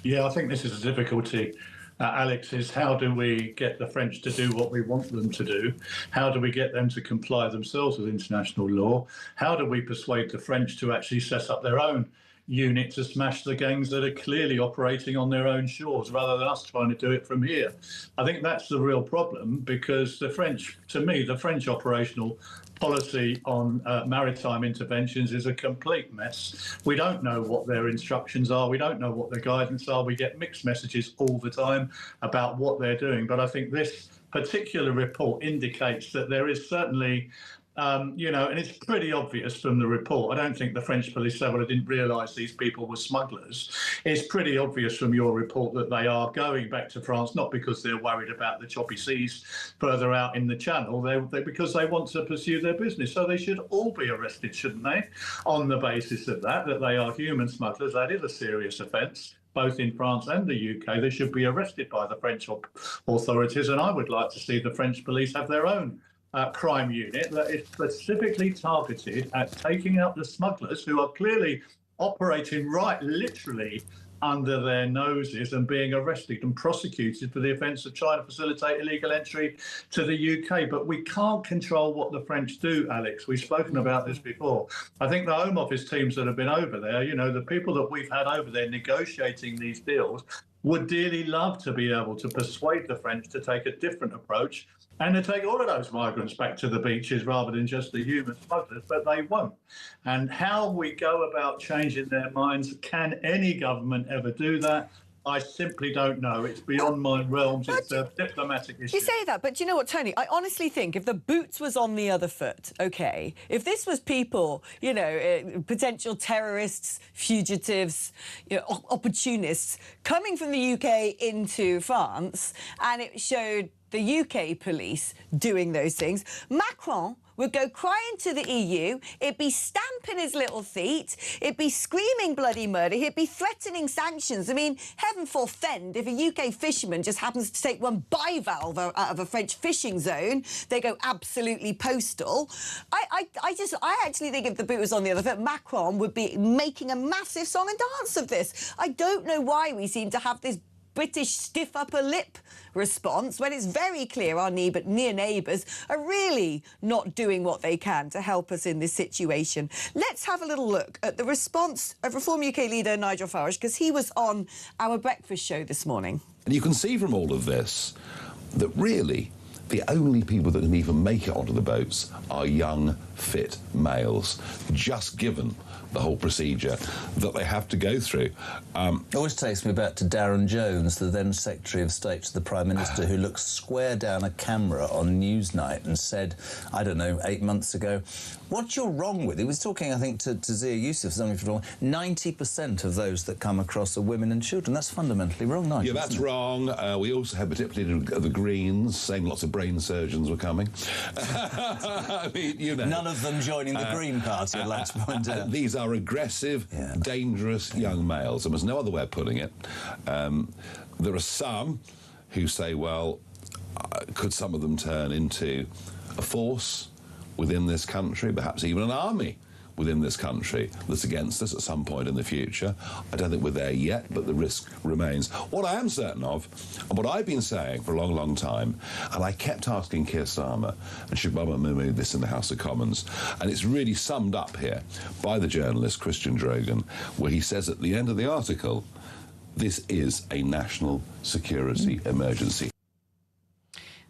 Yeah, I think this is a difficulty. Alex, is how do we get the French to do what we want them to do? How do we get them to comply themselves with international law? How do we persuade the French to actually set up their own unit to smash the gangs that are clearly operating on their own shores rather than us trying to do it from here? I think that's the real problem, because the French, to me, the French operational policy on maritime interventions is a complete mess. We don't know what their instructions are. We don't know what their guidance are. We get mixed messages all the time about what they're doing. But I think this particular report indicates that there is certainly you know, and it's pretty obvious from the report. I don't think the French police said, well, I didn't realise these people were smugglers. It's pretty obvious from your report that they are going back to France, not because they're worried about the choppy seas further out in the Channel, because they want to pursue their business. So they should all be arrested, shouldn't they, on the basis of that they are human smugglers. That is a serious offence, both in France and the UK. They should be arrested by the French authorities, and I would like to see the French police have their own crime unit that is specifically targeted at taking out the smugglers who are clearly operating right literally under their noses and being arrested and prosecuted for the offence of trying to facilitate illegal entry to the UK. But we can't control what the French do, Alex. We've spoken about this before. I think the Home Office teams that have been over there, you know, the people that we've had over there negotiating these deals would dearly love to be able to persuade the French to take a different approach and to take all of those migrants back to the beaches rather than just the human smugglers, but they won't. And how we go about changing their minds, can any government ever do that? I simply don't know. It's beyond my realms. It's a diplomatic issue. You say that, but do you know what, Tony? I honestly think if the boots was on the other foot, OK, if this was people, you know, potential terrorists, fugitives, you know, opportunists coming from the UK into France, and it showed the UK police doing those things, Macron would go crying to the EU, it'd be stamping his little feet, it'd be screaming bloody murder, he'd be threatening sanctions. I mean, heaven forfend, if a UK fisherman just happens to take one bivalve out of a French fishing zone, they go absolutely postal. I actually think if the boot was on the other foot, Macron would be making a massive song and dance of this. I don't know why we seem to have this British stiff upper lip response when it's very clear our near neighbours are really not doing what they can to help us in this situation. Let's have a little look at the response of Reform UK leader Nigel Farage, because he was on our breakfast show this morning. And you can see from all of this that really the only people that can even make it onto the boats are young, fit males, just given the whole procedure that they have to go through. It always takes me back to Darren Jones, the then Secretary of State to the Prime Minister, who looked square down a camera on Newsnight and said, I don't know, 8 months ago, what you're wrong with, he was talking, I think, to Zia Yusuf, 90% of those that come across are women and children. That's fundamentally wrong, Nigel. Yeah, that's wrong. We also had, particularly the Greens, saying lots of brain surgeons were coming. I mean, you know. None of them joining the Green Party, I'd like to point out. These are aggressive, dangerous young males, and there's no other way of putting it. There are some who say, well, could some of them turn into a force within this country, perhaps even an army within this country that's against us at some point in the future. I don't think we're there yet, but the risk remains. What I am certain of, and what I've been saying for a long, long time, and I kept asking Keir Starmer and Shabama Mahmood this in the House of Commons, and it's really summed up here by the journalist Christian Drogan, where he says at the end of the article, this is a national security emergency.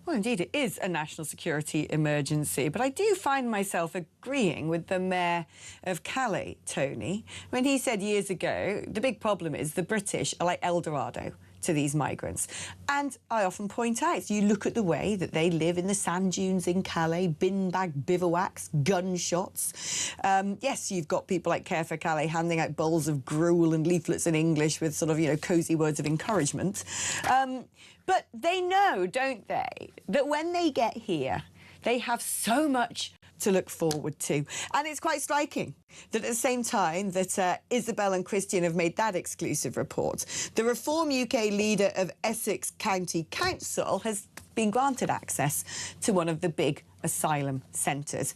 Well, indeed, it is a national security emergency, but I do find myself agreeing with the Mayor of Calais, Tony, when he said years ago, the big problem is the British are like El Dorado to these migrants. And I often point out, you look at the way that they live in the sand dunes in Calais, bin bag bivouacs, gunshots. Yes, you've got people like Care for Calais handing out bowls of gruel and leaflets in English with sort of, you know, cosy words of encouragement. But they know, don't they, that when they get here, they have so much to look forward to. And it's quite striking that at the same time that Isabel and Christian have made that exclusive report, the Reform UK leader of Essex County Council has been granted access to one of the big asylum centres.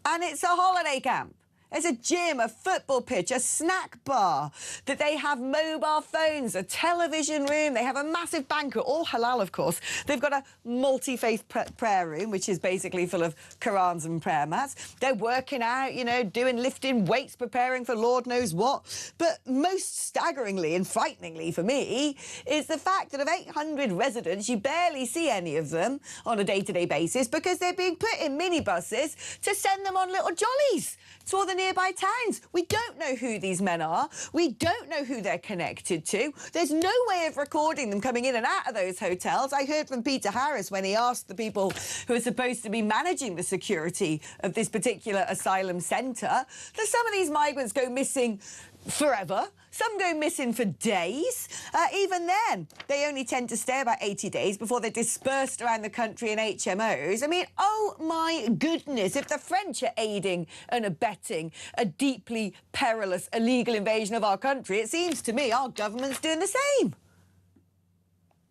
And it's a holiday camp. There's a gym, a football pitch, a snack bar, that they have mobile phones, a television room, they have a massive banquet, all halal, of course. They've got a multi-faith prayer room, which is basically full of Qurans and prayer mats. They're working out, you know, doing lifting weights, preparing for Lord knows what. But most staggeringly and frighteningly for me is the fact that of 800 residents, you barely see any of them on a day-to-day basis because they're being put in minibuses to send them on little jollies to all the nearby towns. We don't know who these men are. We don't know who they're connected to. There's no way of recording them coming in and out of those hotels. I heard from Peter Harris when he asked the people who are supposed to be managing the security of this particular asylum centre that some of these migrants go missing forever. Some go missing for days. Even then, they only tend to stay about 80 days before they're dispersed around the country in HMOs. I mean, oh my goodness, if the French are aiding and abetting a deeply perilous illegal invasion of our country, it seems to me our government's doing the same.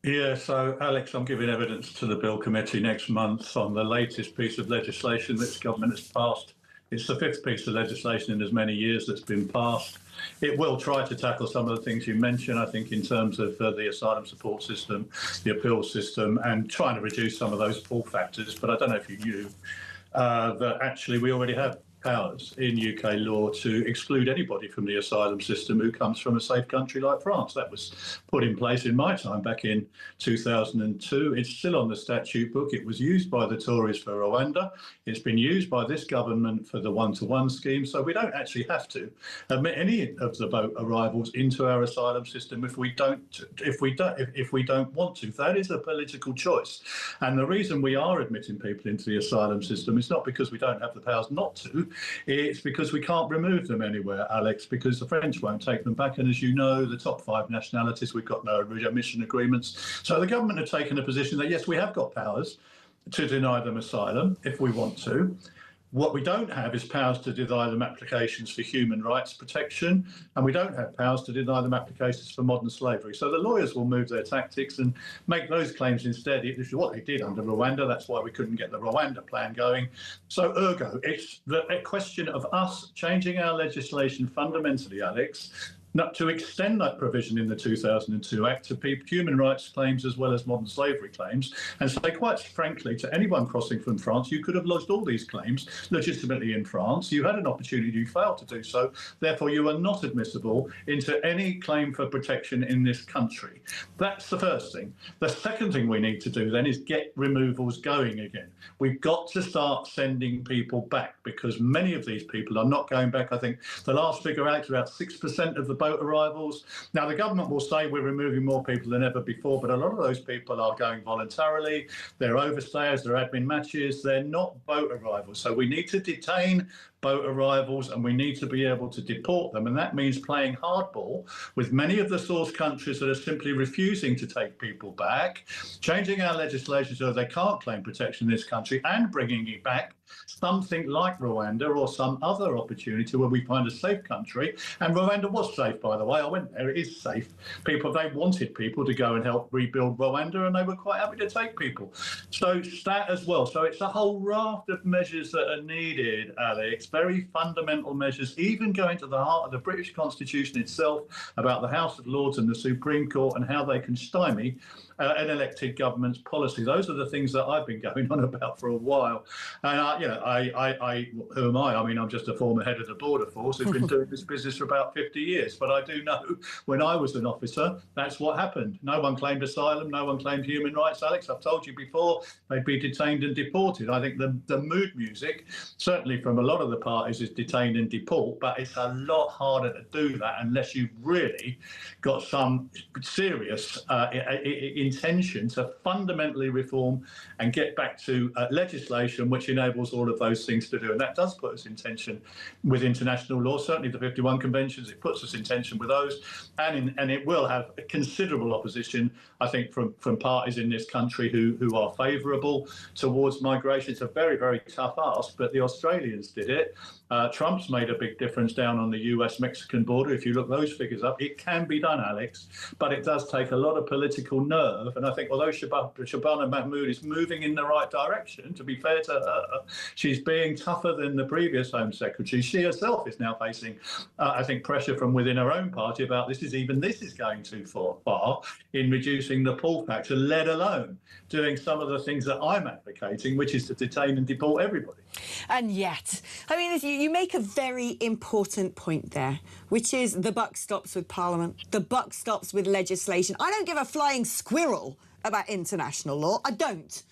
Yeah, so Alex, I'm giving evidence to the Bill Committee next month on the latest piece of legislation that the government has passed. It's the fifth piece of legislation in as many years that's been passed. It will try to tackle some of the things you mentioned, I think, in terms of the asylum support system, the appeal system, and trying to reduce some of those pull factors. But I don't know if you knew that actually we already have powers in UK law to exclude anybody from the asylum system who comes from a safe country like France. That was put in place in my time back in 2002. It's still on the statute book. It was used by the Tories for Rwanda. It's been used by this government for the one-to-one scheme. So we don't actually have to admit any of the boat arrivals into our asylum system if we don't want to. That is a political choice. And the reason we are admitting people into the asylum system is not because we don't have the powers not to. It's because we can't remove them anywhere, Alex, because the French won't take them back. And as you know, the top 5 nationalities, we've got no readmission agreements. So the government have taken a position that, yes, we have got powers to deny them asylum if we want to. What we don't have is powers to deny them applications for human rights protection, and we don't have powers to deny them applications for modern slavery. So the lawyers will move their tactics and make those claims instead. This is what they did under Rwanda. That's why we couldn't get the Rwanda plan going. So ergo, it's a question of us changing our legislation fundamentally, Alex, not to extend that provision in the 2002 Act to human rights claims as well as modern slavery claims, and say, quite frankly, to anyone crossing from France, you could have lodged all these claims legitimately in France. You had an opportunity, you failed to do so. Therefore, you are not admissible into any claim for protection in this country. That's the first thing. The second thing we need to do then is get removals going again. We've got to start sending people back because many of these people are not going back. I think the last figure out is about 6% of the boat arrivals. Now, the government will say we're removing more people than ever before, but a lot of those people are going voluntarily. They're overstayers, they're admin matches, they're not boat arrivals. So we need to detain boat arrivals and we need to be able to deport them. And that means playing hardball with many of the source countries that are simply refusing to take people back, changing our legislation so they can't claim protection in this country and bringing it back something like Rwanda or some other opportunity where we find a safe country. And Rwanda was safe, by the way. I went there. It is safe. They wanted people to go and help rebuild Rwanda, and they were quite happy to take people. So that as well. So it's a whole raft of measures that are needed, Alex, very fundamental measures, even going to the heart of the British Constitution itself about the House of Lords and the Supreme Court and how they can stymie an elected government's policy. Those are the things that I've been going on about for a while. And, who am I? I mean, I'm just a former head of the Border Force who's been doing this business for about 50 years. But I do know when I was an officer, that's what happened. No one claimed asylum. No one claimed human rights, Alex. I've told you before, they'd be detained and deported. I think the mood music, certainly from a lot of the parties, is detain and deport. But it's a lot harder to do that unless you've really got some serious intention to fundamentally reform and get back to legislation which enables all of those things to do. And that does put us in tension with international law, certainly the 51 conventions. It puts us in tension with those. And it will have a considerable opposition, I think, from parties in this country who are favourable towards migration. It's a very, very tough ask, but the Australians did it. Trump's made a big difference down on the US-Mexican border. If you look those figures up, it can be done, Alex, but it does take a lot of political nerve. And I think although Shabana Mahmood is moving in the right direction, to be fair to her, she's being tougher than the previous Home Secretary. She herself is now facing, I think, pressure from within her own party about this is going too far in reducing the pull factor, let alone doing some of the things that I'm advocating, which is to detain and deport everybody. And yet, I mean, you make a very important point there, which is the buck stops with Parliament, the buck stops with legislation. I don't give a flying squirrel about international law. I don't.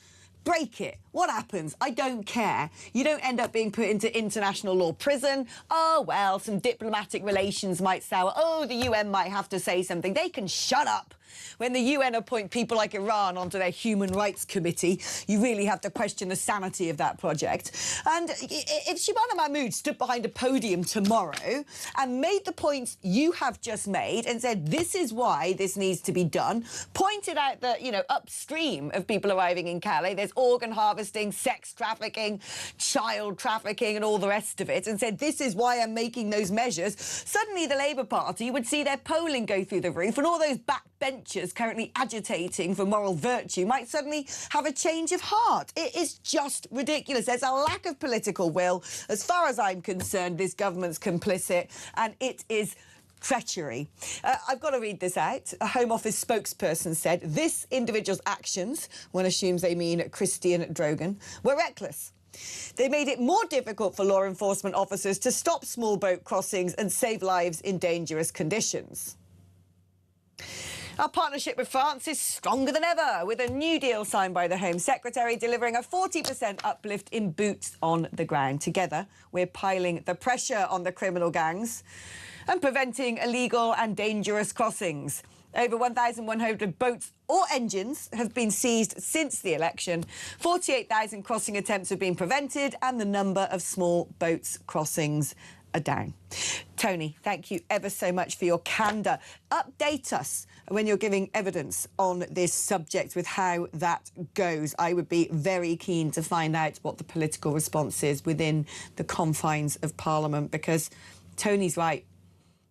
Break it. What happens? I don't care. You don't end up being put into international law prison. Oh, well, some diplomatic relations might sour. Oh, the UN might have to say something. They can shut up. When the UN appoint people like Iran onto their Human Rights Committee, you really have to question the sanity of that project. And if Shabana Mahmood stood behind a podium tomorrow and made the points you have just made and said, this is why this needs to be done, pointed out that, you know, upstream of people arriving in Calais, there's organ harvesting, sex trafficking, child trafficking and all the rest of it, and said, this is why I'm making those measures, suddenly the Labour Party would see their polling go through the roof and all those backbenchers currently agitating for moral virtue might suddenly have a change of heart. It is just ridiculous. There's a lack of political will. As far as I'm concerned, this government's complicit, and it is treachery. I've got to read this out. A Home Office spokesperson said this individual's actions, one assumes they mean Christian Drogan, were reckless. They made it more difficult for law enforcement officers to stop small boat crossings and save lives in dangerous conditions. Our partnership with France is stronger than ever, with a new deal signed by the Home Secretary delivering a 40% uplift in boots on the ground. Together, we're piling the pressure on the criminal gangs and preventing illegal and dangerous crossings. Over 1,100 boats or engines have been seized since the election. 48,000 crossing attempts have been prevented, and the number of small boats crossings are down. Tony, thank you ever so much for your candour. Update us when you're giving evidence on this subject with how that goes. I would be very keen to find out what the political response is within the confines of Parliament, because Tony's right.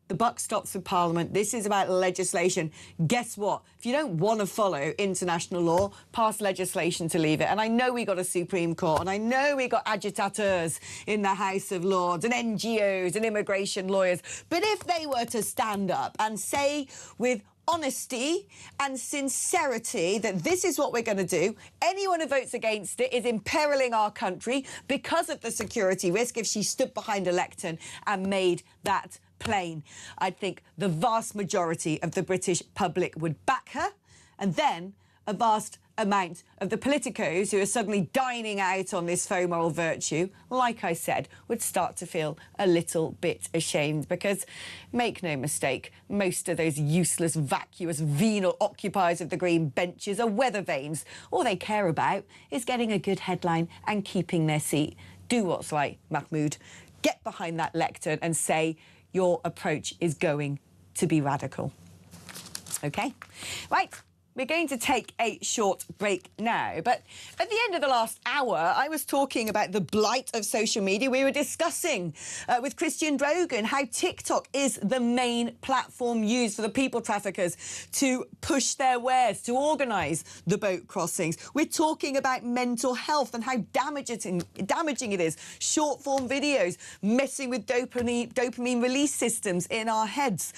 The buck stops with Parliament. This is about legislation. Guess what? If you don't want to follow international law, pass legislation to leave it. And I know we got a Supreme Court, and I know we got agitateurs in the House of Lords and NGOs and immigration lawyers. But if they were to stand up and say with honesty and sincerity that this is what we're going to do, anyone who votes against it is imperiling our country because of the security risk, if she stood behind a lectern and made that plain, I think the vast majority of the British public would back her, and then a vast amount of the politicos who are suddenly dining out on this faux moral virtue, like I said, would start to feel a little bit ashamed, because, make no mistake, most of those useless, vacuous, venal occupiers of the green benches are weather vanes. All they care about is getting a good headline and keeping their seat. Do what's right, Mahmood. Get behind that lectern and say your approach is going to be radical. OK? Right. We're going to take a short break now, but at the end of the last hour, I was talking about the blight of social media. We were discussing with Christian Drogan how TikTok is the main platform used for the people traffickers to push their wares, to organise the boat crossings. We're talking about mental health and how damaging it is. Short-form videos messing with dopamine release systems in our heads.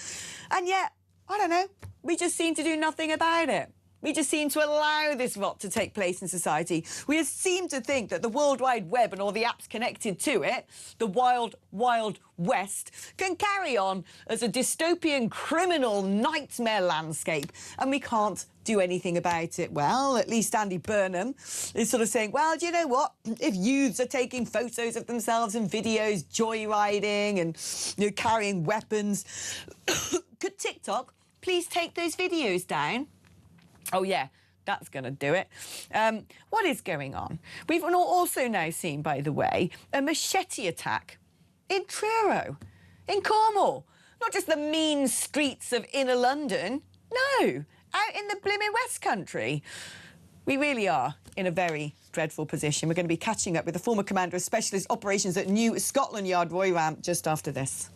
And yet, I don't know, we just seem to do nothing about it. We just seem to allow this rot to take place in society. We just seem to think that the World Wide Web and all the apps connected to it, the wild, wild west, can carry on as a dystopian criminal nightmare landscape, and we can't do anything about it. Well, at least Andy Burnham is sort of saying, well, do you know what? If youths are taking photos of themselves and videos, joyriding and carrying weapons, could TikTok please take those videos down? Oh, yeah, that's going to do it. What is going on? We've also now seen, by the way, a machete attack in Truro, in Cornwall. Not just the mean streets of inner London, no, out in the blimmin' West Country. We really are in a very dreadful position. We're going to be catching up with the former commander of specialist operations at New Scotland Yard, Roy Ram, just after this.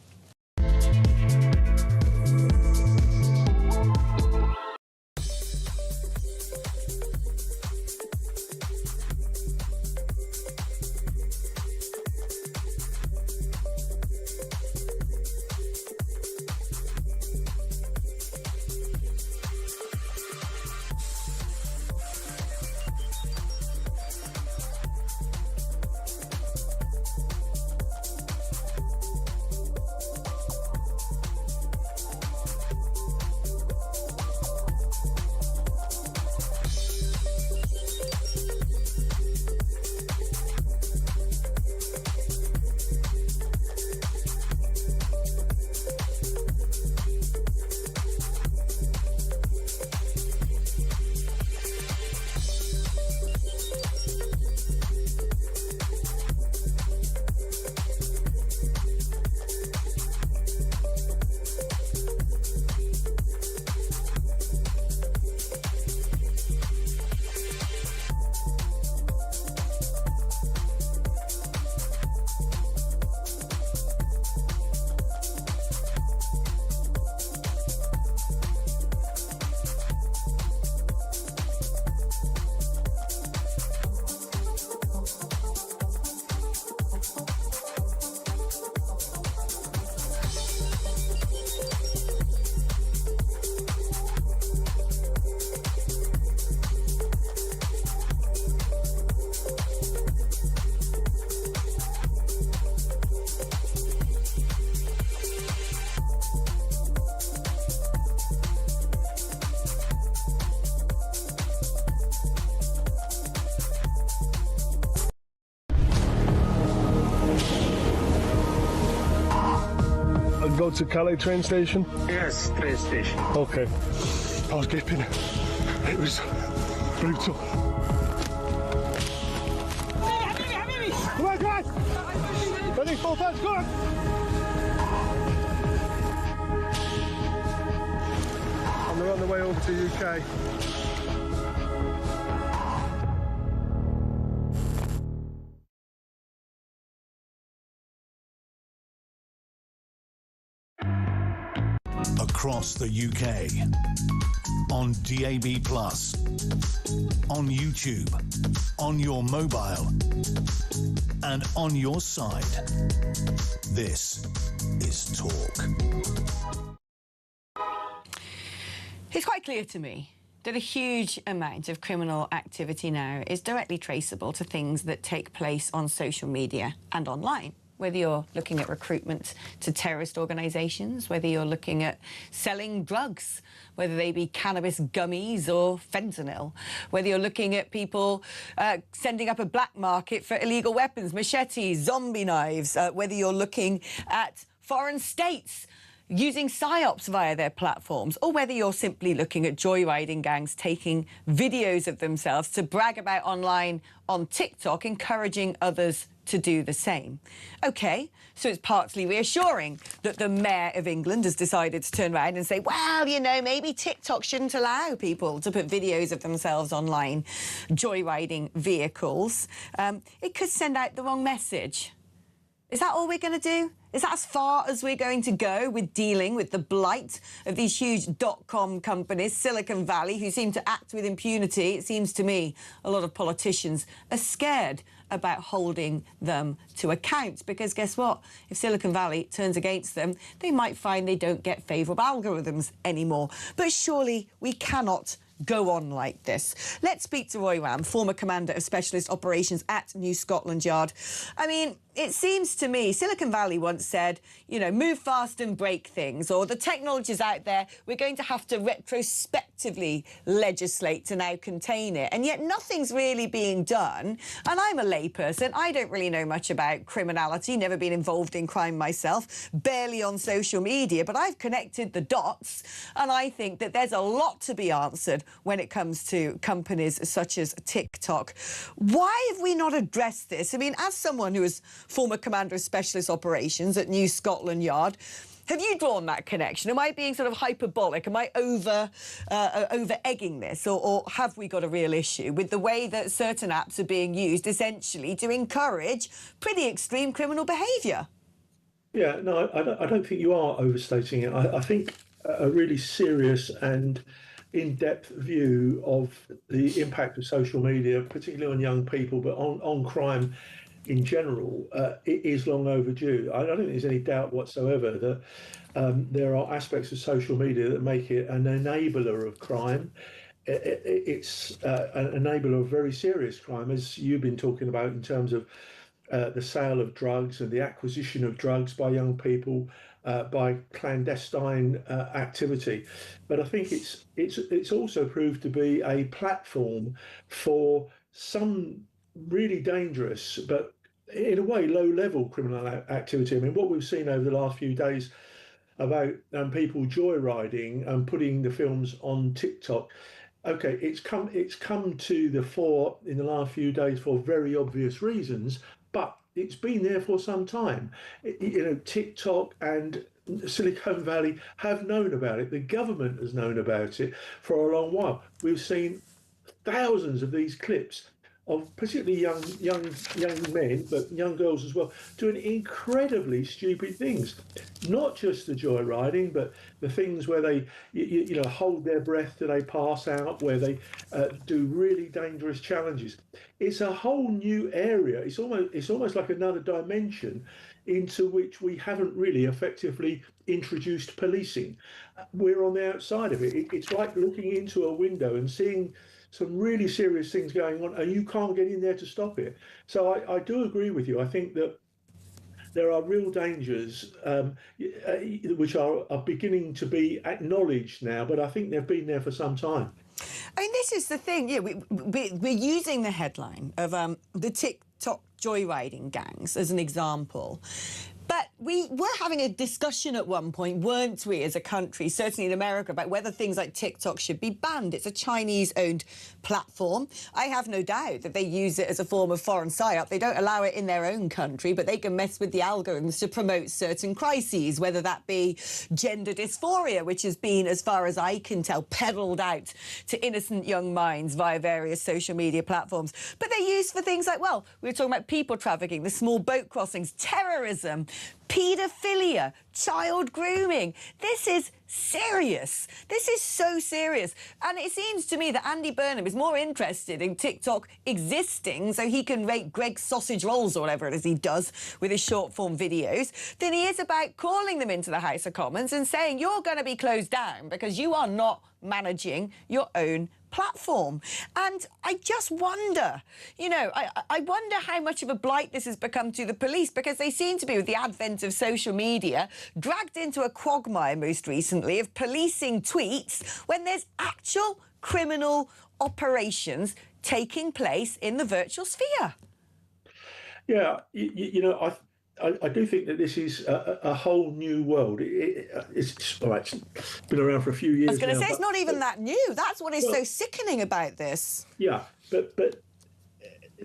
Go to Calais train station? Yes, train station. Okay. I was gaping. It was brutal. Come on, guys! Ready, full touch, go on! And they're on the way over to UK. Across the UK, on DAB+, on YouTube, on your mobile, and on your side. This is Talk. It's quite clear to me that a huge amount of criminal activity now is directly traceable to things that take place on social media and online. Whether you're looking at recruitment to terrorist organisations, whether you're looking at selling drugs, whether they be cannabis gummies or fentanyl, whether you're looking at people sending up a black market for illegal weapons, machetes, zombie knives, whether you're looking at foreign states using psyops via their platforms, or whether you're simply looking at joyriding gangs taking videos of themselves to brag about online on TikTok, encouraging others to do the same. OK, so it's partly reassuring that the Mayor of England has decided to turn around and say, well, you know, maybe TikTok shouldn't allow people to put videos of themselves online joyriding vehicles. It could send out the wrong message. Is that all we're going to do? Is that as far as we're going to go with dealing with the blight of these huge dot-com companies, Silicon Valley, who seem to act with impunity? It seems to me a lot of politicians are scared about holding them to account, because guess what? If Silicon Valley turns against them, they might find they don't get favourable algorithms anymore. But surely we cannot go on like this. Let's speak to Roy Ram, former commander of specialist operations at New Scotland Yard. I mean, it seems to me Silicon Valley once said, you know, move fast and break things, or the technology's out there, we're going to have to retrospectively legislate to now contain it. And yet nothing's really being done. And I'm a layperson. I don't really know much about criminality, never been involved in crime myself, barely on social media, but I've connected the dots. And I think that there's a lot to be answered when it comes to companies such as TikTok. Why have we not addressed this? I mean, as someone who is former commander of specialist operations at New Scotland Yard, have you drawn that connection? Am I being sort of hyperbolic? Am I over-egging this? Or have we got a real issue with the way that certain apps are being used essentially to encourage pretty extreme criminal behaviour? Yeah, no, I don't think you are overstating it. I think a really serious and in-depth view of the impact of social media, particularly on young people, but on crime in general, it is long overdue. I don't think there's any doubt whatsoever that there are aspects of social media that make it an enabler of crime. It's an enabler of very serious crime, as you've been talking about, in terms of the sale of drugs and the acquisition of drugs by young people, by clandestine activity. But I think it's also proved to be a platform for some really dangerous, but in a way low-level criminal activity. I mean, what we've seen over the last few days about people joyriding and putting the films on TikTok. Okay, it's come to the fore in the last few days for very obvious reasons, but it's been there for some time. You know, TikTok and Silicon Valley have known about it. The government has known about it for a long while. We've seen thousands of these clips of particularly young men, but young girls as well, doing incredibly stupid things. Not just the joyriding, but the things where they, you know, hold their breath till they pass out, where they do really dangerous challenges. It's a whole new area. It's almost like another dimension into which we haven't really effectively introduced policing. We're on the outside of it. It's like looking into a window and seeing some really serious things going on, and you can't get in there to stop it. So I do agree with you. I think that there are real dangers which are beginning to be acknowledged now, but I think they've been there for some time. I mean, this is the thing. Yeah, we're using the headline of the TikTok joyriding gangs as an example. But we were having a discussion at one point, weren't we, as a country, certainly in America, about whether things like TikTok should be banned. It's a Chinese-owned platform. I have no doubt that they use it as a form of foreign psyop. They don't allow it in their own country, but they can mess with the algorithms to promote certain crises, whether that be gender dysphoria, which has been, as far as I can tell, peddled out to innocent young minds via various social media platforms. But they're used for things like, well, we were talking about people trafficking, the small boat crossings, terrorism, paedophilia, child grooming. This is serious. This is so serious. And it seems to me that Andy Burnham is more interested in TikTok existing so he can rate Greg's sausage rolls or whatever it is he does with his short-form videos than he is about calling them into the House of Commons and saying, you're going to be closed down because you are not managing your own platform. And I just wonder, you know, I wonder how much of a blight this has become to the police, because they seem to be, with the advent of social media, dragged into a quagmire most recently of policing tweets when there's actual criminal operations taking place in the virtual sphere. Yeah, you know, I do think that this is a whole new world. It's been around for a few years. I was going to say, now, it's not even that new. That's what is so sickening about this. Yeah, but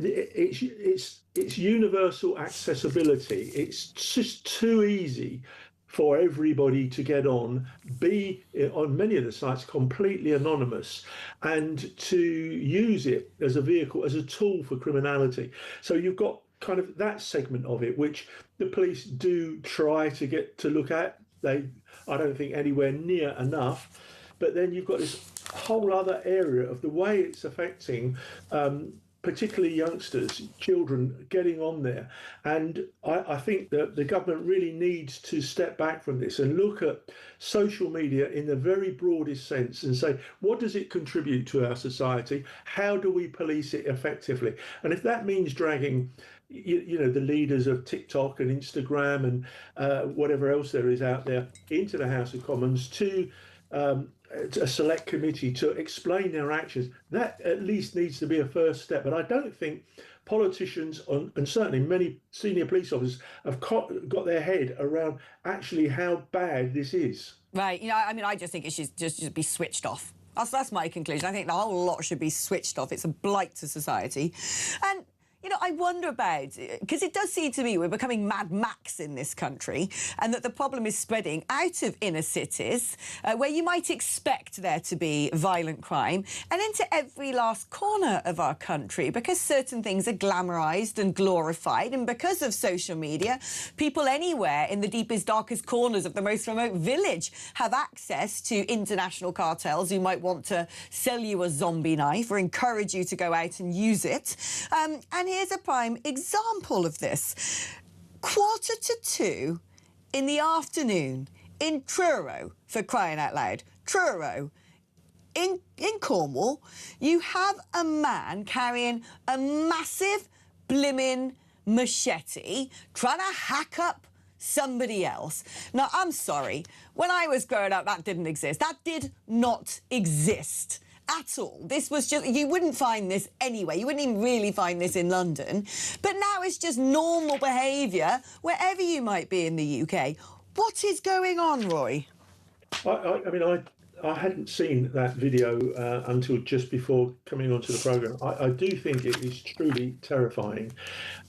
it's universal accessibility. It's just too easy for everybody to get on, be on many of the sites completely anonymous, and to use it as a vehicle, as a tool for criminality. So you've got kind of that segment of it, which the police do try to get to look at. I don't think anywhere near enough. But then you've got this whole other area of the way it's affecting particularly youngsters, children getting on there. And I think that the government really needs to step back from this and look at social media in the very broadest sense and say, what does it contribute to our society? How do we police it effectively? And if that means dragging the leaders of TikTok and Instagram and whatever else there is out there into the House of Commons to a select committee to explain their actions, that at least needs to be a first step. But I don't think politicians and certainly many senior police officers have got their head around actually how bad this is. Right. I just think it should just be switched off. That's my conclusion. I think the whole lot should be switched off. It's a blight to society. And I wonder about, because it does seem to me we're becoming Mad Max in this country, and that the problem is spreading out of inner cities, where you might expect there to be violent crime, and into every last corner of our country, because certain things are glamorised and glorified, and because of social media, people anywhere in the deepest, darkest corners of the most remote village have access to international cartels who might want to sell you a zombie knife or encourage you to go out and use it. And here's a prime example of this. 1:45 in the afternoon in Truro, for crying out loud, Truro, in Cornwall, you have a man carrying a massive blimmin' machete trying to hack up somebody else. Now, I'm sorry, when I was growing up, that didn't exist. That did not exist at all. This was just, you wouldn't find this anywhere. You wouldn't even really find this in London. But now it's just normal behaviour wherever you might be in the UK. What is going on, Roy? I hadn't seen that video until just before coming onto the programme. I do think it is truly terrifying.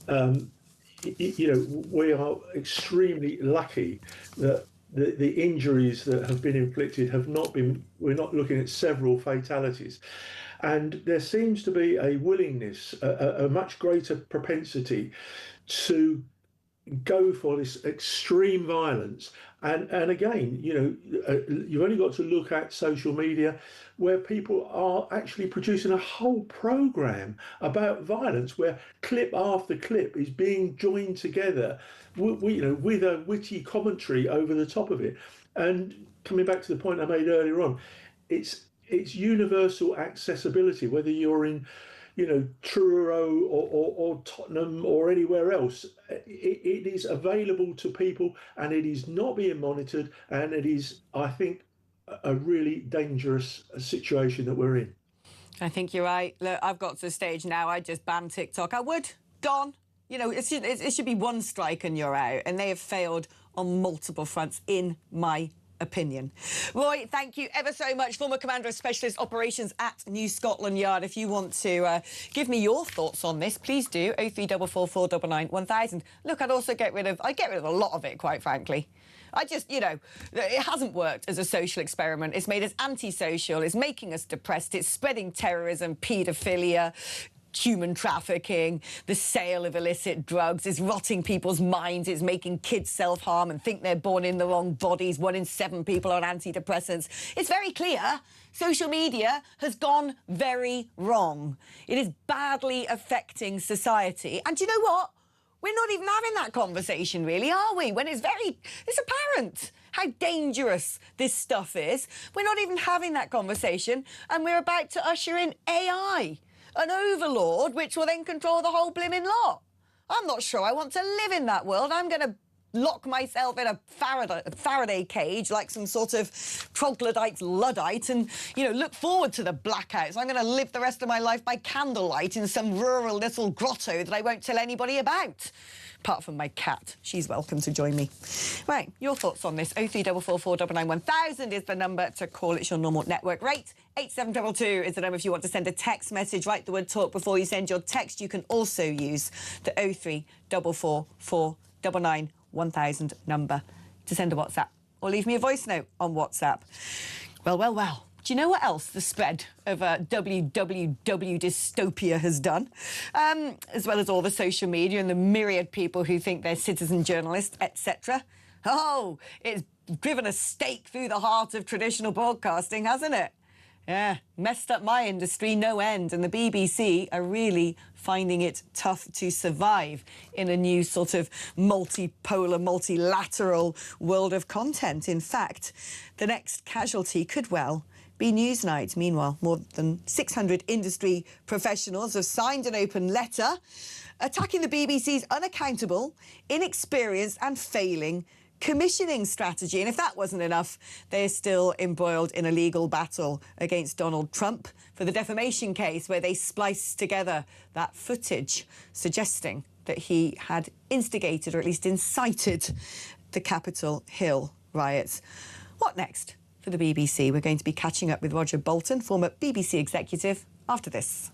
We are extremely lucky that the injuries that have been inflicted have not been, we're not looking at several fatalities. And there seems to be a willingness, a much greater propensity to go for this extreme violence. And again, you've only got to look at social media where people are actually producing a whole programme about violence where clip after clip is being joined together with a witty commentary over the top of it. And coming back to the point I made earlier on, it's universal accessibility, whether you're in Truro or Tottenham or anywhere else. It is available to people and it is not being monitored, and it is, I think, a really dangerous situation that we're in. I think you're right. Look, I've got to the stage now, I just ban TikTok. I would. Gone. It should be one strike and you're out, and they have failed on multiple fronts, in my opinion. Roy, thank you ever so much. Former Commander of Specialist Operations at New Scotland Yard. If you want to give me your thoughts on this, please do. 03444 99 1000. Look, I'd get rid of a lot of it, quite frankly. It hasn't worked as a social experiment. It's made us antisocial. It's making us depressed. It's spreading terrorism, paedophilia, human trafficking, the sale of illicit drugs. It's rotting people's minds. It's making kids self-harm and think they're born in the wrong bodies. 1 in 7 people are on antidepressants. It's very clear social media has gone very wrong. It is badly affecting society. And do you know what? We're not even having that conversation, really, are we? When it's apparent how dangerous this stuff is. We're not even having that conversation, and we're about to usher in AI, an overlord which will then control the whole blimmin' lot. I'm not sure I want to live in that world. I'm going to lock myself in a Faraday cage like some sort of troglodyte's Luddite and, look forward to the blackouts. I'm going to live the rest of my life by candlelight in some rural little grotto that I won't tell anybody about. apart from my cat. She's welcome to join me. Right, your thoughts on this? 03444 999 1000 is the number to call. It's your normal network rate. 8722 is the number if you want to send a text message. Write the word talk before you send your text. You can also use the 03444 999 1000 number to send a WhatsApp or leave me a voice note on WhatsApp. Well, well, well. Do you know what else the spread of www dystopia has done? As well as all the social media and the myriad people who think they're citizen journalists, etc. Oh, it's driven a stake through the heart of traditional broadcasting, hasn't it? Yeah, messed up my industry no end, and the BBC are really finding it tough to survive in a new sort of multipolar, multilateral world of content. In fact, the next casualty could well be Newsnight. Meanwhile, more than 600 industry professionals have signed an open letter attacking the BBC's unaccountable, inexperienced and failing commissioning strategy. And if that wasn't enough, they're still embroiled in a legal battle against Donald Trump for the defamation case where they spliced together that footage suggesting that he had instigated or at least incited the Capitol Hill riots. What next for the BBC? We're going to be catching up with Roger Bolton, former BBC executive, after this.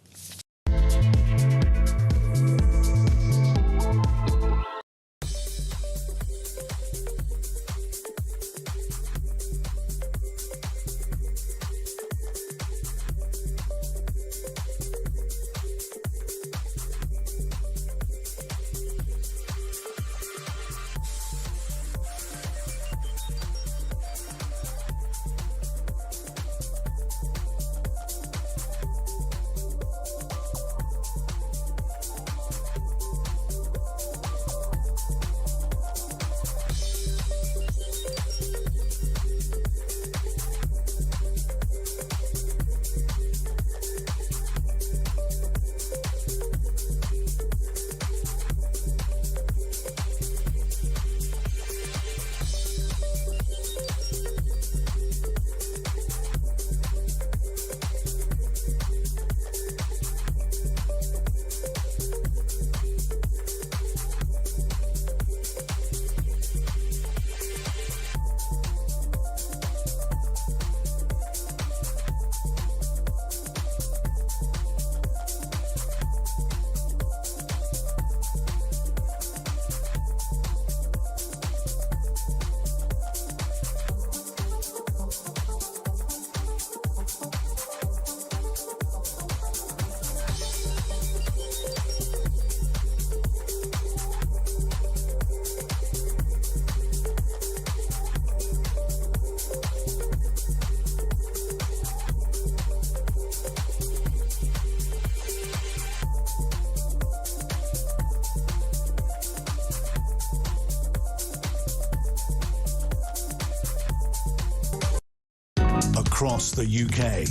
Across the UK,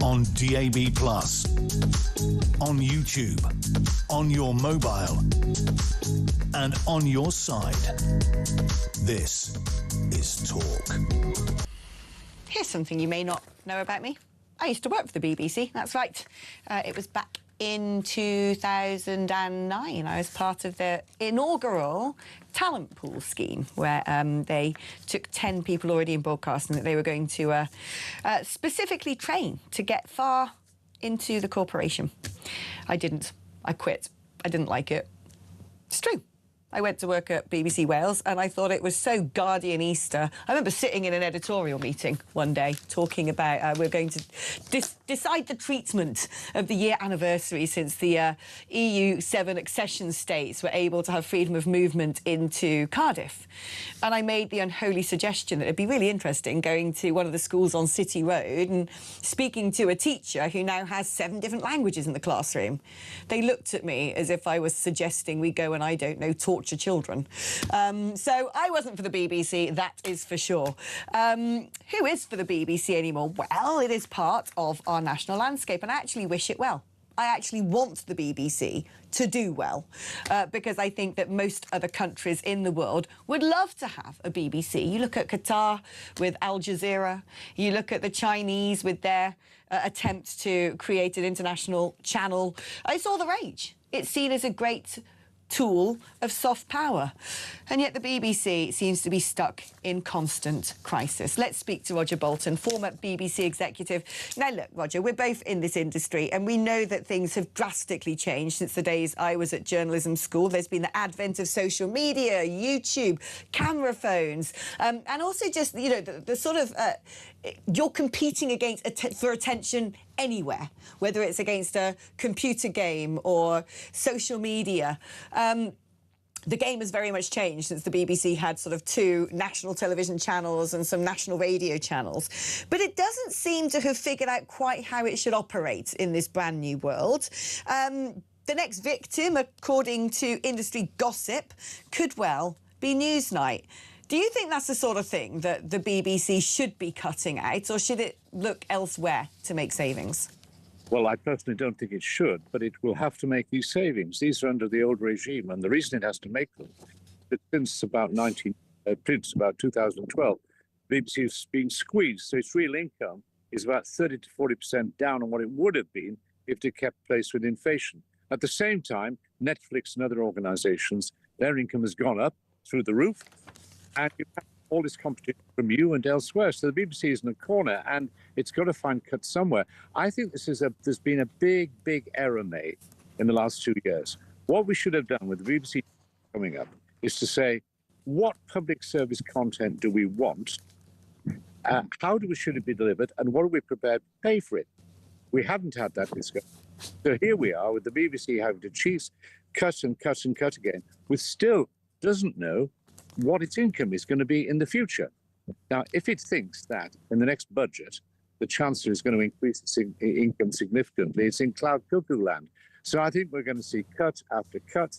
on DAB+, on YouTube, on your mobile, and on your side. This is Talk. Here's something you may not know about me. I used to work for the BBC, that's right. It was back in 2009. I was part of the inaugural talent pool scheme where they took 10 people already in broadcasting that they were going to specifically train to get far into the corporation. I didn't. I quit. I didn't like it. It's true. I went to work at BBC Wales and I thought it was so Guardian-Easter. I remember sitting in an editorial meeting one day talking about we're going to decide the treatment of the year anniversary since the EU 7 accession states were able to have freedom of movement into Cardiff. And I made the unholy suggestion that it'd be really interesting going to one of the schools on City Road and speaking to a teacher who now has 7 different languages in the classroom. They looked at me as if I was suggesting we go and, I don't know, torture children. So I wasn't for the BBC, that is for sure. Who is for the BBC anymore? Well, it is part of our national landscape and I actually wish it well. I actually want the BBC to do well because I think that most other countries in the world would love to have a BBC. You look at Qatar with Al Jazeera, you look at the Chinese with their attempt to create an international channel. It's all the rage. It's seen as a great tool of soft power. And yet the BBC seems to be stuck in constant crisis. Let's speak to Roger Bolton, former BBC executive. Now, look, Roger, we're both in this industry and we know that things have drastically changed since the days I was at journalism school. There's been the advent of social media, YouTube, camera phones, and also just, you know, the sort of... you're competing against for attention anywhere, whether it's against a computer game or social media. The game has very much changed since the BBC had sort of 2 national television channels and some national radio channels. But it doesn't seem to have figured out quite how it should operate in this brand new world. The next victim, according to industry gossip, could well be Newsnight. Do you think that's the sort of thing that the BBC should be cutting out, or should it look elsewhere to make savings? Well, I personally don't think it should, but it will have to make these savings. These are under the old regime, and the reason it has to make them is since about 2012, the BBC has been squeezed, so its real income is about 30 to 40% down on what it would have been if it kept pace with inflation. At the same time, Netflix and other organizations, their income has gone up through the roof, and you have all this competition from you and elsewhere. So the BBC is in a corner, and it's got to find cuts somewhere. I think there's been a big error made in the last 2 years. What we should have done with the BBC coming up is to say, what public service content do we want? How should it be delivered? And what are we prepared to pay for it? We haven't had that discussion. So here we are with the BBC having to cut and cut and cut again, which still doesn't know what its income is going to be in the future. Now, if it thinks that in the next budget, the Chancellor is going to increase its income significantly, it's in cloud cuckoo land. So I think we're going to see cut after cut.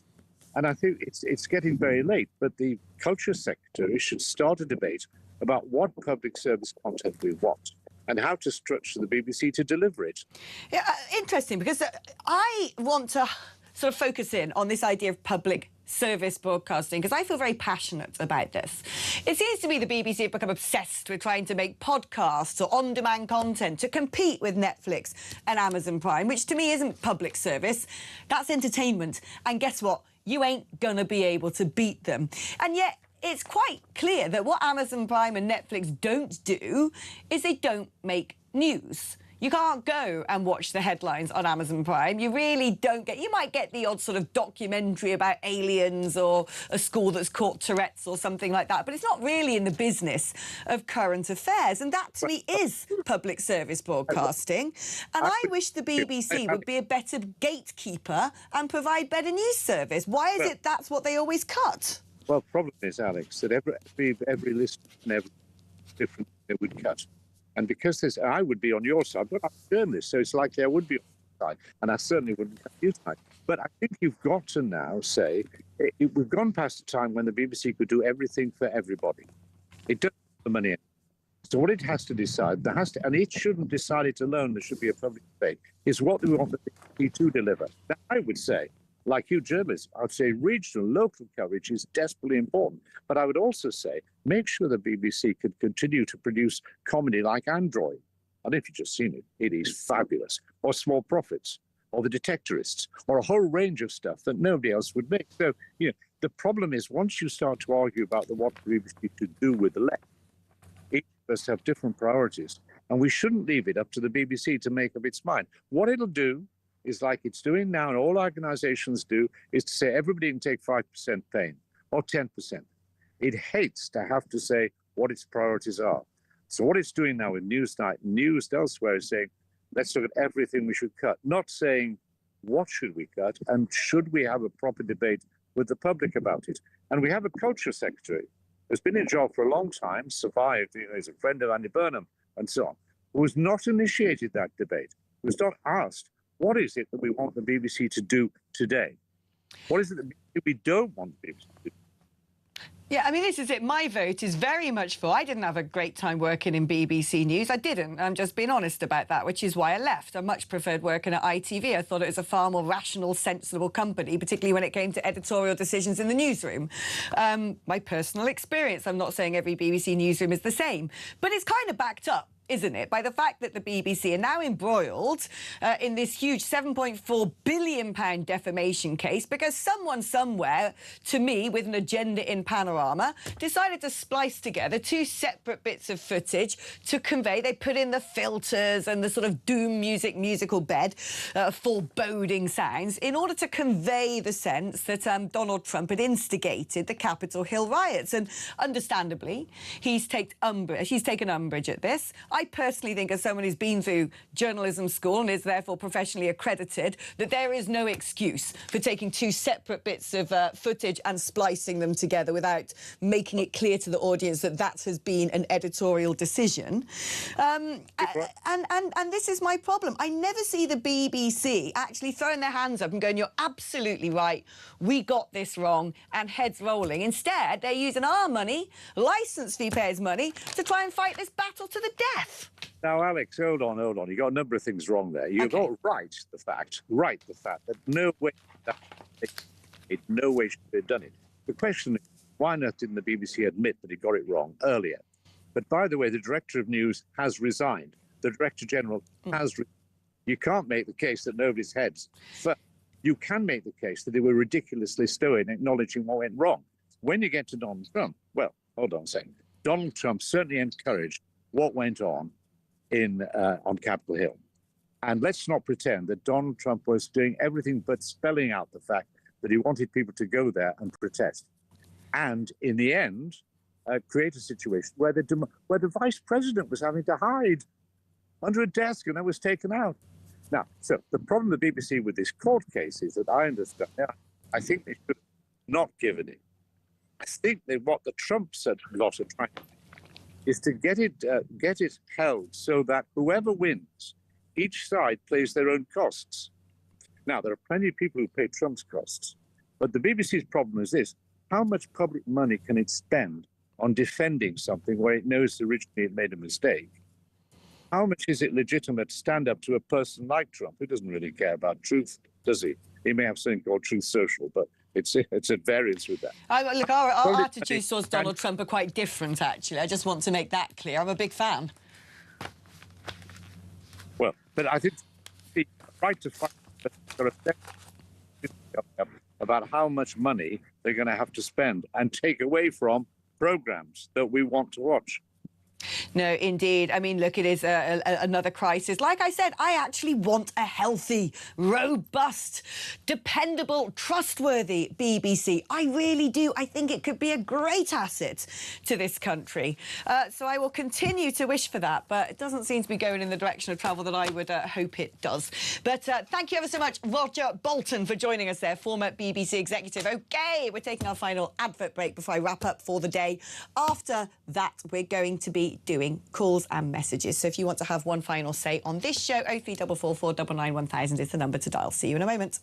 And I think it's getting very late. But the Culture Secretary should start a debate about what public service content we want and how to structure the BBC to deliver it. Yeah, interesting, because I want to sort of focus in on this idea of public service broadcasting, because I feel very passionate about this. It seems to me the BBC have become obsessed with trying to make podcasts or on-demand content to compete with Netflix and Amazon Prime, which to me isn't public service, that's entertainment. And guess what? You ain't gonna be able to beat them. And yet it's quite clear that what Amazon Prime and Netflix don't do is they don't make news. You can't go and watch the headlines on Amazon Prime. You really don't get... You might get the odd sort of documentary about aliens or a school that's caught Tourette's or something like that, but it's not really in the business of current affairs. And that, to me, is public service broadcasting. And I wish the BBC would be a better gatekeeper and provide better news service. Why is it that's what they always cut? Well, the problem is, Alex, that every listener and every different they would cut. And because I would be on your side, but I'm a journalist, so it's likely I would be on your side, and I certainly wouldn't cut your side. But I think you've got to now say, we've gone past the time when the BBC could do everything for everybody. It doesn't have the money in. So what it has to decide, and it shouldn't decide it alone, there should be a public debate, is what do we want the BBC to deliver. Now, I would say, like you journalists, I would say regional, local coverage is desperately important. But I would also say, make sure the BBC could continue to produce comedy like Android. And if you've just seen it, it is fabulous. Or Small Profits, or The Detectorists, or a whole range of stuff that nobody else would make. So, you know, the problem is once you start to argue about what the BBC should do with the left, each of us have different priorities. And we shouldn't leave it up to the BBC to make up its mind. What it'll do is like it's doing now, and all organizations do, is to say everybody can take 5% pain or 10%. It hates to have to say what its priorities are. So what it's doing now with Newsnight and News elsewhere is saying, let's look at everything we should cut, not saying what should we cut and should we have a proper debate with the public about it. And we have a culture secretary who's been in job for a long time, survived, you know, he's a friend of Andy Burnham and so on, who has not initiated that debate, who has not asked, what is it that we want the BBC to do today? What is it that we don't want the BBC to do? Yeah, I mean, this is it. My vote is very much for... I didn't have a great time working in BBC News. I didn't. I'm just being honest about that, which is why I left. I much preferred working at ITV. I thought it was a far more rational, sensible company, particularly when it came to editorial decisions in the newsroom. My personal experience, I'm not saying every BBC newsroom is the same, but it's kind of backed up isn't it, by the fact that the BBC are now embroiled in this huge £7.4 billion defamation case because someone somewhere, to me, with an agenda in Panorama, decided to splice together two separate bits of footage to convey. They put in the filters and the sort of doom musical bed, foreboding sounds, in order to convey the sense that Donald Trump had instigated the Capitol Hill riots. And understandably, he's taken umbrage at this. I personally think, as someone who's been through journalism school and is therefore professionally accredited, that there is no excuse for taking two separate bits of footage and splicing them together without making it clear to the audience that that has been an editorial decision. And this is my problem. I never see the BBC actually throwing their hands up and going, you're absolutely right, we got this wrong, and heads rolling. Instead, they're using our money, licence fee payers' money, to try and fight this battle to the death. Now, Alex, hold on. You got a number of things wrong there. You got right the fact that no way should they have done it. The question is, why not didn't the BBC admit that he got it wrong earlier? But by the way, the Director of News has resigned. The Director General has resigned. You can't make the case that nobody's heads. But you can make the case that they were ridiculously slow in acknowledging what went wrong. When you get to Donald Trump, well, hold on a second. Donald Trump certainly encouraged what went on on Capitol Hill. And let's not pretend that Donald Trump was doing everything but spelling out the fact that he wanted people to go there and protest. And in the end, create a situation where the vice president was having to hide under a desk and that was taken out. Now, so the problem of the BBC with this court case is that I understand, I think they should have not given it. I think that what the Trumps lot are trying to do is to get it held so that whoever wins, each side pays their own costs. Now, there are plenty of people who pay Trump's costs, but the BBC's problem is this: how much public money can it spend on defending something where it knows originally it made a mistake? How much is it legitimate to stand up to a person like Trump, who doesn't really care about truth, does he? He may have something called Truth Social, but it's at variance with that. Look, our attitudes towards Donald Trump are quite different, actually. I just want to make that clear. I'm a big fan. Well, but I think the right to fight about how much money they're going to have to spend and take away from programs that we want to watch. No, indeed. I mean, look, it is another crisis. Like I said, I actually want a healthy, robust, dependable, trustworthy BBC. I really do. I think it could be a great asset to this country. So I will continue to wish for that, but it doesn't seem to be going in the direction of travel that I would hope it does. But thank you ever so much, Roger Bolton, for joining us there, former BBC executive. OK, we're taking our final advert break before I wrap up for the day. After that, we're going to be doing calls and messages. So if you want to have one final say on this show, 03444 99 1000 is the number to dial. See you in a moment.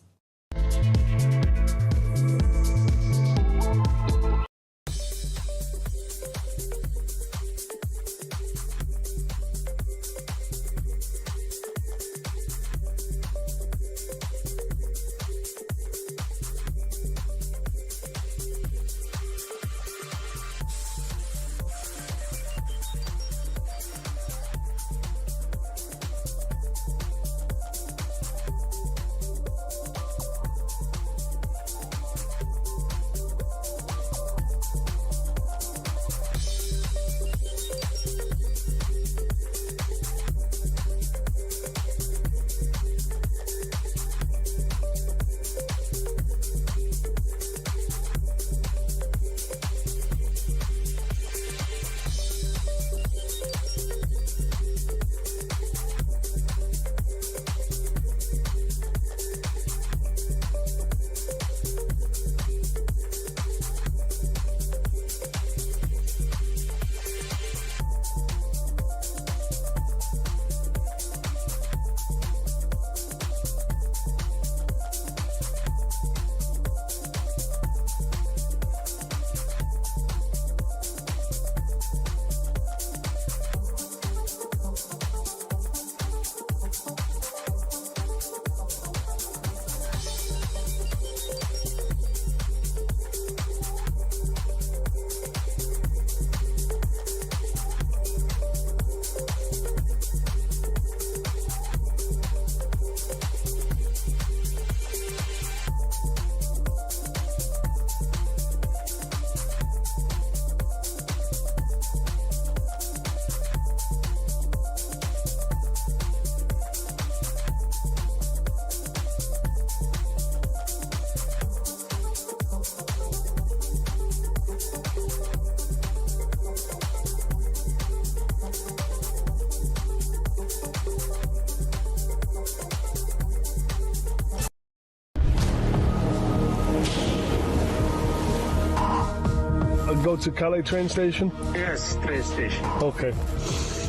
Go to Calais train station? Yes, train station. Okay.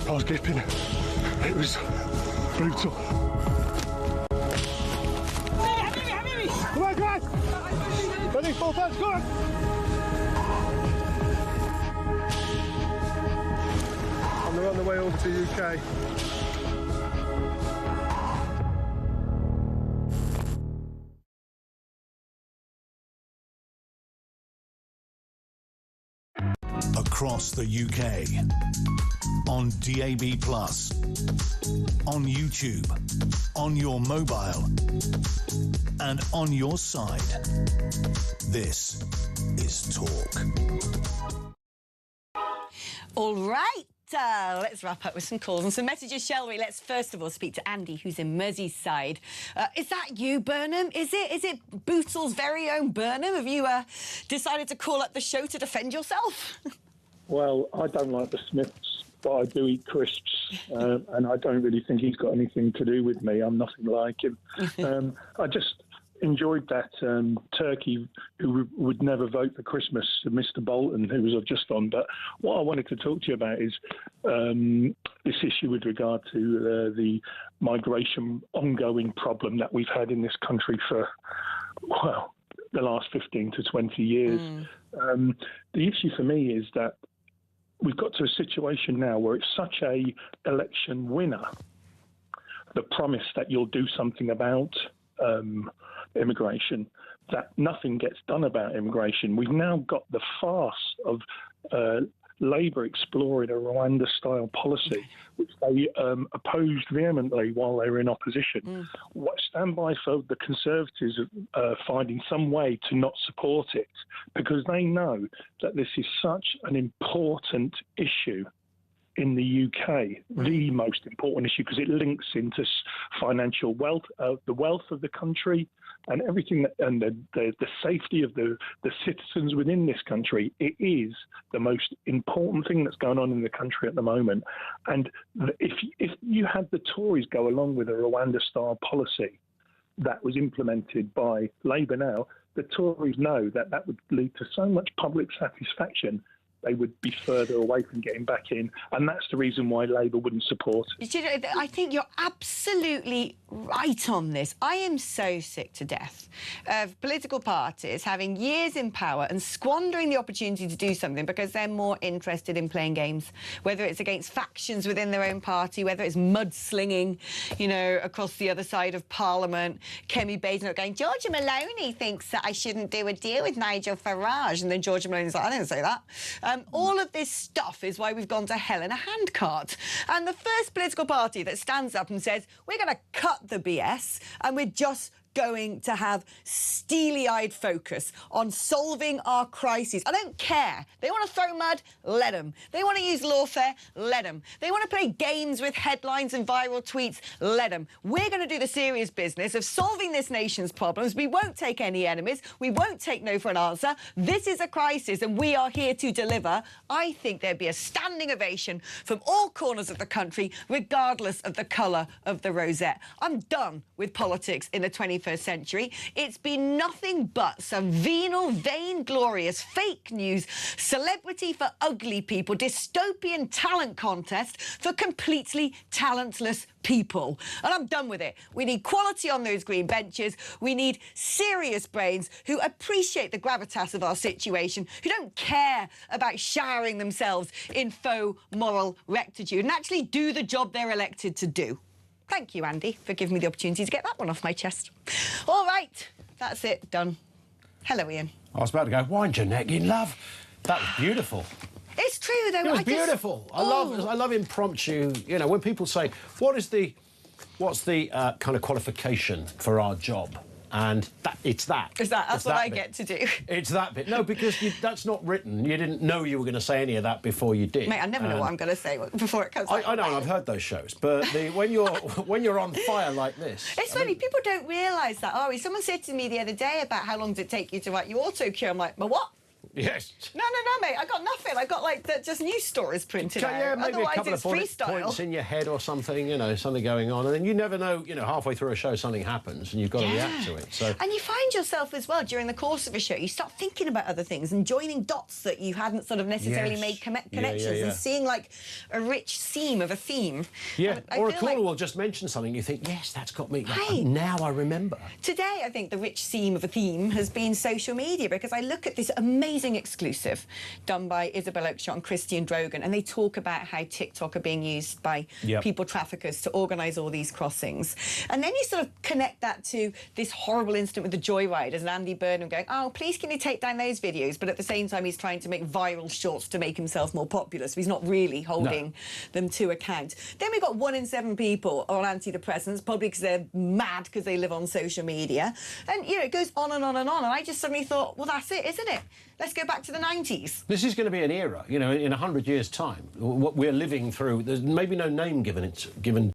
I was gripping. It was brutal. Come on, guys! Ready, full fast, go on! And they're on the way over to the UK. Across the UK, on DAB+, on YouTube, on your mobile, and on your side. This is Talk. All right. Let's wrap up with some calls and some messages, shall we? Let's first of all speak to Andy, who's in Merseyside. Is that you, Burnham? Is it Bootle's very own Burnham? Have you decided to call up the show to defend yourself? Well, I don't like the Smiths, but I do eat crisps, and I don't really think he's got anything to do with me. I'm nothing like him. I just enjoyed that turkey who would never vote for Christmas, Mr. Bolton, who was just on. But what I wanted to talk to you about is this issue with regard to the migration ongoing problem that we've had in this country for, well, the last 15 to 20 years. The issue for me is that we've got to a situation now where it's such a election winner, the promise that you'll do something about immigration, that nothing gets done about immigration. We've now got the farce of Labour exploring a Rwanda-style policy, which they opposed vehemently while they were in opposition. Stand by for the Conservatives finding some way to not support it, because they know that this is such an important issue in the UK, the most important issue, because it links into financial wealth, the wealth of the country, and everything, and the safety of the citizens within this country. It is the most important thing that's going on in the country at the moment. And if you had the Tories go along with a Rwanda-style policy that was implemented by Labour now, the Tories know that that would lead to so much public satisfaction they would be further away from getting back in, and that's the reason why Labour wouldn't support it. You know, I think you're absolutely right on this. I am so sick to death of political parties having years in power and squandering the opportunity to do something because they're more interested in playing games, whether it's against factions within their own party, whether it's mudslinging, you know, across the other side of Parliament. Kemi Badenoch going, Georgia Maloney thinks that I shouldn't do a deal with Nigel Farage, and then Georgia Maloney's like, I didn't say that. All of this stuff is why we've gone to hell in a handcart. And the first political party that stands up and says, we're going to cut the BS and we're just going to have steely-eyed focus on solving our crises. I don't care. They want to throw mud? Let them. They want to use lawfare? Let them. They want to play games with headlines and viral tweets? Let them. We're going to do the serious business of solving this nation's problems. We won't take any enemies. We won't take no for an answer. This is a crisis and we are here to deliver. I think there'd be a standing ovation from all corners of the country, regardless of the colour of the rosette. I'm done with politics in the 21st century. It's been nothing but some venal, vainglorious fake news, celebrity for ugly people, dystopian talent contest for completely talentless people. And I'm done with it. We need quality on those green benches. We need serious brains who appreciate the gravitas of our situation, who don't care about showering themselves in faux moral rectitude and actually do the job they're elected to do. Thank you, Andy, for giving me the opportunity to get that one off my chest. All right, that's it, done. Hello, Ian. I was about to go, why, Jeanette, in love? That was beautiful. It's true, though. It was beautiful. I love impromptu. You know, when people say, what's the kind of qualification for our job? And that's that. That's what I get to do. It's that bit. No, because that's not written. You didn't know you were going to say any of that before you did. Mate, I never know what I'm going to say before it comes out. I know, and I've heard those shows. But when you're on fire like this... It's funny, people don't realise that, are we? Someone said to me the other day about how long does it take you to write your auto-cue. I'm like, my what? Yes. No, mate. I got nothing. I got like just news stories printed out. Yeah, maybe Otherwise, a couple it's of freestyle. points in your head or something, you know, something going on, and then you never know, you know, halfway through a show something happens and you've got to react to it. So. And you find yourself as well during the course of a show, you start thinking about other things and joining dots that you hadn't sort of necessarily made connections and seeing like a rich seam of a theme. Yeah, or a caller like will just mention something, you think, yes, that's got me. Right. Now I remember. Today, I think the rich seam of a theme has been social media, because I look at this amazing exclusive done by Isabel Oakeshott and Christian Drogan, and they talk about how TikTok are being used by people traffickers to organise all these crossings. And then you sort of connect that to this horrible incident with the joyriders and Andy Burnham going, oh, please can you take down those videos? But at the same time, he's trying to make viral shorts to make himself more popular, so he's not really holding them to account. Then we've got 1 in 7 people on antidepressants, probably because they're mad because they live on social media. And, you know, it goes on and on and on. And I just suddenly thought, well, that's it, isn't it? Let's go back to the 90s. This is going to be an era, you know, in 100 years' time. What we're living through, there's maybe no name given